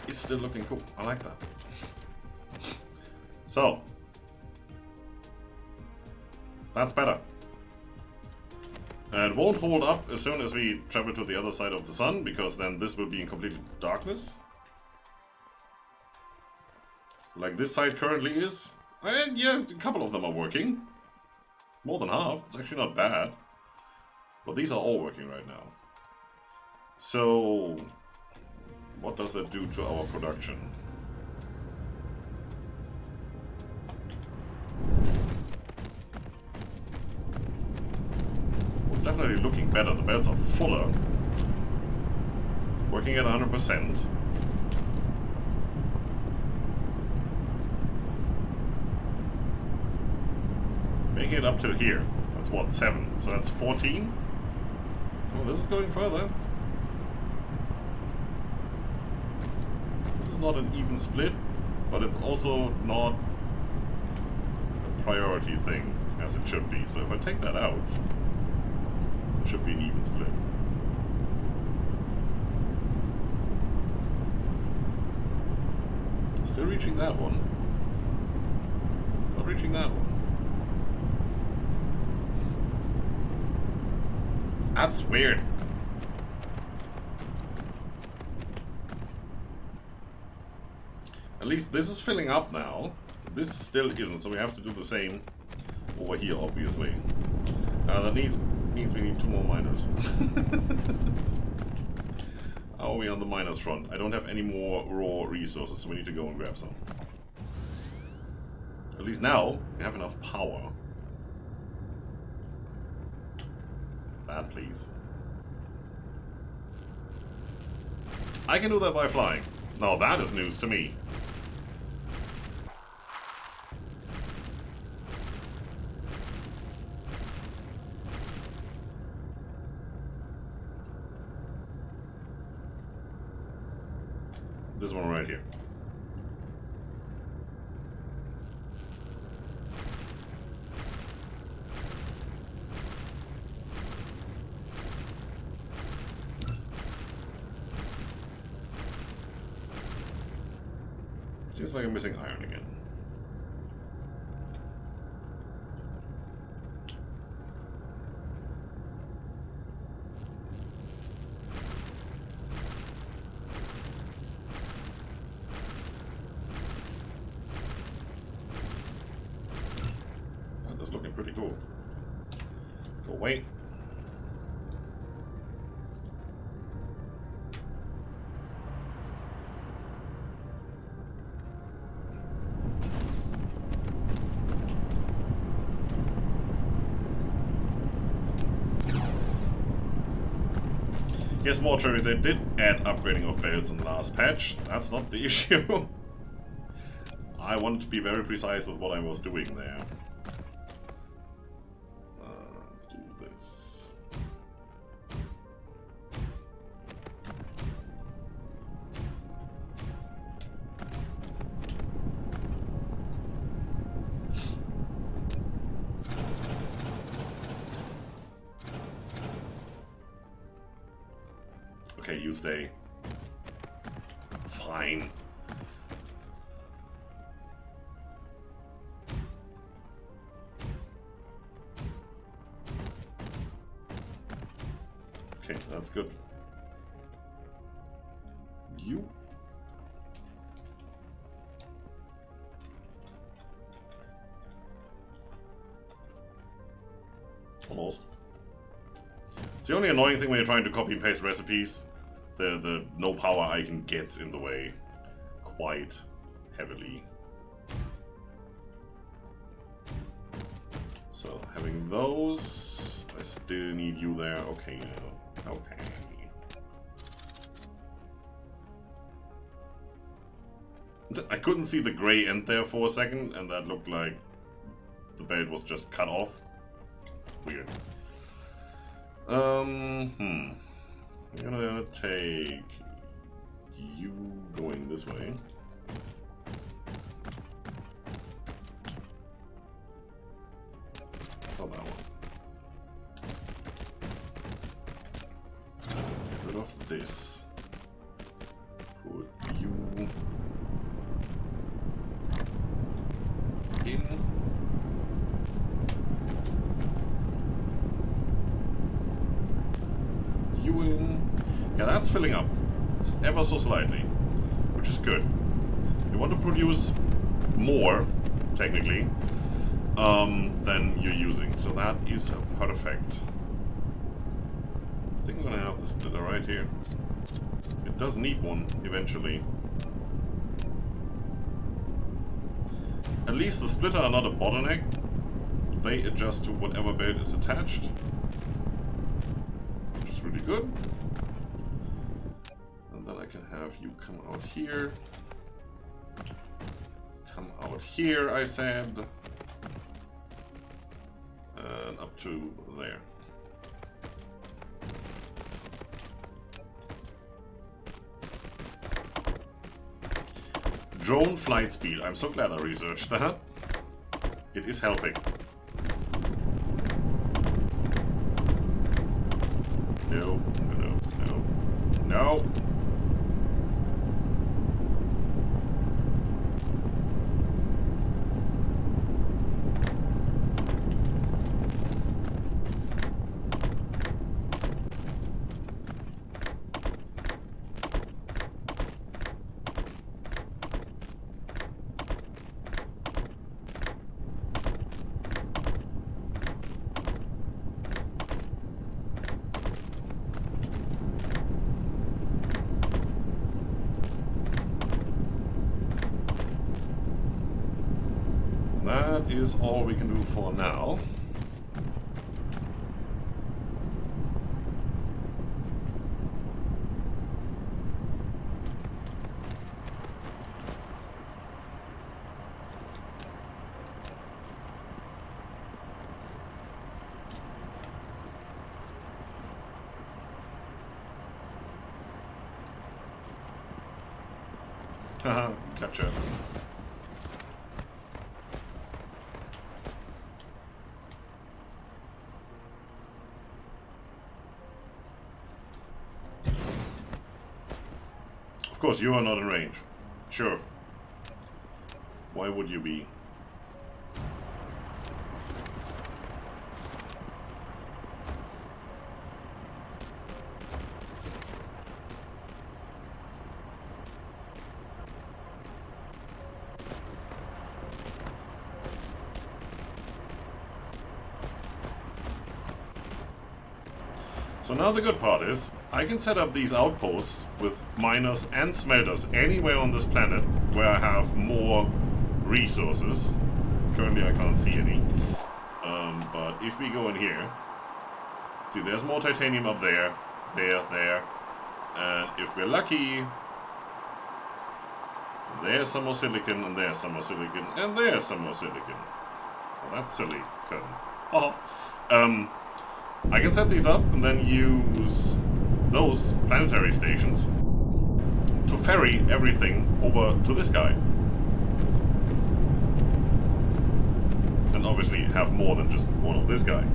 It's still looking cool. I like that. So, that's better. And it won't hold up as soon as we travel to the other side of the sun, because then this will be in complete darkness. Like this side currently is. And yeah, a couple of them are working. More than half. It's actually not bad. But these are all working right now. So, what does that do to our production? Well, it's definitely looking better. The beds are fuller. Working at 100%. Making it up till here. That's what, 7. So that's 14? Oh, this is going further. Not an even split, but it's also not a priority thing as it should be. So if I take that out, it should be an even split. Still reaching that one. Not reaching that one. That's weird. At least this is filling up now. This still isn't, so we have to do the same over here, obviously. That means we need 2 more miners. How are we on the miners front? I don't have any more raw resources, so we need to go and grab some. At least now, we have enough power. That, please. I can do that by flying. Now that is news to me. This one right here. Seems like I'm missing iron again. That's looking pretty cool. Go away. Yes, Mortuary, they did add upgrading of belts in the last patch. That's not the issue. I wanted to be very precise with what I was doing there. Let's do this. Okay, you stay. Fine. Okay, that's good. You. Almost. It's the only annoying thing when you're trying to copy and paste recipes. The no power icon gets in the way quite heavily. So having those, I still need you there. Okay, okay. I couldn't see the gray end there for a second, and that looked like the belt was just cut off. Weird. I'm gonna take you going this way. Oh, that one. Get rid of this. Put you in. You in. Yeah, that's filling up. It's ever so slightly, which is good. You want to produce more, technically, than you're using, so that is perfect. I think I'm gonna have the splitter right here. It does need one eventually. At least the splitter are not a bottleneck. They adjust to whatever belt is attached, which is really good. And then I can have you come out here. Come out here, I said. And up to there. Drone flight speed. I'm so glad I researched that. It is helping. No, no, no, no. That is all we can do for now. Haha, gotcha. Of course, you are not in range. Sure. Why would you be? So now the good part is, I can set up these outposts with miners and smelters anywhere on this planet where I have more resources. Currently I can't see any. But if we go in here, see there's more titanium up there, there. And if we're lucky, there's some more silicon, and there's some more silicon, and there's some more silicon. Well, that's silly. Oh. I can set these up and then use those planetary stations to ferry everything over to this guy. And obviously have more than just one of this guy.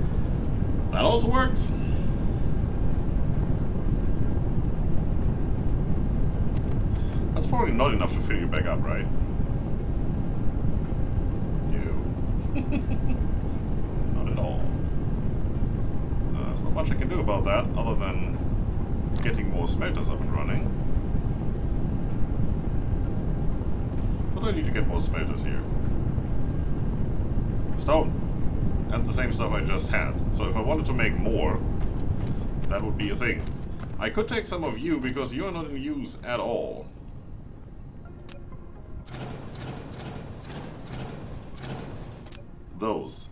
That also works. That's probably not enough to fill you back up, right? No. Not at all. There's not much I can do about that, other than getting more smelters up and running. But I need to get more smelters here. Stone. And the same stuff I just had. So if I wanted to make more, that would be a thing. I could take some of you, because you are not in use at all. Those.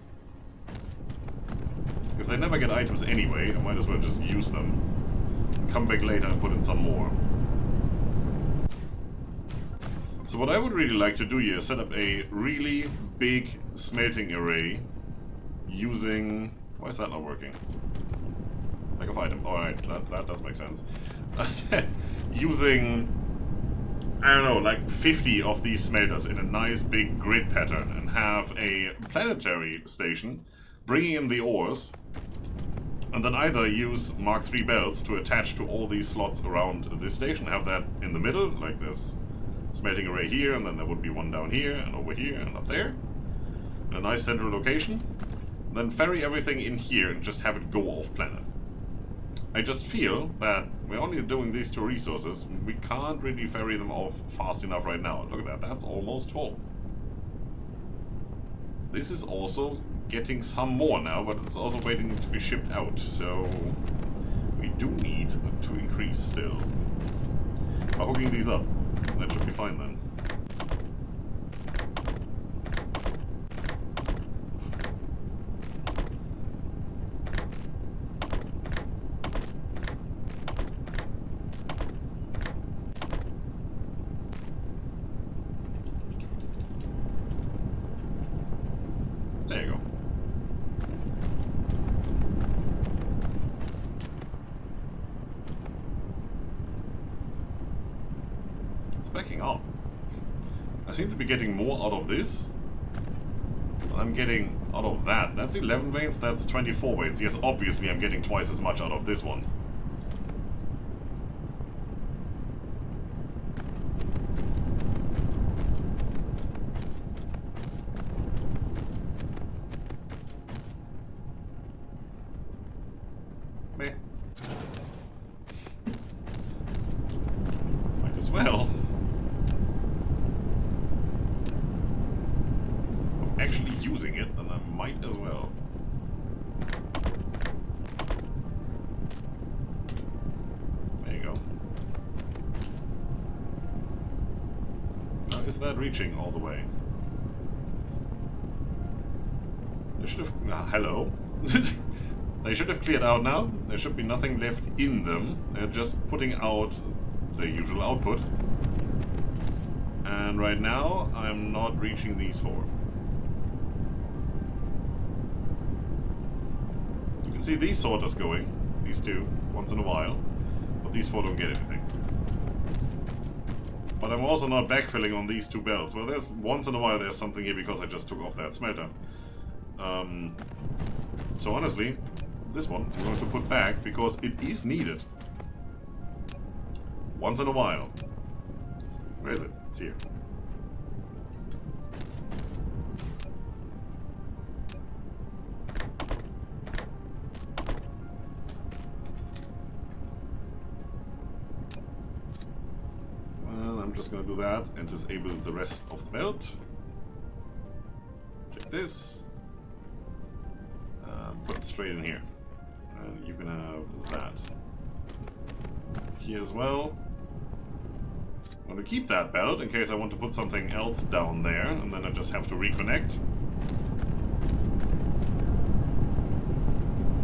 If they never get items anyway, I might as well just use them. Come back later and put in some more. So what I would really like to do here is set up a really big smelting array using... Why is that not working? Lack of item. Alright, that does make sense. Using, I don't know, like 50 of these smelters in a nice big grid pattern and have a planetary station bringing in the ores, and then either use Mark III belts to attach to all these slots around this station, have that in the middle, like this smelting array here, and then there would be one down here, and over here, and up there, in a nice central location, then ferry everything in here and just have it go off planet. I just feel that we're only doing these two resources, we can't really ferry them off fast enough right now. Look at that, that's almost full. This is also getting some more now, but it's also waiting to be shipped out, so we do need to increase still. By hooking these up, that should be fine then. There you go. It's backing up. I seem to be getting more out of this than I'm getting out of that. That's 11 veins, that's 24 veins. Yes, obviously I'm getting twice as much out of this one. Meh. Might as well. I'm actually using it, then I might as well. There you go. Now, is that reaching all the way? They should have... hello? They should have cleared out now. There should be nothing left in them. They're just putting out the usual output. And right now, I'm not reaching these four. You can see these sorters going. These two, once in a while. But these four don't get anything. But I'm also not backfilling on these two belts. Well, there's once in a while there's something here because I just took off that smelter. So honestly, this one I'm going to put back because it is needed. Once in a while. Where is it? It's here. just gonna do that and disable the rest of the belt. Check this. Put it straight in here. And you can have that. Here as well. I'm gonna keep that belt in case I want to put something else down there, and then I just have to reconnect.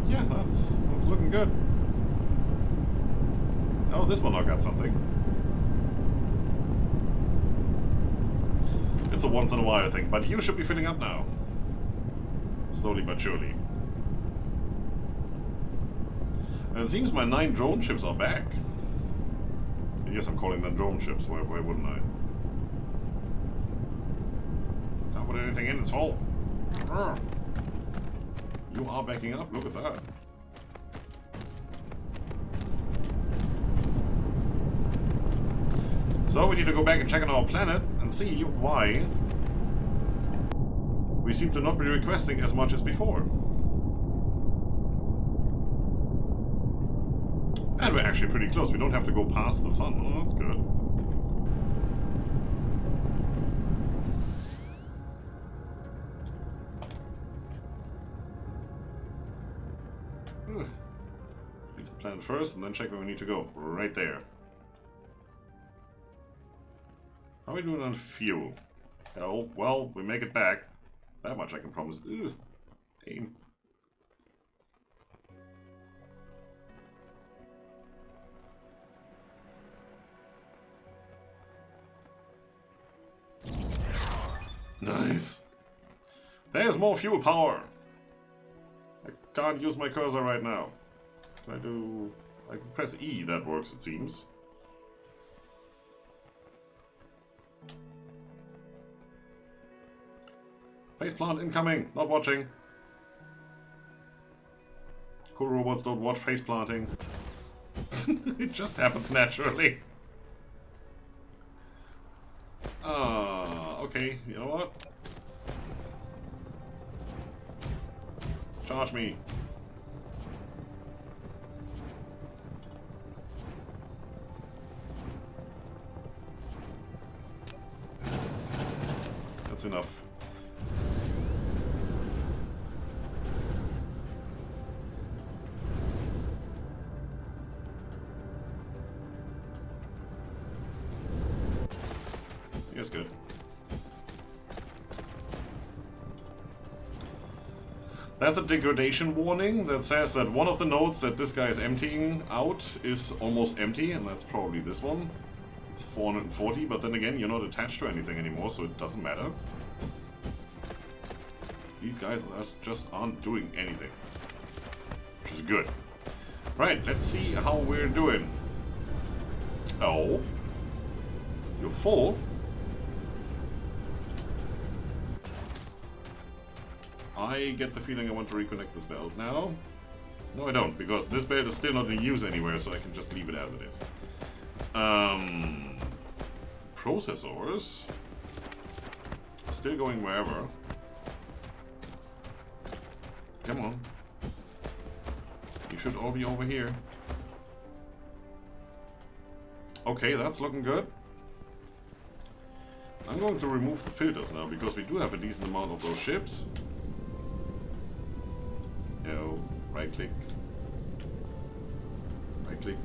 Yeah, that's looking good. Oh, this one I got something. It's a once in a while thing, but you should be filling up now. Slowly but surely. And it seems my 9 drone ships are back. Yes, I'm calling them drone ships. Why wouldn't I? Can't put anything in, it's full. You are backing up, look at that. So we need to go back and check on our planet and see why we seem to not be requesting as much as before. And we're actually pretty close. We don't have to go past the sun. Oh, that's good. Let's leave the planet first and then check where we need to go. Right there. How are we doing on fuel? Oh, well, we make it back. That much I can promise. Ugh. Aim. Nice. There's more fuel power. I can't use my cursor right now. Can I do... I can press E, that works it seems. Faceplant incoming, not watching. Cool robots don't watch faceplanting. It just happens naturally. Okay, you know what? Charge me. That's enough. Yes, good. That's a degradation warning that says that one of the nodes that this guy is emptying out is almost empty, and that's probably this one. It's 440, but then again, you're not attached to anything anymore, so it doesn't matter. These guys just aren't doing anything, which is good. Right, let's see how we're doing. Oh. You're full? I get the feeling I want to reconnect this belt now. No, I don't, because this belt is still not in use anywhere, so I can just leave it as it is. Processors. Still going wherever. Come on. You should all be over here. Okay, that's looking good. I'm going to remove the filters now, because we do have a decent amount of those ships. No, right click. Right click.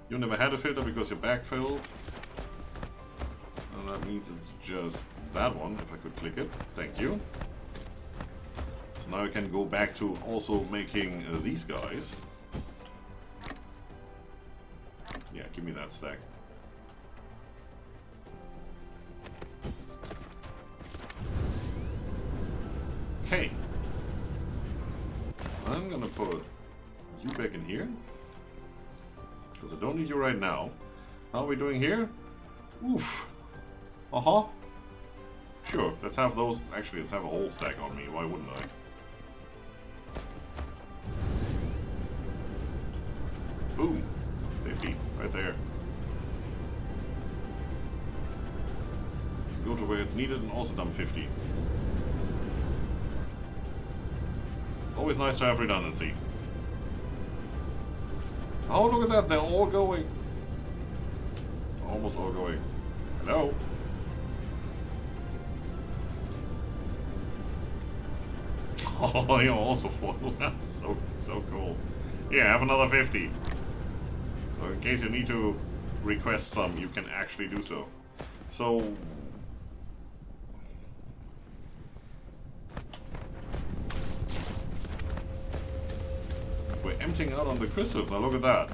You never had a filter because your back filled. And that means it's just that one, if I could click it. Thank you. So now I can go back to also making these guys. Yeah, give me that stack. Okay. I'm gonna put you back in here. Because I don't need you right now. How are we doing here? Oof. Uh-huh. Sure, let's have those. Actually, let's have a whole stack on me. Why wouldn't I? Boom. 50. Right there. Let's go to where it's needed and also dump 50. It's always nice to have redundancy. Oh, look at that. They're all going. Almost all going. Hello? Oh, you're also full. That's so cool. Yeah, have another 50. So in case you need to request some, you can actually do so. So... we're emptying out on the crystals. Now look at that.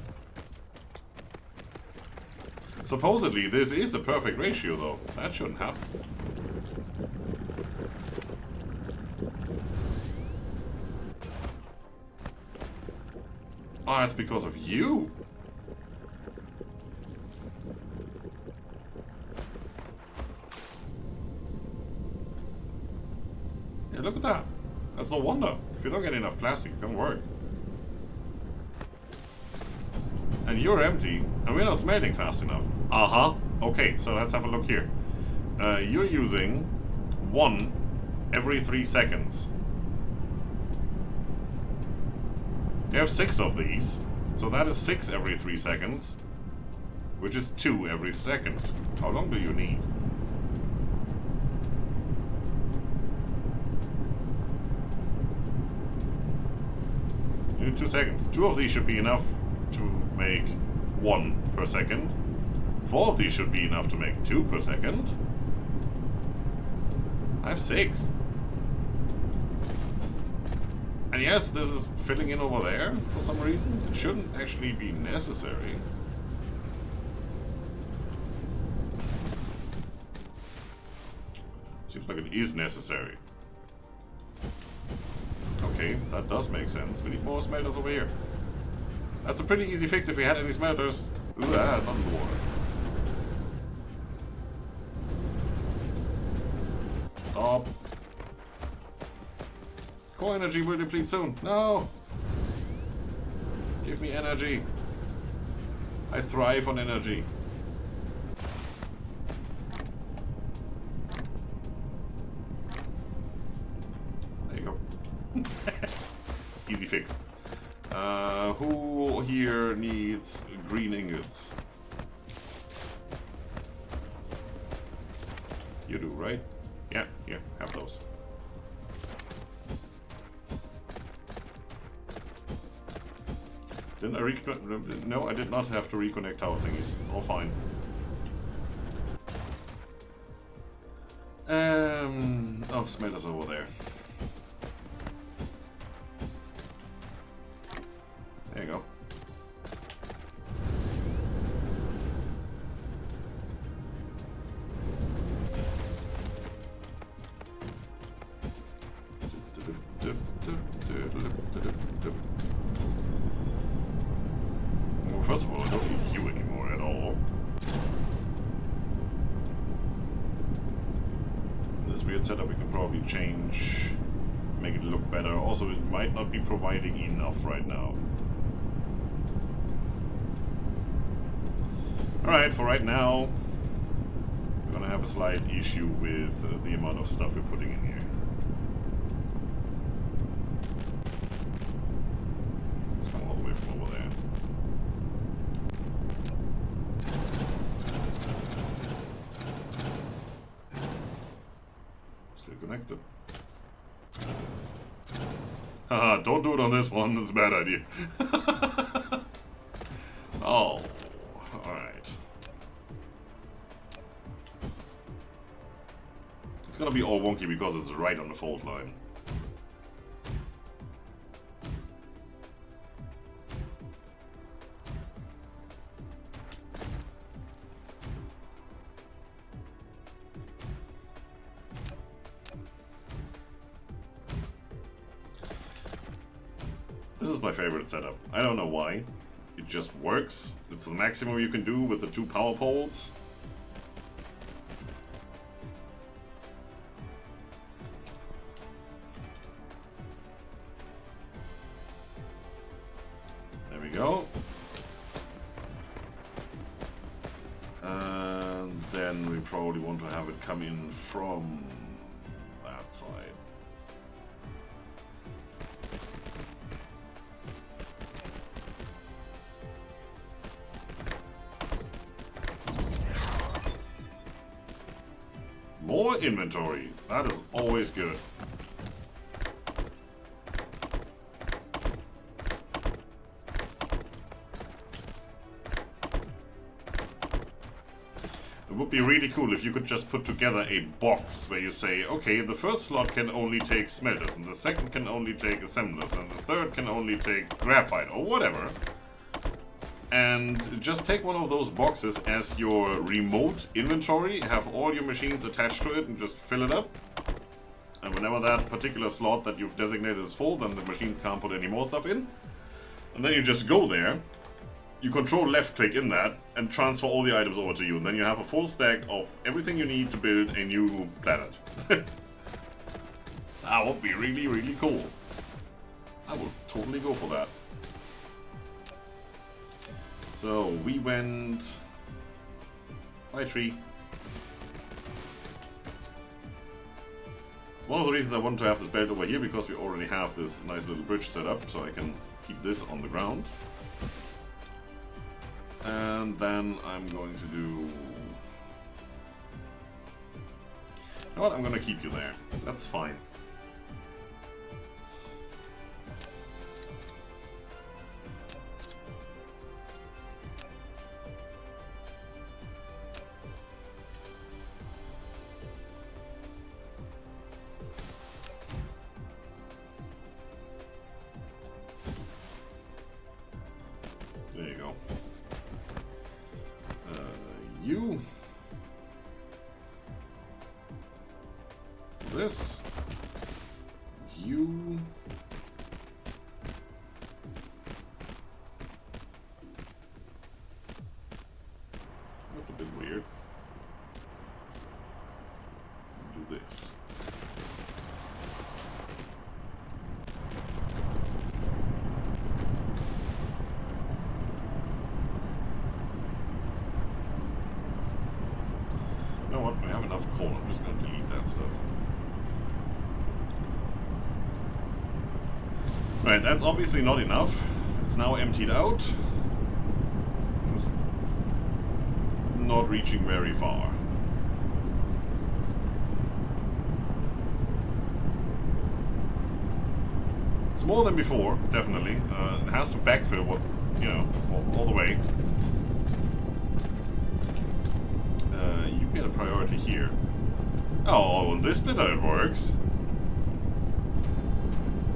Supposedly, this is a perfect ratio, though. That shouldn't happen. Oh, that's because of you. Yeah, look at that. That's no wonder. If you don't get enough plastic, it can't work. And you're empty, and we're not smelting fast enough. Uh-huh. Okay, so let's have a look here. You're using 1 every 3 seconds. You have 6 of these, so that is 6 every 3 seconds, which is 2 every second. How long do you need? You need 2 seconds. 2 of these should be enough to make 1 per second. 4 of these should be enough to make 2 per second. I have 6. And yes, this is filling in over there for some reason. It shouldn't actually be necessary. Seems like it is necessary. Okay, that does make sense. We need more smelters over here. That's a pretty easy fix if we had any smelters. Ooh, not in the water. Stop. Core energy will deplete soon. No! Give me energy. I thrive on energy. There you go. Easy fix. Who here needs green ingots? You do, right? Yeah, here, have those. Didn't I reconnect? No, I did not have to reconnect tower thingies. It's all fine. Oh, smelter's over there. There you go. Well, first of all, I don't need you anymore at all. This weird setup we can probably change, make it look better. Also, it might not be providing enough right now. Alright, for right now, we're gonna have a slight issue with the amount of stuff we're putting in here. Let's come all the way from over there. Still connected. Haha, don't do it on this one, it's a bad idea. Oh, alright. It's gonna be all wonky because it's right on the fault line. This is my favorite setup. I don't know why. It just works. It's the maximum you can do with the 2 power poles. There we go. And then we probably want to have it come in from that side. More inventory. That is always good. It would be really cool if you could just put together a box where you say, okay, the first slot can only take smelters, and the second can only take assemblers, and the third can only take graphite, or whatever. And just take one of those boxes as your remote inventory, have all your machines attached to it, and just fill it up. And whenever that particular slot that you've designated is full, then the machines can't put any more stuff in. And then you just go there. You control left click in that and transfer all the items over to you, and then you have a full stack of everything you need to build a new planet. That would be really, really cool. I would totally go for that. So we went by tree. It's one of the reasons I want to have this belt over here, because we already have this nice little bridge set up, so I can keep this on the ground. And then I'm going to do... You know what? I'm going to keep you there. That's fine. There you go. You. This. You. That's a bit weird. Do this. You know what? I have enough coal. I'm just going to delete that stuff. Right, that's obviously not enough. It's now emptied out. It's not reaching very far. It's more than before, definitely. It has to backfill what, you know, all the way. You get a priority here. Oh, on this splitter it works.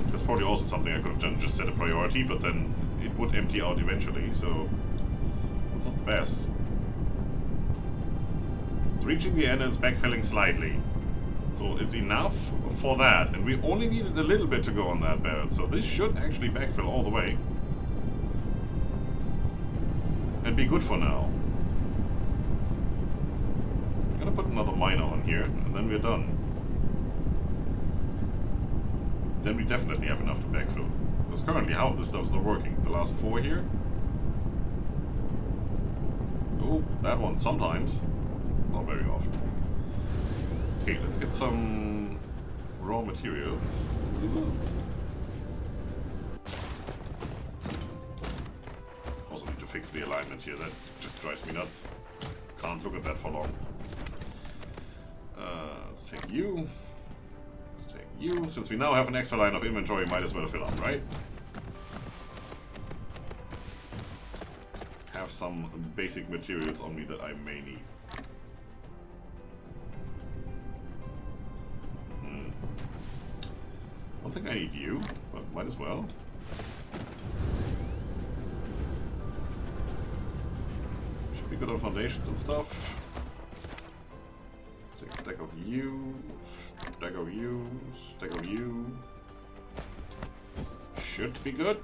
That's probably also something I could have done, just set a priority, but then it would empty out eventually, so that's not the best. It's reaching the end and it's backfilling slightly. So it's enough for that, and we only needed a little bit to go on that belt, so this should actually backfill all the way. And be good for now. I'm gonna put another miner on here, and then we're done. Then we definitely have enough to backfill. Because currently half of this stuff's not working. The last 4 here. Oh, that one sometimes. Not very often. Okay, let's get some raw materials. Also need to fix the alignment here, that just drives me nuts. Can't look at that for long. Let's take you. Let's take you. Since we now have an extra line of inventory, might as well fill up, right? Have some basic materials on me that I may need. I don't think I need you, but might as well. Should be good on foundations and stuff. Take a stack of you, stack of you, stack of you. Should be good.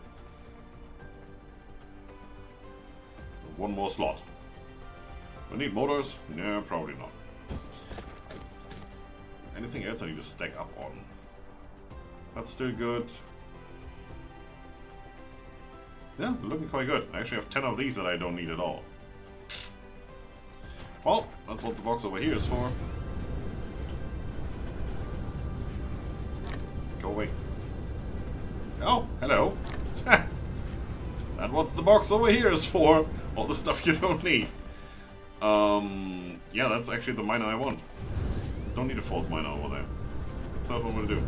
One more slot. Do I need motors? No, probably not. Anything else I need to stack up on? That's still good. Yeah, looking quite good. I actually have 10 of these that I don't need at all. Well, that's what the box over here is for. Go away. Oh, hello. That's what the box over here is for. All the stuff you don't need. Yeah, that's actually the miner I want. don't need a fourth miner over there. Third one will do.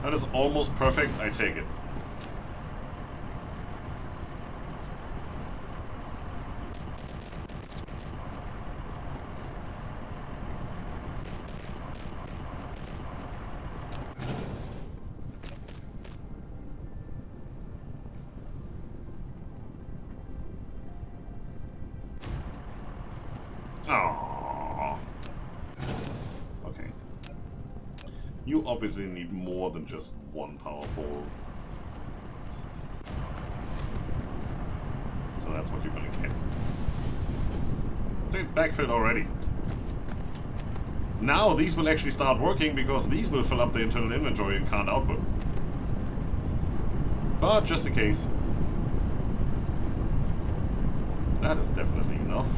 That is almost perfect. I take it. Oh. Okay. You obviously need more than just one power pole. So that's what you're gonna get. So it's backfilled already. Now these will actually start working because these will fill up the internal inventory and can't output. But just in case. That is definitely enough.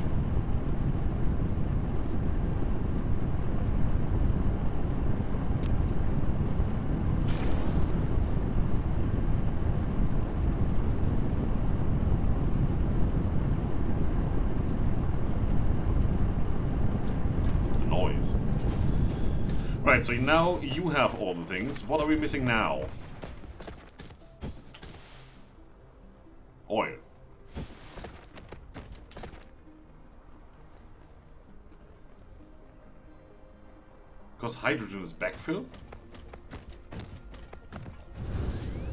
Right, so now you have all the things. What are we missing now? Oil. Because hydrogen is backfill?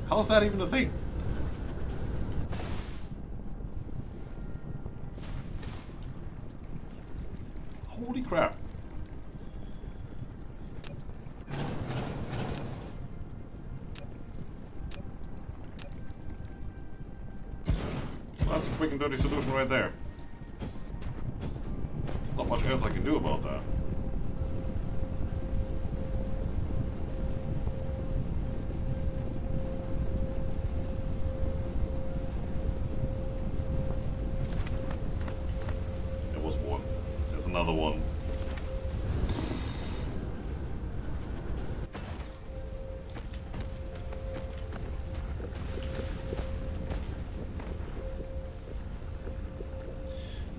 How's that even a thing? Holy crap. That's a quick and dirty solution right there. There's not much else I can do about that. There was one. There's another one.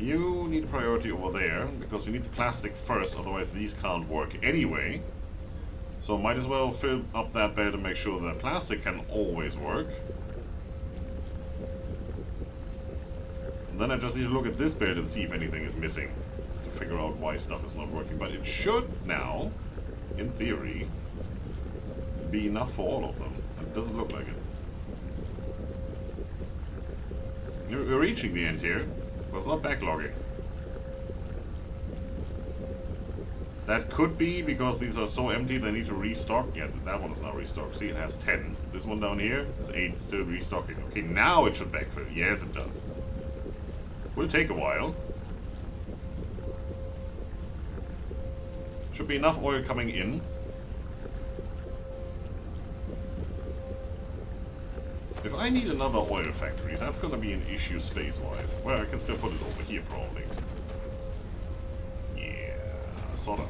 You need a priority over there, because we need the plastic first, otherwise these can't work anyway. So might as well fill up that belt and make sure that plastic can always work. And then I just need to look at this belt and see if anything is missing, to figure out why stuff is not working. But it should now, in theory, be enough for all of them. It doesn't look like it. We're reaching the end here. Well, it's not backlogging. That could be because these are so empty they need to restock. Yeah, that one is now restocked. See, it has 10. This one down here is 8, still restocking. Okay, now it should backfill. Yes, it does. Will take a while. Should be enough oil coming in. If I need another oil factory, that's going to be an issue space-wise. Well, I can still put it over here, probably. Yeah, sort of.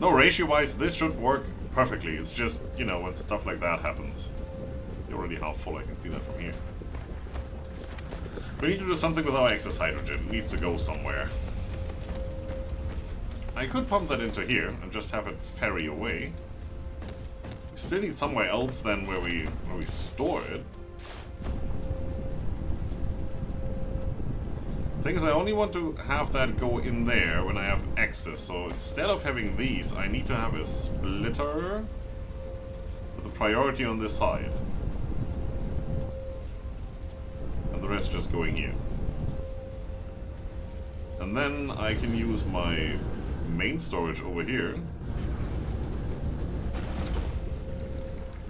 No, ratio-wise, this should work perfectly. It's just, you know, when stuff like that happens. You're already half full, I can see that from here. We need to do something with our excess hydrogen. It needs to go somewhere. I could pump that into here and just have it ferry away. Still need somewhere else than where we store it. Thing is, I only want to have that go in there when I have access. So instead of having these, I need to have a splitter with a priority on this side, and the rest just going here. And then I can use my main storage over here,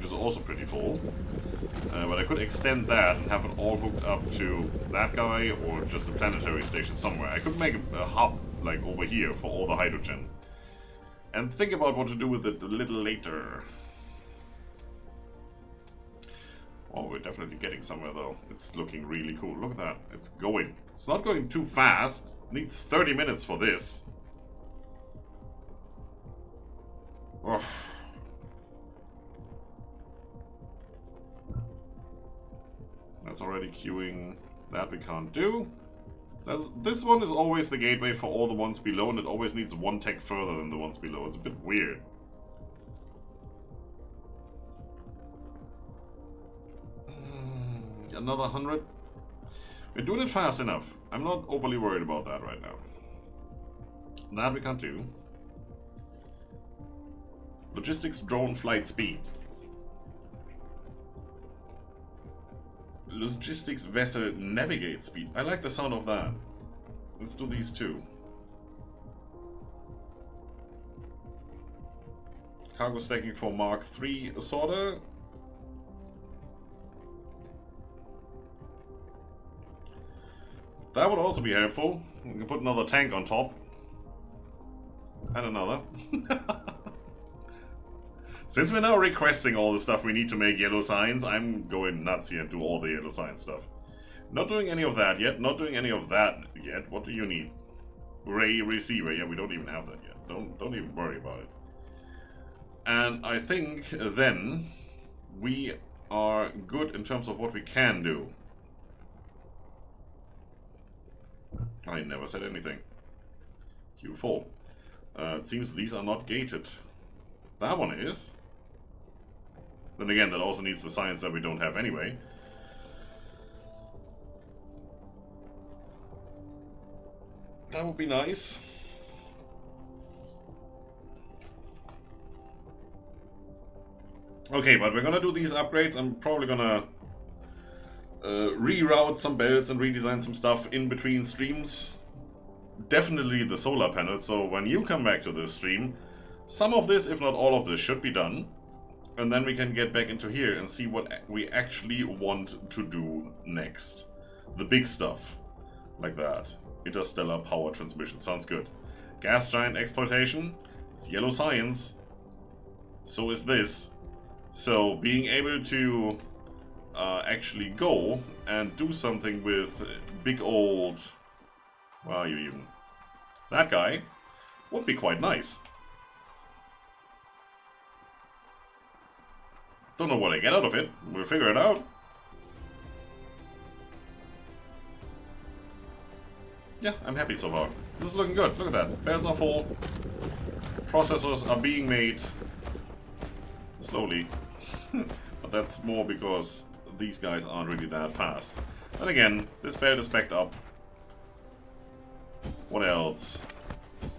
is also pretty full, but I could extend that and have it all hooked up to that guy or just a planetary station somewhere. I could make a hub like over here for all the hydrogen and think about what to do with it a little later. Oh, we're definitely getting somewhere though. It's looking really cool. Look at that. It's going. It's not going too fast. It needs 30 minutes for this. Oh. That's already queuing. That we can't do. This one is always the gateway for all the ones below, and it always needs one tech further than the ones below. It's a bit weird. Another 100. We're doing it fast enough. I'm not overly worried about that right now. That we can't do. Logistics drone flight speed. Logistics vessel navigate speed. I like the sound of that. Let's do these two. Cargo stacking for Mark III sorter. That would also be helpful. We can put another tank on top. And another. Since we're now requesting all the stuff we need to make yellow signs, I'm going nuts here and do all the yellow sign stuff. Not doing any of that yet. Not doing any of that yet. What do you need? Ray receiver. Yeah, we don't even have that yet. Don't even worry about it. And I think then we are good in terms of what we can do. I never said anything. Q4. It seems these are not gated. That one is. Then again, that also needs the science that we don't have anyway. That would be nice. Okay, but we're gonna do these upgrades. I'm probably gonna reroute some belts and redesign some stuff in between streams. Definitely the solar panel, so when you come back to this stream, some of this, if not all of this, should be done. And then we can get back into here and see what we actually want to do next. The big stuff. Like that. Interstellar power transmission. Sounds good. Gas giant exploitation. It's yellow science. So is this. So being able to actually go and do something with big old... Where are you even? That guy would be quite nice. Don't know what I get out of it. We'll figure it out. Yeah, I'm happy so far. This is looking good. Look at that. Belts are full. Processors are being made. Slowly. But that's more because these guys aren't really that fast. And again, this belt is backed up. What else?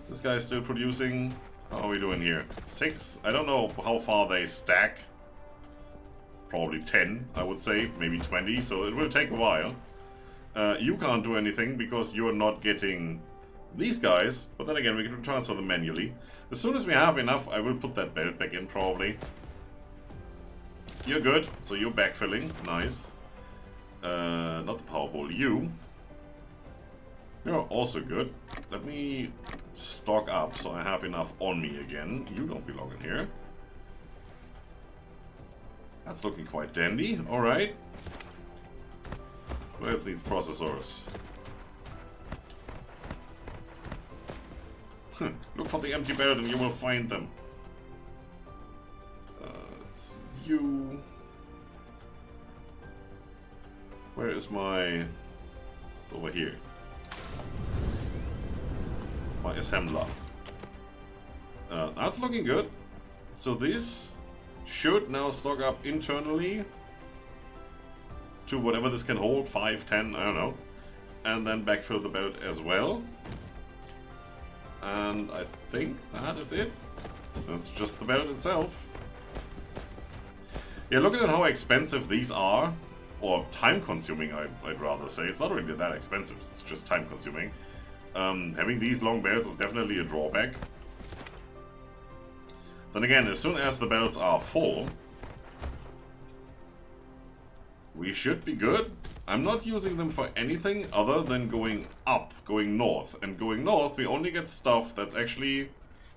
This guy's still producing. How are we doing here? 6? I don't know how far they stack. Probably 10, I would say. Maybe 20, so it will take a while. You can't do anything because you're not getting these guys. But then again, we can transfer them manually. As soon as we have enough, I will put that belt back in, probably. You're good, so you're backfilling. Nice. Not the power pole. You're also good. Let me stock up so I have enough on me again. You don't belong in here. That's looking quite dandy. Alright. What else needs processors? Look for the empty belt and you will find them. It's you. Where is my... It's over here. My assembler. That's looking good. So this should now stock up internally to whatever this can hold, 5, 10, I don't know. And then backfill the belt as well. And I think that is it. That's just the belt itself. Yeah, looking at how expensive these are, or time-consuming, I'd rather say. It's not really that expensive, it's just time-consuming. Having these long belts is definitely a drawback. Then again, as soon as the belts are full, we should be good. I'm not using them for anything other than going up, going north. And going north, we only get stuff that's actually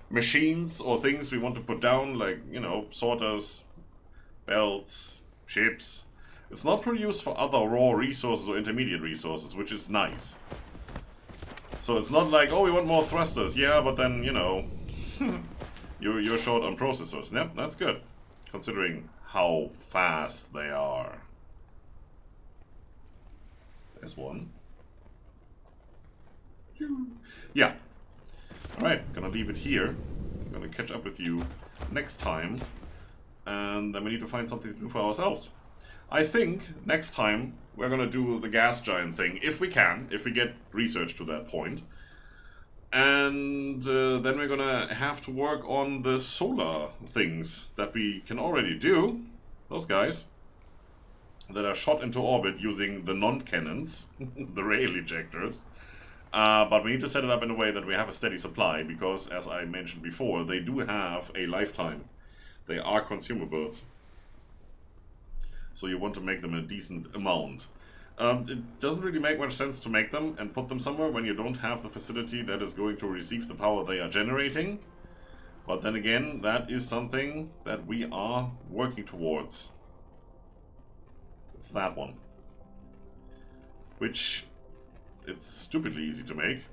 machines or things we want to put down, like, you know, sorters, belts, ships. It's not produced for other raw resources or intermediate resources, which is nice. So it's not like, oh, we want more thrusters. Yeah, but then, you know, you're short on processors. Yep, that's good, considering how fast they are. There's one. Yeah. Alright, gonna leave it here. I'm gonna catch up with you next time. And then we need to find something to do for ourselves. I think next time we're gonna do the gas giant thing, if we can, if we get research to that point. And then we're gonna have to work on the solar things that we can already do. Those guys that are shot into orbit using the non-cannons, the rail ejectors. But we need to set it up in a way that we have a steady supply, because, as I mentioned before, they do have a lifetime. They are consumables. So you want to make them a decent amount. It doesn't really make much sense to make them and put them somewhere when you don't have the facility that is going to receive the power they are generating. But then again, that is something that we are working towards. It's that one. Which, it's stupidly easy to make.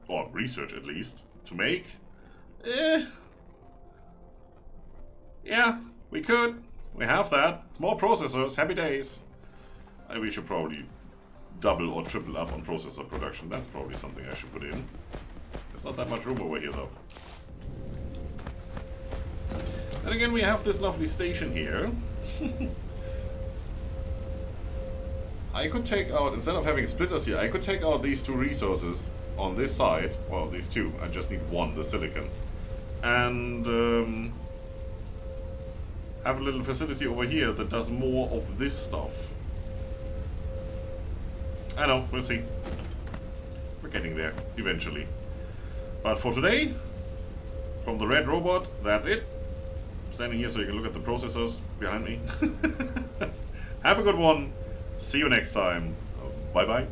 Or research, at least. To make? Yeah, we could. We have that. It's more processors. Happy days. We should probably double or triple up on processor production. That's probably something I should put in. There's not that much room over here, though. And again, we have this lovely station here. I could take out, instead of having splitters here, I could take out these two resources on this side. Well, these two. I just need one, the silicon. And have a little facility over here that does more of this stuff. I know, we'll see. We're getting there, eventually. But for today, from the red robot, that's it. I'm standing here so you can look at the processors behind me. Have a good one. See you next time. Bye-bye.